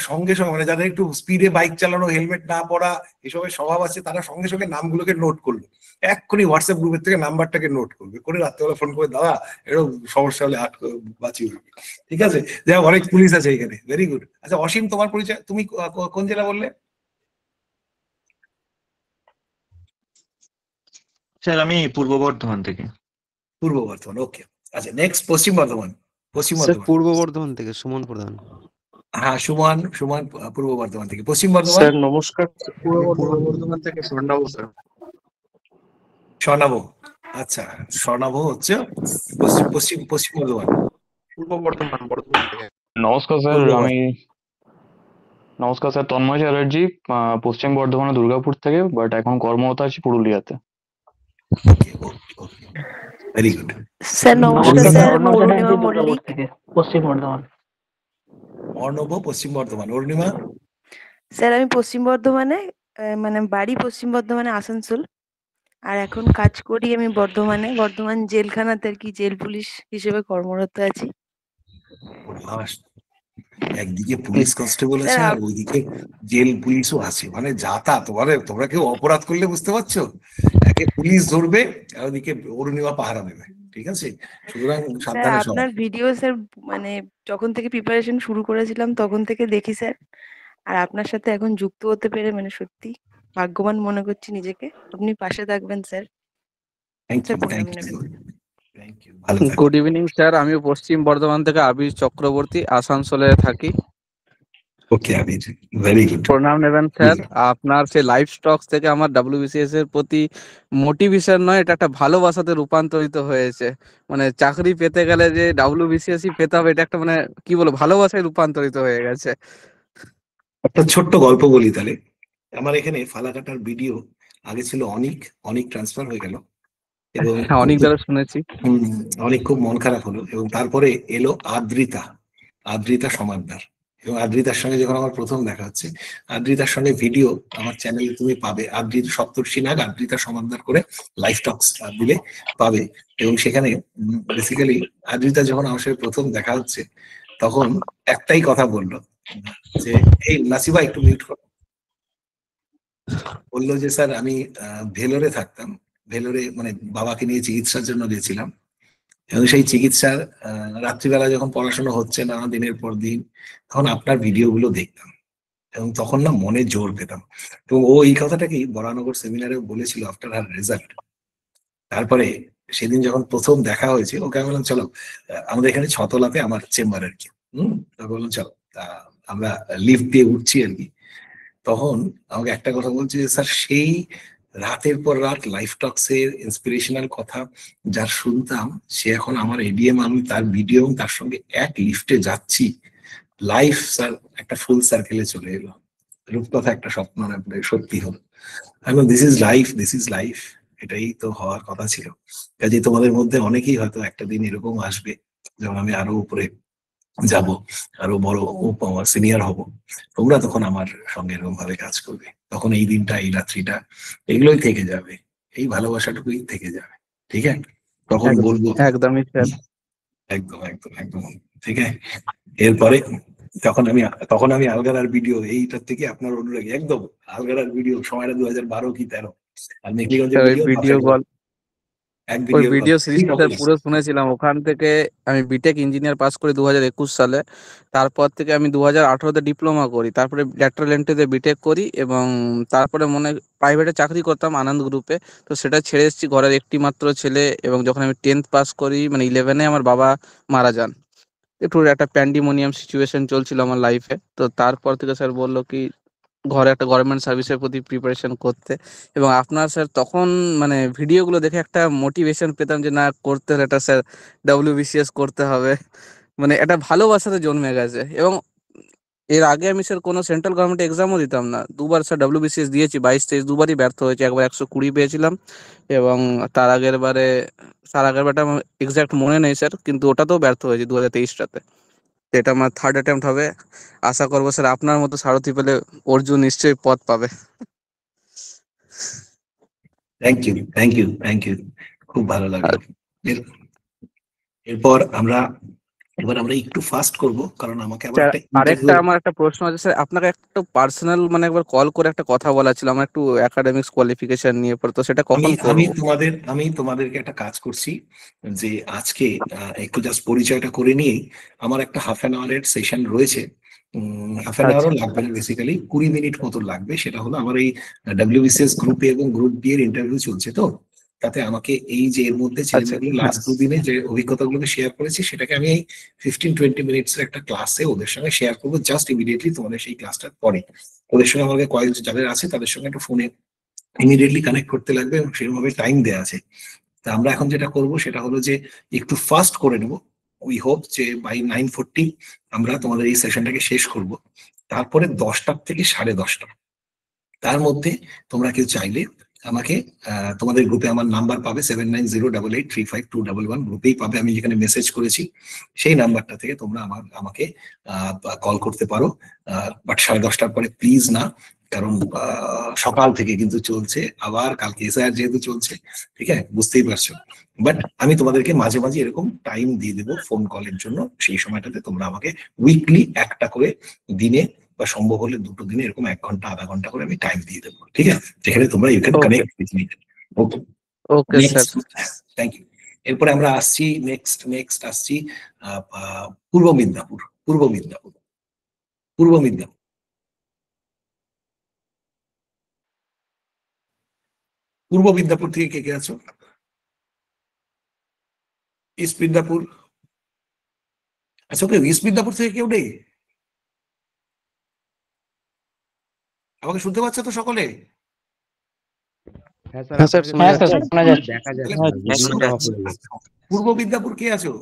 সঙ্গে মানে যাদের একটু স্পিডে বাইক চালানো, হেলমেট না পরা, এসবের স্বভাব আছে, তারা সঙ্গে সঙ্গে নামগুলোকে নোট করলো, এক্ষুনি হোয়াটসঅ্যাপ গ্রুপের থেকে নাম্বারটাকে নোট করবে, করে রাত্রেবেলা ফোন করে, দাদা এরকম সমস্যা হলে বাঁচিয়ে উঠবে। ঠিক আছে, যাই অনেক পুলিশ আছে এখানে, ভেরি গুড। আচ্ছা অসীম, তোমার পরিচয়, তুমি কোন জেলা বললে? স্যার আমি পূর্ব বর্ধমান থেকে। ওকে। আচ্ছা, নেক্সট পশ্চিম বর্ধমান। পূর্ব বর্ধমান থেকে সুমন প্রধান। হ্যাঁ, সুমন পূর্ব বর্ধমান থেকে। পশ্চিম বর্ধমান। স্যার নমস্কার, পূর্ব বর্ধমান থেকে স্বর্ণাভ স্যার। আচ্ছা, স্বর্ণাভ হচ্ছে পশ্চিম বর্ধমান। পূর্ব বর্ধমান থেকে। নমস্কার স্যার, তন্ময় চ্যাটার্জি, পশ্চিম বর্ধমানের দুর্গাপুর থেকে, বাট এখন কর্মরত আছি পুরুলিয়াতে। Very good. স্যার নমস্কার স্যার, আমি অরুণিমা দুর্গাপুর মল্লিক, থেকে, পশ্চিম বর্ধমান। অর্ণব, পশ্চিম বর্ধমান। অরুণিমা? স্যার আমি পশ্চিম বর্ধমানে, মানে বাড়ি পশ্চিম বর্ধমানে আসানসোল, আর এখন কাজ করি আমি বর্ধমান জেলখানাতে আর কি, জেল পুলিশ হিসেবে কর্মরত আছি। একদিকে পুলিশ কনস্টেবল আছে আর ওইদিকে জেল পুলিশও আছে, মানে যাতা তোমরা কেউ অপরাধ করলে বুঝতে পারছো, একে পুলিশ ধরবে আর ওদিকে অরুণিমা পাহারা দেবে, ঠিক আছে? সুতরাং স্যার সাবধানে সব। আপনার ভিডিও স্যার মানে যখন থেকে প্রিপারেশন শুরু করেছিলাম তখন থেকে দেখি স্যার, আর আপনার সাথে এখন যুক্ত হতে পেরে মানে সত্যি ভাগ্যবান মনে করছি নিজেকে। আপনি পাশে থাকবেন স্যার। গুড ইভিনিং স্যার, আমি পশ্চিম বর্ধমান থেকে আবির চক্রবর্তী, আসানসোলে থাকি। ওকে আবির, ভেরি গুড। প্রণাম নেবেন স্যার। আপনার সেই লাইভ স্টকস থেকে আমার WBCS এর প্রতি মোটিভেশন নয়, এটা একটা ভালোবাসাতে রূপান্তরিত হয়েছে। মানে চাকরি পেতে গেলে যে WBCS পেতে হবে, এটা একটা মানে কি বলবো ভালোবাসায় রূপান্তরিত হয়ে গেছে। একটা ছোট্ট গল্প বলি তাহলে। আমার এখানে ফালাকাটার ভিডিও আগে ছিল অনেক ট্রান্সফার হয়ে গেল এবং অনেক দ্বারা শুনেছি, অনেক খুব মন খারাপ হলো। এবং তারপরে এলো আদ্রিতা সমাদ্দার, এবং আদ্রিতার সঙ্গে যখন আমার প্রথম দেখা হচ্ছে, আদ্রিতার সঙ্গে ভিডিও আমার চ্যানেলে তুমি পাবে, আদ্রিতা সপ্তর্ষি নাগ আদ্রিতা সমাদ্দার করে লাইভ টক্স দিলে পাবে। এবং সেখানে বেসিক্যালি আদ্রিতা যখন আমার সাথে প্রথম দেখা হচ্ছে তখন একটাই কথা বললো যে, এই নাসিবা একটু মিউট করো। বললো যে স্যার আমি ভেলোরে থাকতাম, ভেলোরে মানে বাবাকে নিয়ে চিকিৎসার জন্য গেছিলাম, এবং সেই চিকিৎসার রাত্রিবেলা যখন পড়াশোনা হচ্ছে না দিনের পর দিন, তখন আপনার ভিডিওগুলো দেখতাম এবং তখন না মনে জোর পেতাম। এবং ও এই কথাটাকেই বরানগর সেমিনারে বলেছিল আফটার হার রেজাল্ট। তারপরে সেদিন যখন প্রথম দেখা হয়েছে ওকে আমি বললাম চলো আমাদের এখানে 6 তলাতে আমার চেম্বার আর কি, বললাম চলো আমরা লিফট দিয়ে উঠছি আর কি। তখন আমাকে একটা কথা বলছে যে স্যার সেই রাতের পর রাত লাইভ টক্সের ইন্সপিরেশনাল কথা যার শুনতাম, সে এখন আমার এডিএম, আমি তার ভিডিও তার সঙ্গে এক লিফটে যাচ্ছি, লাইফ স্যার একটা ফুল সার্কেলে চলে এলো। রূপকথা একটা স্বপ্ন সত্যি হলো। এখন দিস ইজ লাইফ, এটাই তো হওয়ার কথা ছিল। কাজে তোমাদের মধ্যে অনেকেই হয়তো একটা দিন এরকম আসবে যখন আমি আরো উপরে যাব, আরো বড় সিনিয়র হব, তোমরা তখন আমার সঙ্গে এরকম ভাবে কাজ করবে। তখন এই দিনটা, এই রাত্রিটা, এগুলোই থেকে যাবে, এই ভালোবাসাটুকুই থেকে যাবে, ঠিক আছে? তখন বলবো একদমই স্যার, একদম ঠিক আছে। এরপরে তখন আমি আলগারার ভিডিও, এইটার থেকে আপনার অনুরাগী একদম। আলগারার ভিডিও সময়টা 2012 কি 13, আর মেঘলিগঞ্জের ভিডিও ওই ভিডিও সিরিজটা পুরো শুনেছিলাম। ওখান থেকে আমি বিটেক ইঞ্জিনিয়ার পাস করি 2021 সালে। তারপর থেকে আমি 2018-তে ডিপ্লোমা করি, তারপরে ল্যাটারাল এন্ট্রিতে বিটেক করি, এবং তারপরে প্রাইভেটে চাকরি করতাম আনন্দ গ্রুপে। তো সেটা ছেড়ে এসেছি, ঘরের একটি মাত্র ছেলে। এবং যখন আমি 10th পাস করি মানে 11-এ আমার বাবা মারা যান। একটু একটা প্যান্ডিমোনিয়াম সিচুয়েশন চলছিল আমার লাইফে। তো তারপর থেকে স্যার বললো কি ঘরে একটা গভর্নমেন্ট সার্ভিসের প্রতি প্রিপারেশন করতে, এবং আপনার স্যার তখন মানে ভিডিওগুলো দেখে একটা মোটিভেশন পেতাম যে না করতে হলে এটা স্যার WBCS করতে হবে, মানে একটা ভালোবাসাতে জন্মে গেছে। এবং এর আগে আমি স্যার কোনো সেন্ট্রাল গভর্নমেন্ট এক্সামও দিতাম না, দুবার স্যার WBCS দিয়েছি, 22-23 দুবারই ব্যর্থ হয়েছে। একবার 120 পেয়েছিলাম, এবং তার আগের বারটা আমার এক্সাক্ট মনে নেই স্যার, কিন্তু ওটাতেও ব্যর্থ হয়েছি 2023টাতে। এটা আমার থার্ড অ্যাটেম্প্ট হবে। আশা করবো স্যার আপনার মতো সারথি পেলে অর্জুন নিশ্চয়ই পদ পাবে। থ্যাংক ইউ, খুব ভালো লাগলো। এরপর আমরা একটু ফাস্ট করব, কারণ আমাকে আরেকটা আমার একটা প্রশ্ন আছে স্যার, আপনাকে একটু পার্সোনাল মানে একবার কল করে একটা কথা বলা ছিল আমার, একটু একাডেমিক্স কোয়ালিফিকেশন নিয়ে। তো সেটা কখন করব? আমি তোমাদেরকে একটা কাজ করছি যে আজকে একটু জাস্ট পরিচয়টা করে নিয়েই আমার একটা হাফ অ্যান আওয়ারের সেশন রয়েছে। হাফ অ্যান আওয়ারও লাগবে না, বেসিক্যালি 20 মিনিট মতো লাগবে। সেটা হলো আমার এই WBCS গ্রুপে এবং গ্রুপ ডি এর ইন্টারভিউ চলছে, তো তাতে আমাকে এই যে এর মধ্যে ছেলেমেয়েগুলো লাস্ট 2 দিনে যে অভিজ্ঞতাগুলোকে শেয়ার করেছি, সেটাকে আমি এই 15-20 মিনিটসের একটা ক্লাসে ওদের সঙ্গে শেয়ার করবো। জাস্ট ইমিডিয়েটলি তোমাদের সেই ক্লাসটার পরে ওদের সঙ্গে আমাকে কয়েকজন যাদের আছে তাদের সঙ্গে একটা ফোনে ইমিডিয়েটলি কানেক্ট করতে লাগবে, এবং সেরকমভাবে টাইম দেওয়া আছে। তা আমরা এখন যেটা করব সেটা হলো যে একটু ফাস্ট করে নেব। উই হোপ যে বাই 9:40 আমরা তোমাদের এই সেশনটাকে শেষ করব। তারপরে 10টা থেকে 10:30 তার মধ্যে তোমরা কেউ চাইলে আমাকে তোমাদের গ্রুপে আমার নাম্বার পাবে 7908835211 গ্রুপেই পাবে, আমি যেখানে মেসেজ করেছি সেই নাম্বারটা থেকে তোমরা আমাকে কল করতে পারো। বাট 10:30টার পরে প্লিজ না, কারণ সকাল থেকে কিন্তু চলছে, আবার কালকে এসআইআর যেহেতু চলছে, ঠিক আছে, বুঝতেই পারছো। বাট আমি তোমাদেরকে মাঝে মাঝে এরকম টাইম দিয়ে দেবো ফোন কলের জন্য, সেই সময়টাতে তোমরা আমাকে উইকলি একটা করে দিনে বা সম্ভব হলে দুটো দিনে এরকম 1 ঘন্টা আধা ঘন্টা করে আমি টাইম দিয়ে দেবো, ঠিক আছে, যেখানে তোমরা you can connect with me. Okay okay sir. Thank you. এরপরে আমরা আসছি নেক্সট আসছি পূর্ব মিদনাপুর। পূর্ব মিদনাপুর পূর্ব মিদনাপুর থেকে কে কে আছো? ইস্ট মিদনাপুর, আচ্ছা ওকে, ইস্ট মিদনাপুর থেকে কেউ নেই? আমাকে শুনতে পাচ্ছ তো সকলে? হ্যাঁ স্যার, শোনা যাচ্ছে। পূর্ব মিদনাপুর কে আছো?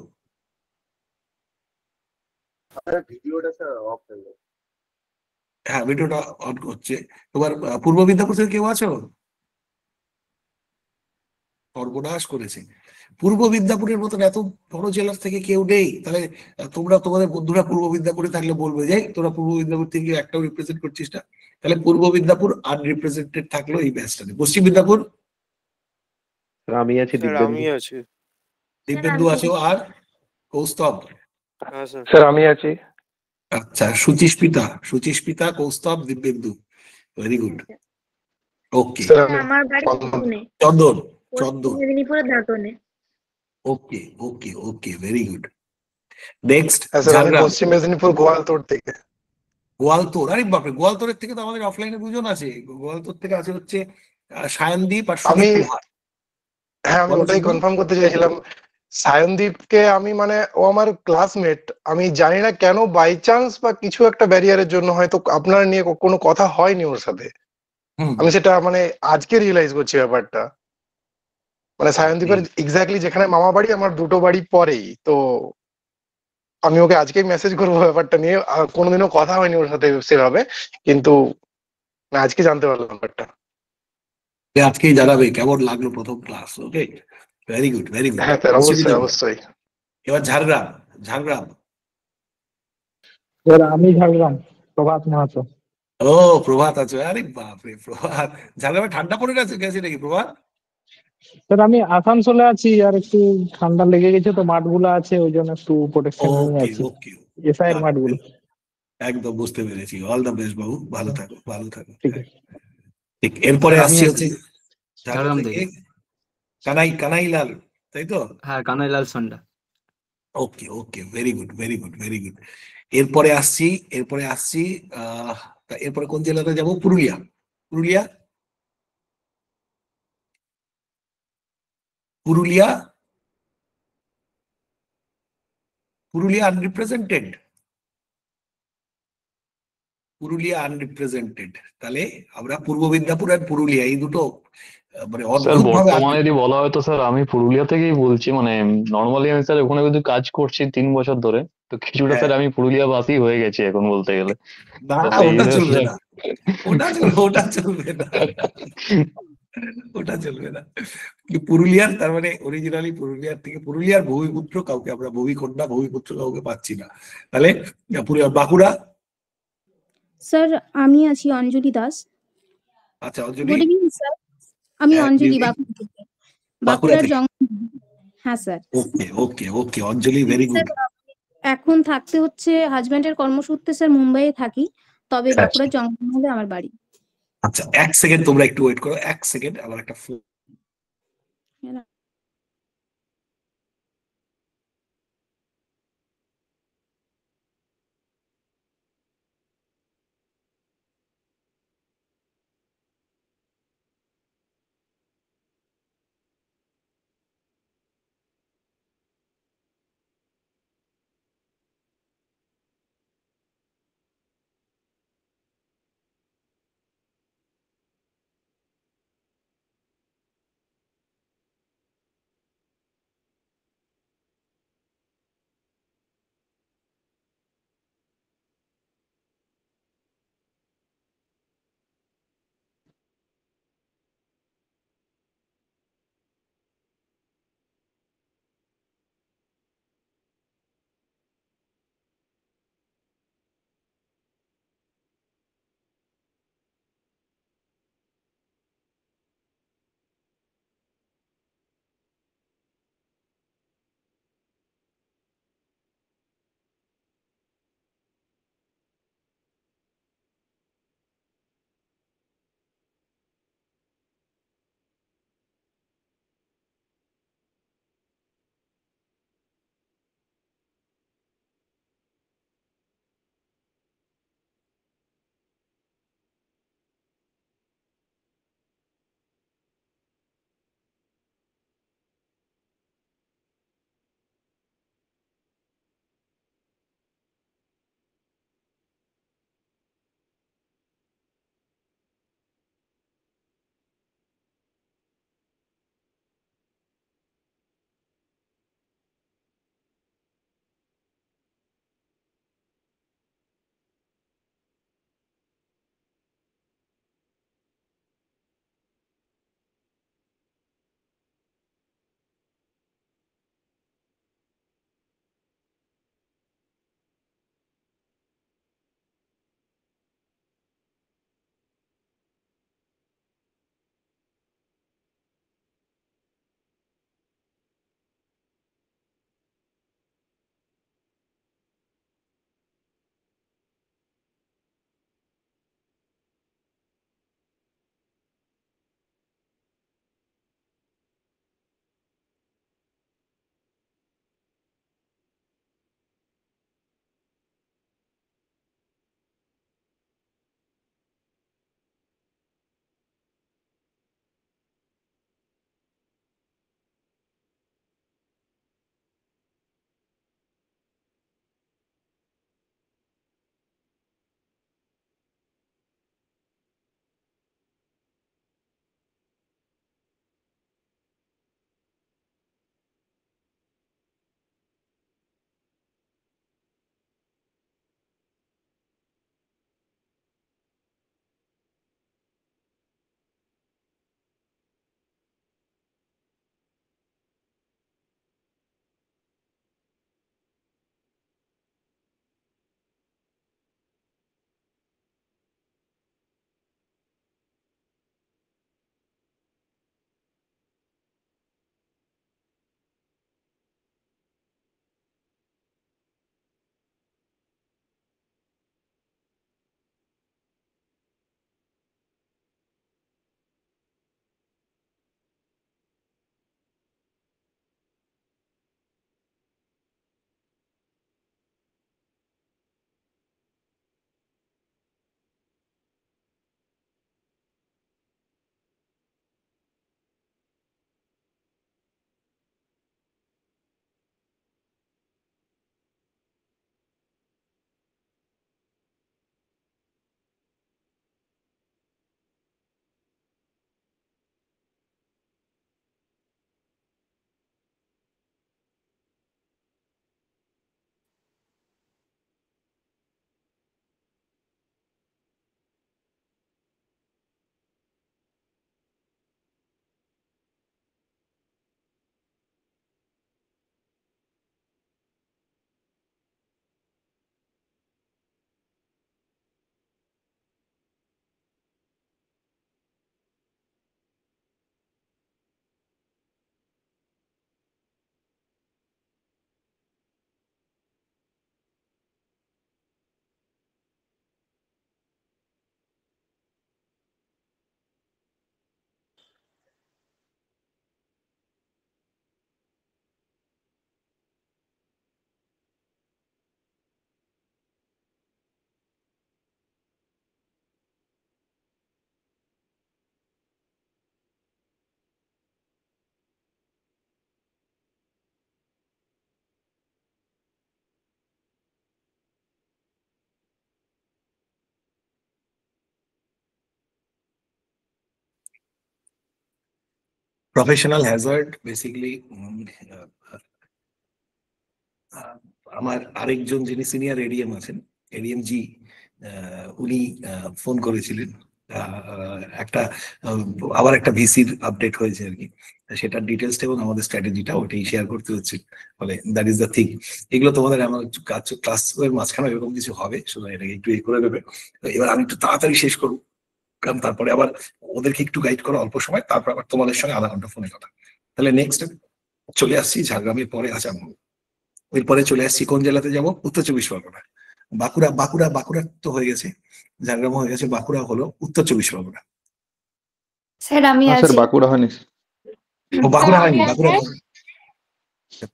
হ্যাঁ, ভিডিওটা অন করছে। তোমার পূর্ব মিদনাপুর থেকে কেউ আছো? সর্বনাশ করেছে। পূর্ব মিদনাপুরের মতন এত বড় জেলার থেকে কেউ নেই? তাহলে তোমরা তোমাদের বন্ধুরা পূর্ব মিদনাপুরে থাকলে বলবে যে তোরা পূর্ব মিদনাপুর থেকে একটাও রিপ্রেজেন্ট করছিস না। তাহলে পূর্ব মিদনাপুর আনরিপ্রেজেন্টেড থাকলো এই ব্যাচটাতে। পশ্চিম মিদনাপুর আমি আছি, দিব্যেন্দু আছো, আর কৌস্তব। স্যার আমি আছি। আচ্ছা, সুচিস্মিতা, কৌস্তব, দিব্যেন্দু, ভেরি গুড। ওকে, আমার বাড়ি চন্দন। পশ্চিম মেদিনীপুরের দাঁতনে। ওকে ওকে okay, very good. Next sir আমি পশ্চিম মেদিনীপুর গোয়ালতোড় থেকে। গোয়ালতোড়, আরে বাপরে, গোয়ালতোড়ের থেকে তো আমাদের অফলাইনে দুজন আছে। গোয়ালতোড় থেকে আছে হচ্ছে সায়নদীপ আর সুদীপ লোহার। হ্যাঁ, আমি ওটাই কনফার্ম করতে চাইছিলাম। সায়নদীপকে আমি মানে ও আমার ক্লাসমেট, আমি জানি না কেন বাই চান্স বা কিছু একটা ব্যারিয়ারের জন্য হয়তো আপনার নিয়ে কোনো কথা হয়নি ওর সাথে। আমি সেটা মানে আজকে রিয়েলাইজ করছি ব্যাপারটা। মানে সায়নদীপের এক্স্যাক্টলি যেখানে মামা বাড়ি, আমার দুটো বাড়ি পরেই। তো আমি ওকে আজকেই মেসেজ করবো ব্যাপারটা নিয়ে। কোনোদিনও কথা হয়নি ওর সাথে সেভাবে, কিন্তু আজকে জানতে পারলাম ব্যাপারটা। আজকেই জানাবে কেমন লাগলো প্রথম ক্লাস। ওকে, ভেরি গুড ভেরি গুড। হ্যাঁ স্যার, অবশ্যই অবশ্যই। এবার ঝাড়গ্রাম। আমি ঝাড়গ্রাম, প্রভাত মাহাতো। ও প্রভাত আছো, আরে বাপরে প্রভাত, ঝাড়গ্রামে ঠান্ডা পড়ে গেছে নাকি প্রভাত? স্যার আমি আসানসোলে আছি, আর একটু ঠান্ডা লেগে গেছে তো, মাঠগুলো আছে ওই জন্য একটু প্রোটেকশন নিয়ে আছি, এসআইয়ের মাঠগুলো। একদম বুঝতে পেরেছি। অল দ্য বেস্ট বাবু, ভালো থাকো ভালো থাকো। ঠিক, এরপরে আসছি হচ্ছে ঝাড়গ্রাম থেকে কানাইলাল, তাই তো? হ্যাঁ, Kanailal Sonda. Okay okay, very good very good very good. এরপরে আসছি এরপরে কোন জেলাতে যাব? পুরুলিয়া। আনরিপ্রেজেন্টেড। তাহলে আমরা পূর্ব মিদনাপুর আর পুরুলিয়া এই দুটো মানে অদ্ভুত ভাবে। বর্তমানে যদি বলা হয় তো স্যার আমি পুরুলিয়া থেকেই বলছি। মানে নর্মালি আমি স্যার ওখানে কিন্তু কাজ করছি 3 বছর ধরে, তো কিছুটা স্যার আমি পুরুলিয়া বাসী হয়ে গেছি এখন বলতে গেলে। ওটা চলবে না, ওটা চলবে না। পুরুলিয়ার তার মানে অরিজিনালি পুরুলিয়ার থেকে, পুরুলিয়ার ভূমিপুত্র কাউকে আমরা, ভূমিকন্যা ভূমিপুত্র কাউকে পাচ্ছি না। তাহলে বাঁকুড়া। স্যার আমি আছি অঞ্জলি দাস। আচ্ছা অঞ্জলি। গুড ইভিনিং স্যার, আমি অঞ্জলি বাঁকুড়া থেকে, বাঁকুড়ার জঙ্গল। হ্যাঁ স্যার। ওকে ওকে ওকে অঞ্জলি, ভেরি গুড। এখন থাকতে হচ্ছে হাজবেন্ডের কর্মসূত্রে স্যার, মুম্বাইয়ে থাকি, তবে বাঁকুড়ার জঙ্গলমহলে আমার বাড়ি। আচ্ছা 1 সেকেন্ড তোমরা একটু ওয়েট করো, 1 সেকেন্ড, আমার একটা ফোন। প্রফেশনাল হ্যাজার্ড বেসিক্যালি আমার আরেকজন যিনি সিনিয়র এডিএম আছেন, এডিএম জি, উনি ফোন করেছিলেন একটা আবার একটা ভিসির আপডেট হয়েছে আর কি, সেটার ডিটেলস এবং আমাদের স্ট্র্যাটেজিটা ওটাই শেয়ার করতে হচ্ছে। ফলে দ্যাট ইজ দ্য থিং। এগুলো তোমাদের আমার ক্লাসের মাঝখানে এরকম কিছু হবে, শুধু এটাকে একটু করে দেবে। এবার আমি একটু তাড়াতাড়ি শেষ করবো, কারণ তারপরে আবার ওদেরকে একটু গাইড করো অল্প সময়, তারপর আবার তোমাদের সঙ্গে আধা ঘন্টা ফোনে কথা। তাহলে নেক্সট চলে আসছি ঝাড়গ্রামের পরে। আচ্ছা, এরপরে চলে আসছি কোন জেলাতে যাব? উত্তর চব্বিশ পরগনা। বাঁকুড়া তো হয়ে গেছে, ঝাড়গ্রাম হয়ে গেছে, বাঁকুড়া হলো উত্তর চব্বিশ পরগনা। স্যার আমি স্যার আছি। বাঁকুড়া হয়নি। ও বাঁকুড়া হয়নি, বাঁকুড়া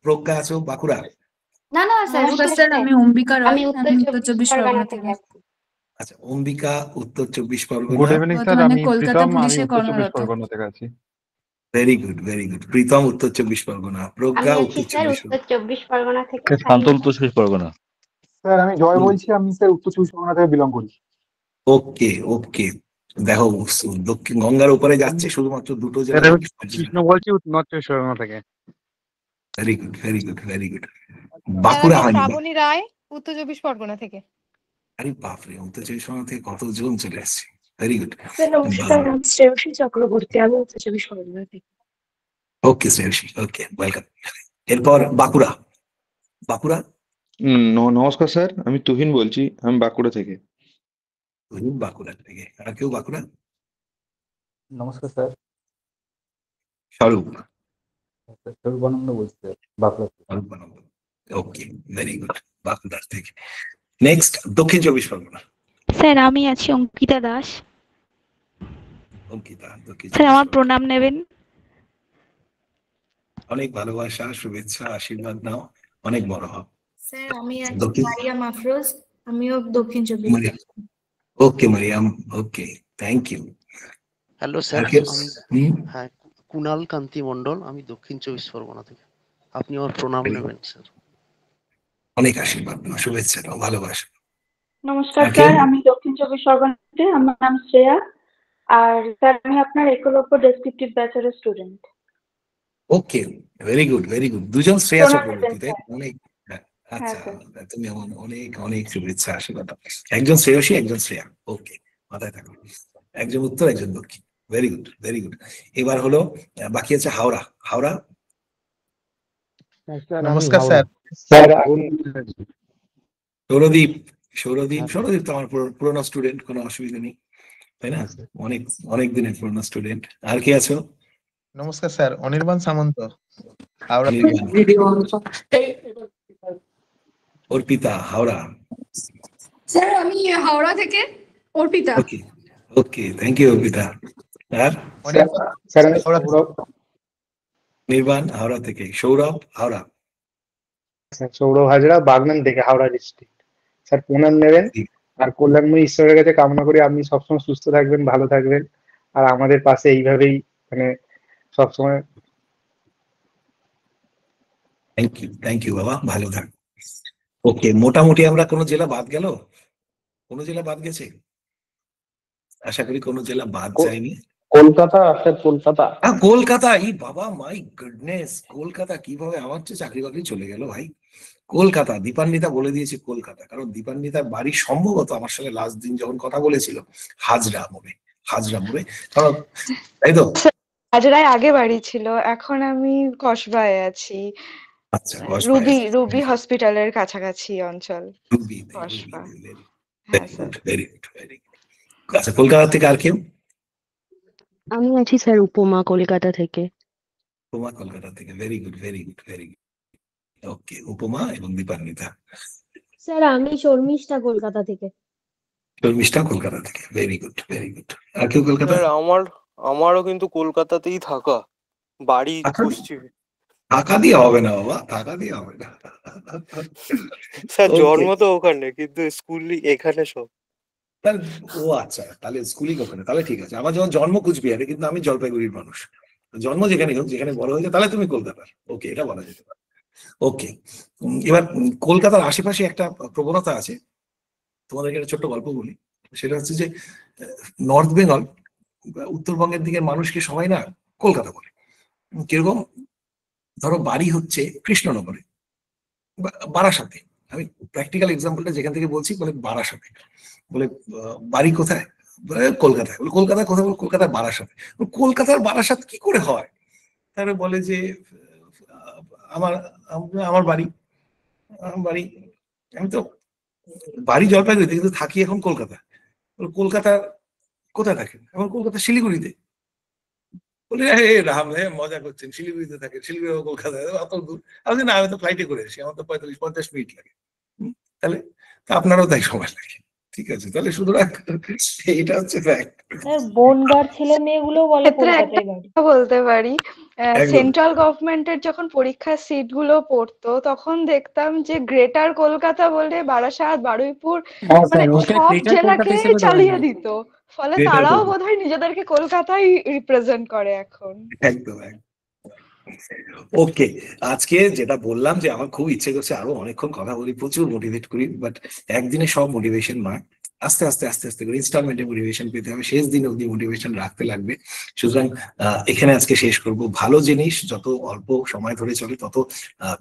প্রজ্ঞা আছো বাঁকুড়া? না না স্যার, স্যার আমি অম্বিকা রয়, আমি উত্তর চব্বিশ পরগনা থেকে। আচ্ছা, অম্বিকা উত্তর চব্বিশ গুড পরগনা। ইভিনিং স্যার, বর্তমানে আমি কলকাতা প্রীতম, আমি পুলিশে উত্তর চব্বিশ কর্মরত। পরগনা থেকে আছি। Very good, very good. Pritam উত্তর চব্বিশ পরগনা, প্রজ্ঞা আমি আছি উত্তর স্যার চব্বিশ উত্তর চব্বিশ পরগনা থেকে। শান্তল উত্তর চব্বিশ পরগনা। স্যার আমি জয় বলছি, আমি স্যার উত্তর চব্বিশ পরগনা থেকে বিলং করি। ওকে ওকে, দেখো দক্ষিণ গঙ্গার উপরে যাচ্ছে শুধুমাত্র দুটো জেলা। কৃষ্ণ বলছি নর্থ চব্বিশ পরগনা থেকে। Very good, very good, very good. Bankura হয়নি। শ্রাবণী রায় উত্তর চব্বিশ পরগনা থেকে। আরে বাপরে, উত্তর চব্বিশ পরগনা থেকে কতজন চলে আসছে। Very good. নমস্কার, আমি শ্রেয়সী চক্রবর্তী, আমি উত্তর চব্বিশ পরগনা থেকে। ওকে শ্রেয়সী, ওকে, ওয়েলকাম। এরপর বাঁকুড়া। নমস্কার স্যার, আমি তুহিন বলছি, আমি বাঁকুড়া থেকে। তুহিন বাঁকুড়া থেকে। আর কেউ বাঁকুড়া? নমস্কার স্যার, স্বরূপ। স্বরূপানন্দ বলছি স্যার, বাঁকুড়া থেকে। স্বরূপানন্দ, ওকে, ভেরি গুড, বাঁকুড়া থেকে। নেক্সট দক্ষিণ চব্বিশ পরগনা। স্যার আমি আছি অঙ্কিতা দাস। অঙ্কিতা, দক্ষিণ স্যার চব্বিশ আমার পরগনা। প্রণাম নেবেন। অনেক ভালোবাসা, শুভেচ্ছা, আশীর্বাদ নাও, অনেক বড় হও। স্যার আমি আছি দক্ষিণ মারিয়াম আফরোজ, আমিও দক্ষিণ চব্বিশ মারিয়াম। ওকে মারিয়াম, ওকে, থ্যাংক ইউ। হ্যালো স্যার, আর কেউ? আমি হ্যাঁ কুনাল কান্তি মণ্ডল, আমি দক্ষিণ চব্বিশ পরগনা থেকে। আপনি আমার প্রণাম নেবেন স্যার। অনেক আশীর্বাদ নাও, শুভেচ্ছা নাও, ভালোবাসা। নমস্কার আর কেউ? স্যার, আমি দক্ষিণ চব্বিশ পরগনা থেকে, আমার নাম শ্রেয়া। আর স্যার আমি আপনার একলব্য ডেসক্রিপটিভ ব্যাচের স্টুডেন্ট। ওকে, ভেরি গুড, ভেরি গুড। দুজন শ্রেয়া প্রণাম চক্রবর্তী, নেবেন তাই? স্যার। অনেক, হ্যাঁ, হ্যাঁ আচ্ছা, স্যার। তুমি অনেক অনেক শুভেচ্ছা, আশীর্বাদ দাও। একজন শ্রেয়সী, একজন শ্রেয়া, ওকে, মাথায় থাকো। একজন উত্তর, একজন দক্ষিণ। Very good, very good. এবার হলো বাকি আছে হাওড়া। নমস্কার স্যার। সৌরদীপ। সৌরদীপ তো আমার পুরোনো স্টুডেন্ট, কোনো অসুবিধা নেই, তাই না? অনেক অনেক দিনের পুরোনো স্টুডেন্ট। আর কে আছো? নমস্কার স্যার, অনির্বাণ সামন্ত, হাওড়া। অর্পিতা, হাওড়া। স্যার আমি হাওড়া থেকে Arpita. Okay okay, thank you Arpita. আর স্যার আমি সৌরভ। নির্বাণ, হাওড়া থেকে। সৌরভ, হাওড়া। সৌরভ হাজরা, বাগনান থেকে, হাওড়া ডিস্ট্রিক্ট। স্যার প্রণাম নেবেন, আর কল্যাণময় ঈশ্বরের কাছে কামনা করি আপনি সবসময় সুস্থ থাকবেন, ভালো থাকবেন, আর আমাদের পাশে এইভাবেই মানে সবসময়। থ্যাংক ইউ বাবা, ভালো থাক। ওকে, মোটামুটি আমরা কোনো জেলা বাদ গেল? কোনো জেলা বাদ গেছে? আশা করি কোনো জেলা বাদ যায়নি। কলকাতা, স্যার কলকাতা। কলকাতা, এই বাবা, মাই গুডনেস, কলকাতা কিভাবে আমার তো চাকরি বাকরি চলে গেল ভাই। কলকাতা, দীপান্বিতা বলে দিয়েছে কলকাতা, কারণ দীপান্বিতার বাড়ি সম্ভবত আমার সঙ্গে লাস্ট দিন যখন কথা বলেছিল হাজরা মোড়ে, কারণ তাই তো? হাজরায় আগে বাড়ি ছিল, এখন আমি কসবায় আছি। আচ্ছা, রুবি হসপিটালের কাছাকাছি অঞ্চল, কসবা। হ্যাঁ sir. Very good, very good. আচ্ছা, কলকাতা থেকে আর কেউ? আমি আছি স্যার উপমা, কলকাতা থেকে। উপমা কলকাতা থেকে, very good, very good, very good. Okay, Upama এবং দীপান্বিতা। স্যার আমি শর্মিষ্ঠা, কলকাতা থেকে। শর্মিষ্ঠা কলকাতা থেকে, ভেরি গুড, ভেরি গুড। আর কেউ কলকাতা? আমারও কিন্তু কলকাতাতেই থাকা, বাড়ি পশ্চিমে। টাকা দিয়ে হবে না বাবা, টাকা দিয়ে হবে না। স্যার জন্ম তো ওখানে, কিন্তু স্কুল এখানে সব। ও আচ্ছা, তাহলে স্কুলিং ওখানে, তাহলে ঠিক আছে। আমার যখন জন্ম কুচবিহারে, কিন্তু আমি জলপাইগুড়ির মানুষ। জন্ম যেখানে হোক, যেখানে বড় হয়েছে, তাহলে তুমি কলকাতার। ওকে, এটা বলা যেতে পারে। ওকে, এবার কলকাতার আশেপাশে একটা প্রবণতা আছে, তোমাদেরকে একটা ছোট্ট গল্প বলি। সেটা হচ্ছে যে নর্থ বেঙ্গল, উত্তরবঙ্গের দিকের মানুষকে সবাই না কলকাতা বলে, কিরকম, ধরো বাড়ি হচ্ছে কৃষ্ণনগরে, বারাসাতে, আমি প্র্যাকটিক্যাল এক্সাম্পলটা যেখান থেকে বলছি, বলে বারাসাতে, বলে বাড়ি কোথায়, কলকাতায়, বলে কলকাতায় কোথায়, বলে কলকাতায় বারাসাতে। কলকাতার বারাসাত কি করে হয়? তাহলে বলে যে আমার আমার বাড়ি বাড়ি আমি তো বাড়ি জলপাইগুড়িতে, কিন্তু থাকি এখন কলকাতা। কলকাতা কোথায় থাকেন? এখন কলকাতা শিলিগুড়িতে। বলে রাম মজা করছেন, শিলিগুড়িতে থাকে, শিলিগুড়ি কলকাতায় অত দূর। আমি না, আমি তো ফ্লাইটে করে এসেছি, আমার তো 45-50 মিনিট লাগে। তাহলে তো আপনারও তাই সময় লাগে। ঠিক আছে, তাহলে সুতরাং এটা হচ্ছে ফ্যাক্ট। বনগাঁর ছেলে মেয়েগুলো বলে কলকাতায় বাড়ি। বলতে পারি, সেন্ট্রাল গভর্নমেন্টের যখন পরীক্ষার সিট গুলো পড়তো তখন দেখতাম যে গ্রেটার কলকাতা বলে বারাসাত, বারুইপুর মানে সব জেলাকে চালিয়ে দিত, ফলে তারাও বোধহয় নিজেদেরকে কলকাতায় রিপ্রেজেন্ট করে এখন। একদম একদম। ওকে, আজকে যেটা বললাম যে আমার খুব ইচ্ছে করছে আরো অনেকক্ষণ কথা বলি, প্রচুর মোটিভেট করি, বাট একদিনে সব মোটিভেশন নয়, আস্তে আস্তে আস্তে আস্তে করে ইনস্টলমেন্টে মোটিভেশন পেতে হবে, শেষ দিন অবধি মোটিভেশন রাখতে লাগবে। সুতরাং এখানে আজকে শেষ করব। ভালো জিনিস যত অল্প সময় ধরে চলে তত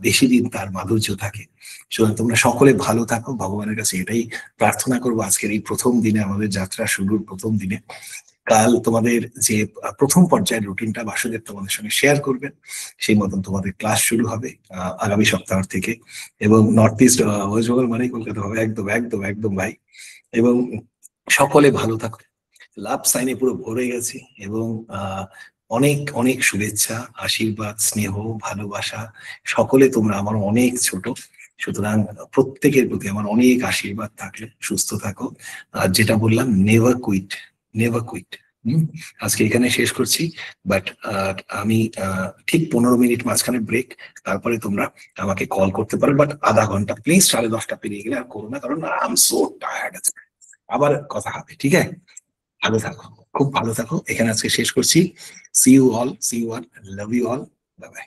বেশি দিন তার মাধুর্য থাকে। সুতরাং তোমরা সকলে ভালো থাকো, ভগবানের কাছে এটাই প্রার্থনা করবো আজকের এই প্রথম দিনে, আমাদের যাত্রা শুরুর প্রথম দিনে। কাল তোমাদের যে প্রথম পর্যায়ের রুটিনটা বাসুদেব তোমাদের সঙ্গে শেয়ার করবেন, সেই মতন তোমাদের ক্লাস শুরু হবে আগামী সপ্তাহ থেকে, এবং নর্থ ইস্ট ওয়েস্ট বেঙ্গল মানে কলকাতা হবে। একদম একদম একদম ভাই, এবং সকলে ভালো থাকো। লাভ সাইনে পুরো ভরে গেছে, এবং অনেক অনেক শুভেচ্ছা, আশীর্বাদ, স্নেহ, ভালোবাসা। সকলে তোমরা আমার অনেক ছোট, সুতরাং প্রত্যেকের প্রতি আমার অনেক আশীর্বাদ থাকলে সুস্থ থাকো। আর যেটা বললাম, নেভার কুইট, নেভার কুইট। আজকে এখানে শেষ করছি, বাট আমি ঠিক 15 মিনিট মাঝখানে ব্রেক, তারপরে তোমরা আমাকে কল করতে পারো, বাট আধা ঘন্টা প্লিজ, 10:30 পেরিয়ে গেলে আর করো না, কারণ আই এম সো টায়ার্ড। আবার কথা হবে, ঠিক আছে? ভালো থাকো, খুব ভালো থাকো। এখানে আজকে শেষ করছি। See you all, see you all, love you all, bye by.